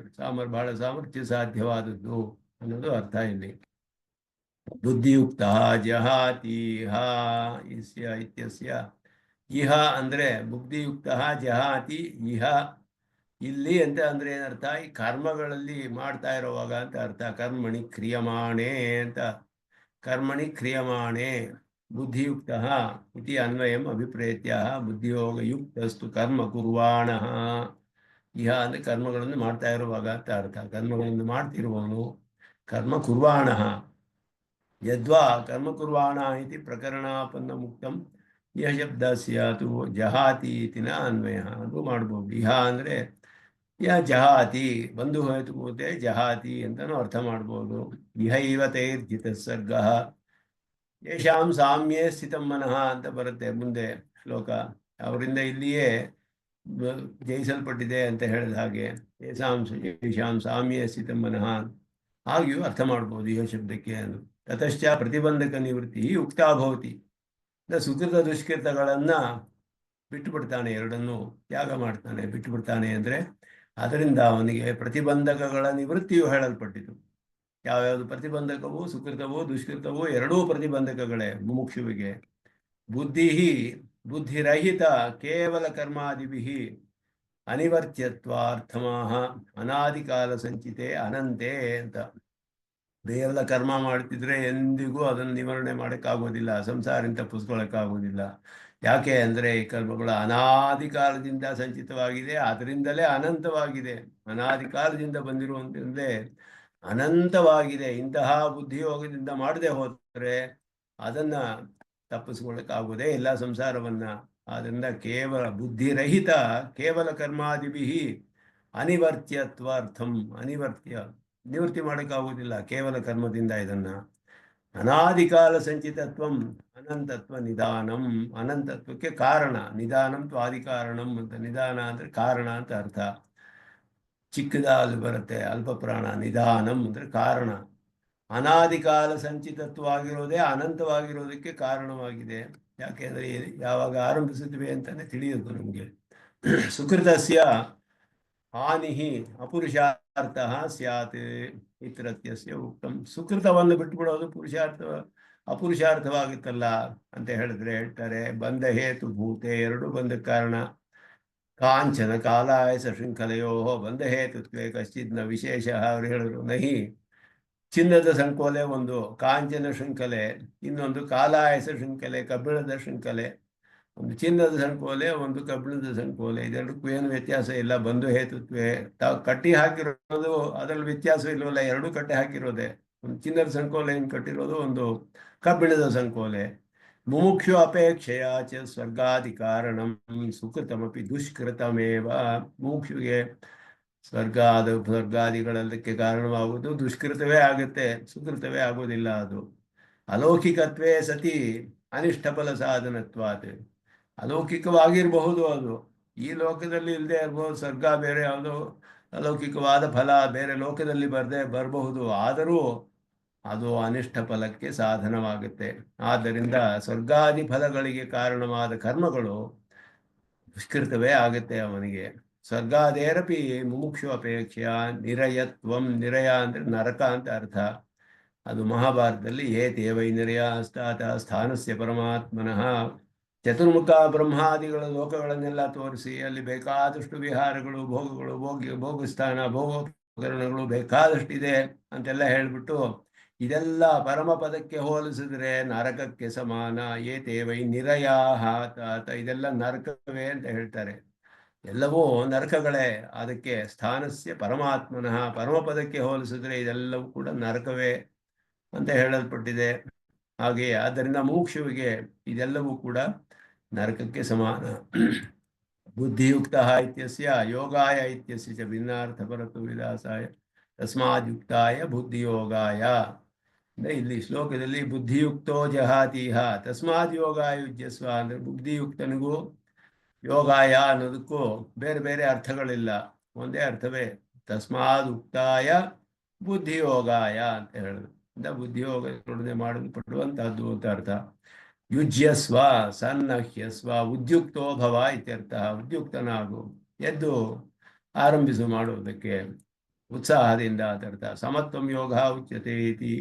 [SPEAKER 1] ಬಹಳ ಸಾಮರ್ಥ್ಯ ಸಾಧ್ಯವಾದದ್ದು ಅನ್ನೋದು ಅರ್ಥ ಇಲ್ಲಿ. ಬುದ್ಧಿಯುಕ್ತ ಜಹಾತಿ ಇತ್ಯಸ್ಯ ಇಹ ಅಂದರೆ ಬುದ್ಧಿಯುಕ್ತ ಜಹಾತಿ ಇಹ. ಇಲ್ಲಿ ಅಂತ ಅಂದ್ರೆ ಏನರ್ಥ, ಈ ಕರ್ಮಗಳಲ್ಲಿ ಮಾಡ್ತಾ ಇರುವಾಗ ಅಂತ ಅರ್ಥ. ಕರ್ಮಣಿ ಕ್ರಿಯಮಾಣೆ ಅಂತ, ಕರ್ಮಣಿ ಕ್ರಿಯಮಾಣೆ ಬುದ್ಧಿಯುಕ್ತ ಇತಿ ಅನ್ವಯಂ ಅಭಿಪ್ರೇತ್ಯ ಬುದ್ಧಿಯೋಗಯುಕ್ತಸ್ತು ಕರ್ಮ ಕುರ್ವಾಣ. ಇಹ ಅಂದ್ರೆ ಕರ್ಮಗಳನ್ನು ಮಾಡ್ತಾ ಇರುವಾಗ ಅಂತ ಅರ್ಥ. ಕರ್ಮಗಳನ್ನು ಮಾಡ್ತಿರುವವನು ಕರ್ಮ ಕುರ್ವಾಣ. ಯದ್ವಾ ಕರ್ಮ ಕುರ್ವಾಣ ಇತಿ ಪ್ರಕರಣಾಪನ್ನ ಮುಕ್ತಂ ಇಹ ಶಬ್ದ ಸ್ಯಾತು ಜಹಾತಿ ಇತಿನ ಅನ್ವಯ ಅದು ಮಾಡ್ಬೋದು. ಇಹ ಅಂದರೆ ಜಹಾತಿ ಬಂಧು ಹೋಯ್ತು ಕೂತೆ ಜಹಾತಿ ಅಂತಲೂ ಅರ್ಥ ಮಾಡ್ಬೋದು. ಇಹೈವ ತೈರ್ಜಿತ ಸರ್ಗ ಯಶಾಂ ಸಾಮ್ಯೇ ಸ್ಥಿತಂ ಮನಃ ಅಂತ ಬರುತ್ತೆ ಮುಂದೆ ಶ್ಲೋಕ. ಅವರಿಂದ ಇಲ್ಲಿಯೇ ಜಯಿಸಲ್ಪಟ್ಟಿದೆ ಅಂತ ಹೇಳಿದ ಹಾಗೆ ಯಶಾಂ ಸಾಮ್ಯೇ ಸ್ಥಿತಂ ಮನಃ ಹಾಗೆಯೂ ಅರ್ಥ ಮಾಡ್ಬೋದು ಇಹ ಶಬ್ದಕ್ಕೆ. ತತಶ್ಚ ಪ್ರತಿಬಂಧಕ ನಿವೃತ್ತಿ ಉಕ್ತಾ ಭವತಿ. ಸುಕೃತ ದುಷ್ಕೃತಗಳನ್ನ ಬಿಟ್ಟು ಬಿಡ್ತಾನೆ, ಎರಡನ್ನು ತ್ಯಾಗ ಮಾಡ್ತಾನೆ. ಬಿಟ್ಟು ಬಿಡ್ತಾನೆ ಅಂದರೆ ಅದರಿಂದ ಅವನಿಗೆ ಪ್ರತಿಬಂಧಕಗಳ ನಿವೃತ್ತಿಯು ಹೇಳಲ್ಪಟ್ಟಿತು. ಯಾವ್ಯಾವುದು ಪ್ರತಿಬಂಧಕವು, ಸುಕೃತವು ದುಷ್ಕೃತವು ಎರಡೂ ಪ್ರತಿಬಂಧಕಗಳೇ ಮುಮುಕ್ಷುವಿಗೆ. ಬುದ್ಧಿರಹಿತ ಕೇವಲ ಕರ್ಮಾದಿಭಿ ಅನಿವರ್ತ್ಯತ್ವಾರ್ಥಮಾಹ ಅನಾದಿಕಾಲ ಸಂಚಿತೆ ಅನಂತೆ ಅಂತ. ಬೇರೆಲ್ಲ ಕರ್ಮ ಮಾಡ್ತಿದ್ರೆ ಎಂದಿಗೂ ಅದನ್ನು ನಿವಾರಣೆ ಮಾಡೋಕ್ಕಾಗೋದಿಲ್ಲ, ಸಂಸಾರದಿಂದ ತಪ್ಪಿಸ್ಕೊಳ್ಳೋಕ್ಕಾಗೋದಿಲ್ಲ. ಯಾಕೆ ಅಂದರೆ ಈ ಕರ್ಮಗಳು ಅನಾದಿ ಕಾಲದಿಂದ ಸಂಚಿತವಾಗಿದೆ, ಅದರಿಂದಲೇ ಅನಂತವಾಗಿದೆ. ಅನಾದಿ ಕಾಲದಿಂದ ಬಂದಿರುವಂತಂದ್ರೆ ಅನಂತವಾಗಿದೆ. ಇಂತಹ ಬುದ್ಧಿಯೋಗದಿಂದ ಮಾಡದೆ ಹೋದರೆ ಅದನ್ನ ತಪ್ಪಿಸ್ಕೊಳ್ಳೋಕ್ಕಾಗೋದೇ ಇಲ್ಲ ಸಂಸಾರವನ್ನ. ಆದ್ದರಿಂದ ಕೇವಲ ಬುದ್ಧಿರಹಿತ ಕೇವಲ ಕರ್ಮಾದಿಭಿ ಅನಿವರ್ತ್ಯತ್ವಾರ್ಥಂ, ನಿವೃತ್ತಿ ಮಾಡೋಕ್ಕಾಗೋದಿಲ್ಲ ಕೇವಲ ಕರ್ಮದಿಂದ ಇದನ್ನ. ಅನಾದಿಕಾಲ ಸಂಚಿತತ್ವಂ ಅನಂತತ್ವ ನಿಧಾನಂ, ಅನಂತತ್ವಕ್ಕೆ ಕಾರಣ. ನಿಧಾನಂ ತ್ವಾದಿಕಾರಣಂ ಅಂತ. ನಿಧಾನ ಅಂದ್ರೆ ಕಾರಣ ಅಂತ ಅರ್ಥ. ಚಿಕ್ಕದಾಗಿ ಬರುತ್ತೆ ಅಲ್ಪ ಪ್ರಾಣ. ನಿಧಾನಂ ಅಂದ್ರೆ ಕಾರಣ. ಅನಾದಿಕಾಲ ಸಂಚಿತತ್ವ ಆಗಿರೋದೇ ಅನಂತವಾಗಿರೋದಕ್ಕೆ ಕಾರಣವಾಗಿದೆ. ಯಾಕೆಂದ್ರೆ ಯಾವಾಗ ಆರಂಭಿಸಿದ್ವಿ ಅಂತಾನೆ ತಿಳಿಯುವುದು ನಮಗೆ. ಸುಕೃತಸ್ಯ ಹಾನಿ ಅಪುರುಷಾರ್ಥ ಸ್ಯಾತ್ ಇತರತ್ಯಸ್ಯ ಉಕ್ತಂ. ಸುಕೃತವನ್ನು ಬಿಟ್ಟುಬಿಡೋದು ಅಪುರುಷಾರ್ಥವಾಗುತ್ತಲ್ಲ ಅಂತ ಹೇಳ್ತಾರೆ. ಬಂಧ ಹೇತು ಭೂತೆ, ಎರಡು ಬಂಧಕ್ಕೆ ಕಾರಣ. ಕಾಂಚನ ಕಾಲಾಯ ಶೃಂಖಲೆಯೋ ಬಂಧ ಹೇತುತ್ವೇ ಕಶ್ಚಿತ್ ನ ವಿಶೇಷ. ಅವರು ಹೇಳಿದ್ರು ನಹಿ ಚಿನ್ನದ ಸಂಕೋಲೆ ಒಂದು, ಕಾಂಚನ ಶೃಂಖಲೆ ಇನ್ನೊಂದು, ಕಾಲಾಯಸ ಶೃಂಖಲೆ ಕಬ್ಬಿಣದ ಶೃಂಖಲೆ. ಒಂದು ಚಿನ್ನದ ಸಂಕೋಲೆ, ಒಂದು ಕಬ್ಬಿಣದ ಸಂಕೋಲೆ, ಇದೆರಡಕ್ಕೂ ಏನು ವ್ಯತ್ಯಾಸ ಇಲ್ಲ, ಬಂಧು ಹೇತುತ್ವೇ. ತಾವು ಕಟ್ಟಿ ಹಾಕಿರೋದು ಅದರಲ್ಲಿ ವ್ಯತ್ಯಾಸ ಇಲ್ವಲ್ಲ, ಎರಡೂ ಕಟ್ಟಿ ಹಾಕಿರೋದೆ. ಒಂದು ಚಿನ್ನದ ಸಂಕೋಲೆಯನ್ನು ಕಟ್ಟಿರೋದು, ಒಂದು ಕಬ್ಬಿಣದ ಸಂಕೋಲೆ. ಮುಮುಕ್ಷು ಅಪೇಕ್ಷೆಯ ಚ ಸ್ವರ್ಗಾದಿ ಕಾರಣಂ ಸುಕೃತಮಪಿ ದುಷ್ಕೃತಮೇವ. ಮುಮುಕ್ಷುಗೆ ಸ್ವರ್ಗಾದಿಗಳಲ್ಲಕ್ಕೆ ಕಾರಣವಾಗುವುದು ದುಷ್ಕೃತವೇ ಆಗುತ್ತೆ, ಸುಕೃತವೇ ಆಗೋದಿಲ್ಲ. ಅದು ಅಲೌಕಿಕತ್ವೇ ಸತಿ ಅನಿಷ್ಟ ಫಲ ಸಾಧನತ್ವಾತ್. ಅಲೌಕಿಕವಾಗಿರಬಹುದು, ಅದು ಈ ಲೋಕದಲ್ಲಿ ಇಲ್ಲದೆ ಇರಬಹುದು. ಸ್ವರ್ಗ ಬೇರೆ ಯಾವುದೋ ಅಲೌಕಿಕವಾದ ಫಲ ಬೇರೆ ಲೋಕದಲ್ಲಿ ಬರಬಹುದು, ಆದರೂ ಅದು ಅನಿಷ್ಟ ಫಲಕ್ಕೆ ಸಾಧನವಾಗುತ್ತೆ. ಆದ್ದರಿಂದ ಸ್ವರ್ಗಾದಿ ಫಲಗಳಿಗೆ ಕಾರಣವಾದ ಕರ್ಮಗಳು ದುಷ್ಕೃತವೇ ಆಗುತ್ತೆ ಅವನಿಗೆ. ಸ್ವರ್ಗಾದೇರಪಿ ಮುಮುಕ್ಷು ಅಪೇಕ್ಷೆಯ ನಿರಯತ್ವಂ. ನಿರಯ ಅಂದರೆ ನರಕ ಅಂತ ಅರ್ಥ. ಅದು ಮಹಾಭಾರತದಲ್ಲಿ ಏತೇವೈ ನಿರಯ ಸ್ಥಾತ ಸ್ಥಾನಸ್ಯ ಪರಮಾತ್ಮನಃ. ಚತುರ್ಮುಖ ಬ್ರಹ್ಮಾದಿಗಳ ಲೋಕಗಳನ್ನೆಲ್ಲ ತೋರಿಸಿ ಅಲ್ಲಿ ಬೇಕಾದಷ್ಟು ವಿಹಾರಗಳು, ಭೋಗಗಳು, ಭೋಗಸ್ಥಾನ, ಭೋಗೋಪಕರಣಗಳು ಬೇಕಾದಷ್ಟಿದೆ ಅಂತೆಲ್ಲ ಹೇಳಿಬಿಟ್ಟು ಇದೆಲ್ಲ ಪರಮಪದಕ್ಕೆ ಹೋಲಿಸಿದ್ರೆ ನರಕಕ್ಕೆ ಸಮಾನ. ಏತೇವೈ ನಿರಯಾಹ ತಾತ. ಇದೆಲ್ಲ ನರಕವೇ ಅಂತ ಹೇಳ್ತಾರೆ. ಎಲ್ಲವೂ ನರಕಗಳೇ. ಅದಕ್ಕೆ ಸ್ಥಾನಸ್ಯ ಪರಮಾತ್ಮನಃ, ಪರಮಪದಕ್ಕೆ ಹೋಲಿಸಿದ್ರೆ ಇದೆಲ್ಲವೂ ಕೂಡ ನರಕವೇ ಅಂತ ಹೇಳಲ್ಪಟ್ಟಿದೆ. ಹಾಗೆಯೇ ಆದ್ದರಿಂದ ಮುಮುಕ್ಷುವಿಗೆ ಇದೆಲ್ಲವೂ ಕೂಡ ನರಕಕ್ಕೆ ಸಮಾನ. ಬುದ್ಧಿಯುಕ್ತ ಇತ್ಯಸ್ಯ ಯೋಗಾಯ ಇತ್ಯಸ್ಯ ಚ ಭಿನ್ನಾರ್ಥಪರತು ವಿಲಾಸಾಯ ತಸ್ಮಾದ್ಯುಕ್ತಾಯ ಬುದ್ಧಿಯೋಗಾಯ. ಅಂದರೆ ಇಲ್ಲಿ ಶ್ಲೋಕದಲ್ಲಿ ಬುದ್ಧಿಯುಕ್ತೋ ಜಹಾತೀಹ ತಸ್ಮಾದ್ ಯೋಗಾಯ ಯುಜ್ಯಸ್ವ ಅಂದರೆ ಬುದ್ಧಿಯುಕ್ತನಿಗೂ ಯೋಗಾಯ ಅನ್ನೋದಕ್ಕೂ ಬೇರೆ ಬೇರೆ ಅರ್ಥಗಳಿಲ್ಲ, ಒಂದೇ ಅರ್ಥವೇ. ತಸ್ಮಾದ್ ಉಕ್ತಾಯ ಬುದ್ಧಿಯೋಗಾಯ ಅಂತ ಹೇಳಿದ್ರು. ಬುದ್ಧಿಯೋಗದೊಡನೆ ಮಾಡಲ್ಪಡುವಂತಹದ್ದು ಅಂತ ಅರ್ಥ. ಯುಜ್ಯಸ್ವ ಸನ್ನಹ್ಯಸ್ವ ಉದ್ಯುಕ್ತೋ ಭವ ಇತ್ಯರ್ಥ. ಉದ್ಯುಕ್ತನಾಗು, ಎದ್ದು ಆರಂಭಿಸು ಮಾಡುವುದಕ್ಕೆ ಉತ್ಸಾಹದಿಂದ ಅಂತ ಅರ್ಥ. ಸಮತ್ವಂ ಯೋಗ ಉಚ್ಯತೆ ಇತಿ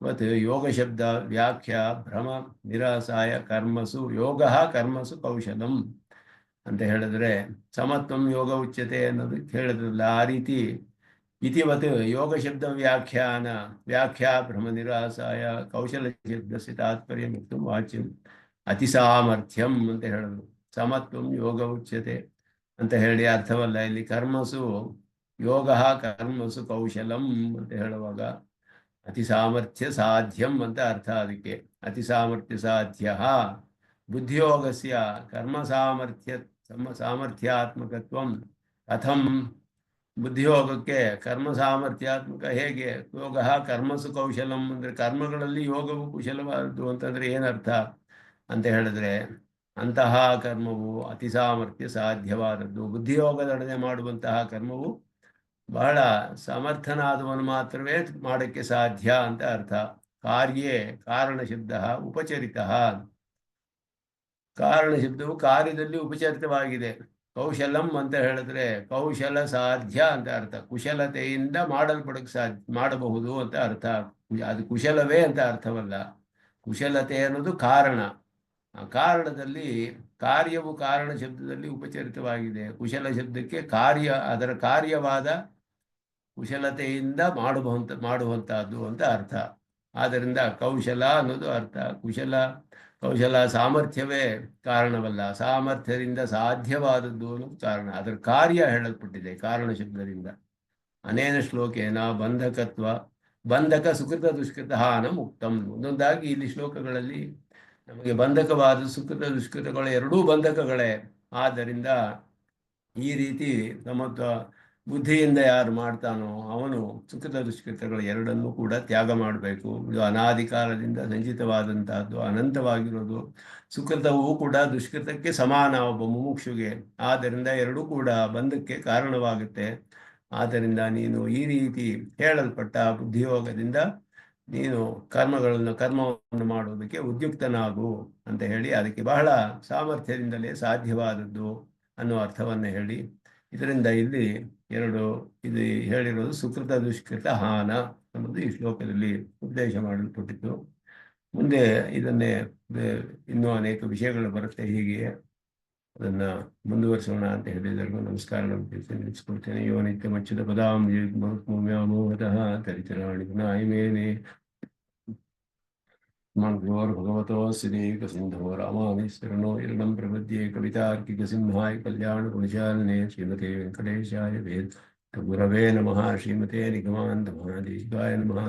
[SPEAKER 1] ಇವತ್ತು ಯೋಗ ಶಬ್ದ ವ್ಯಾಖ್ಯಾ ಭ್ರಮ ನಿರಾಸಾಯ ಕರ್ಮಸು ಯೋಗ ಕರ್ಮಸು ಕೌಶಲಂ ಅಂತ ಹೇಳಿದ್ರೆ ಸಮತ್ವಂ ಯೋಗ ಉಚ್ಯತೆ ಅನ್ನೋದಕ್ಕೆ ಹೇಳಿದ್ರಲ್ಲ, ಆ ರೀತಿ ಇತಿವತ್ ಯೋಗ ಶಬ್ದ ವ್ಯಾಖ್ಯಾ ಭ್ರಮ ನಿರಾಸಾಯ ಕೌಶಲ ಶಬ್ದಸ್ಯ ತಾತ್ಪರ್ಯ ಮತ್ತು ವಾಚ್ಯಂ ಅತಿ ಸಾಮರ್ಥ್ಯಂ ಅಂತ ಹೇಳಿದ್ರು. ಸಮತ್ವಂ ಯೋಗ ಉಚ್ಯತೆ ಅಂತ ಹೇಳಿ ಅರ್ಥವಲ್ಲ. ಇಲ್ಲಿ ಕರ್ಮಸು ಯೋಗ ಕರ್ಮಸು ಕೌಶಲಂ ಅಂತ ಹೇಳುವಾಗ ಅತಿ ಸಾಮರ್ಥ್ಯ ಸಾಧ್ಯಂ ಅಂತ ಅರ್ಥ. ಅದಕ್ಕೆ ಅತಿ ಸಾಮರ್ಥ್ಯ ಸಾಧ್ಯ ಬುದ್ಧಿಯೋಗಸ್ಯ ಕರ್ಮ ಸಾಮರ್ಥ್ಯಾತ್ಮಕತ್ವಂ ಕಥಂ. ಬುದ್ಧಿಯೋಗಕ್ಕೆ ಕರ್ಮ ಸಾಮರ್ಥ್ಯಾತ್ಮಕ ಹೇಗೆ? ಯೋಗ ಕರ್ಮಸು ಕೌಶಲಂ ಅಂದರೆ ಕರ್ಮಗಳಲ್ಲಿ ಯೋಗವು ಕುಶಲವಾದದ್ದು ಅಂತಂದರೆ ಏನರ್ಥ ಅಂತ ಹೇಳಿದ್ರೆ, ಅಂತಹ ಕರ್ಮವು ಅತಿ ಸಾಮರ್ಥ್ಯ ಸಾಧ್ಯವಾದದ್ದು. ಬುದ್ಧಿಯೋಗದೊಡನೆ ಮಾಡುವಂತಹ ಕರ್ಮವು ಬಹಳ ಸಮರ್ಥನಾದವನು ಮಾತ್ರವೇ ಮಾಡೋಕ್ಕೆ ಸಾಧ್ಯ ಅಂತ ಅರ್ಥ. ಕಾರ್ಯೇ ಕಾರಣ ಶಬ್ದ ಉಪಚರಿತ. ಕಾರಣ ಶಬ್ದವು ಕಾರ್ಯದಲ್ಲಿ ಉಪಚರಿತವಾಗಿದೆ. ಕೌಶಲಂ ಅಂತ ಹೇಳಿದ್ರೆ ಕೌಶಲ ಸಾಧ್ಯ ಅಂತ ಅರ್ಥ. ಕುಶಲತೆಯಿಂದ ಮಾಡಬಹುದು ಅಂತ ಅರ್ಥ. ಅದು ಕುಶಲವೇ ಅಂತ ಅರ್ಥವಲ್ಲ. ಕುಶಲತೆ ಅನ್ನೋದು ಕಾರಣ. ಆ ಕಾರಣದಲ್ಲಿ ಕಾರ್ಯವು ಕಾರಣ ಶಬ್ದದಲ್ಲಿ ಉಪಚರಿತವಾಗಿದೆ. ಕುಶಲ ಶಬ್ದಕ್ಕೆ ಅದರ ಕಾರ್ಯವಾದ ಕುಶಲತೆಯಿಂದ ಮಾಡುವಂತಹದ್ದು ಅಂತ ಅರ್ಥ. ಆದ್ದರಿಂದ ಕೌಶಲ ಅನ್ನೋದು ಅರ್ಥ. ಕೌಶಲ ಸಾಮರ್ಥ್ಯವೇ ಕಾರಣವಲ್ಲ, ಸಾಮರ್ಥ್ಯದಿಂದ ಸಾಧ್ಯವಾದದ್ದು ಅನ್ನೋದು ಕಾರಣ. ಅದರ ಕಾರ್ಯ ಹೇಳಲ್ಪಟ್ಟಿದೆ ಕಾರಣ ಶಬ್ದದಿಂದ. ಅನೇನ ಶ್ಲೋಕೇನ ಬಂಧಕ ಸುಕೃತ ದುಷ್ಕೃತ ಹಾನ ಮುಕ್ತಂ. ಒಂದೊಂದಾಗಿ ಇಲ್ಲಿ ಶ್ಲೋಕಗಳಲ್ಲಿ ನಮಗೆ ಬಂಧಕವಾದ ಸುಕೃತ ದುಷ್ಕೃತಗಳು ಎರಡೂ ಬಂಧಕಗಳೇ. ಆದ್ದರಿಂದ ಈ ರೀತಿ ಬುದ್ಧಿಯಿಂದ ಯಾರು ಮಾಡ್ತಾನೋ ಅವನು ಸುಕೃತ ದುಷ್ಕೃತಗಳು ಎರಡನ್ನೂ ಕೂಡ ತ್ಯಾಗ ಮಾಡಬೇಕು. ಇದು ಅನಾದಿ ಕಾಲದಿಂದ ಸಂಚಿತವಾದಂತಹದ್ದು, ಅನಂತವಾಗಿರೋದು. ಸುಕೃತವೂ ಕೂಡ ದುಷ್ಕೃತಕ್ಕೆ ಸಮಾನ ಒಬ್ಬ ಮುಮುಕ್ಷುಗೆ. ಆದ್ದರಿಂದ ಎರಡೂ ಕೂಡ ಬಂಧಕ್ಕೆ ಕಾರಣವಾಗುತ್ತೆ. ಆದ್ದರಿಂದ ನೀನು ಈ ರೀತಿ ಹೇಳಲ್ಪಟ್ಟ ಬುದ್ಧಿಯೋಗದಿಂದ ನೀನು ಕರ್ಮವನ್ನು ಮಾಡುವುದಕ್ಕೆ ಉದ್ಯುಕ್ತನಾಗು ಅಂತ ಹೇಳಿ ಅದಕ್ಕೆ ಬಹಳ ಸಾಮರ್ಥ್ಯದಿಂದಲೇ ಸಾಧ್ಯವಾದದ್ದು ಅನ್ನೋ ಅರ್ಥವನ್ನು ಹೇಳಿ, ಇದರಿಂದ ಇಲ್ಲಿ ಇದು ಹೇಳಿರೋದು ಸುಕೃತ ದುಷ್ಕೃತ ಹಾನ ಅನ್ನೋದು ಈ ಶ್ಲೋಕದಲ್ಲಿ ಉದ್ದೇಶ ಮಾಡಲ್ಪಟ್ಟಿತ್ತು. ಮುಂದೆ ಇದನ್ನೇ ಇನ್ನೂ ಅನೇಕ ವಿಷಯಗಳು ಬರುತ್ತೆ. ಹೀಗೆ ಅದನ್ನು ಮುಂದುವರಿಸೋಣ ಅಂತ ಹೇಳಿದರಿಗೂ ನಮಸ್ಕಾರಗಳನ್ನು ತಿಳಿಸಿ ನಿಲ್ಲಿಸ್ಕೊಳ್ತೇನೆ. ಯೋ ನಿತ್ಯಮಚ್ಯುತ ಪದಾಂ ವ್ಯಾಮೋಹತಃ ತರಿತರಾಣಿ ಗುಣಾಯ ಮೇನೆ ಭಗವತೋऽस्य देकसिन्धो रामानुजशरणो शरणं प्रपद्ये कवितार्किकसिंहाय कल्याणगुणशालिने श्रीमते वेङ्कटेशाय वेदान्तगुरवे नमः। श्रीमते निगमान्त महादेशिकाय नमः।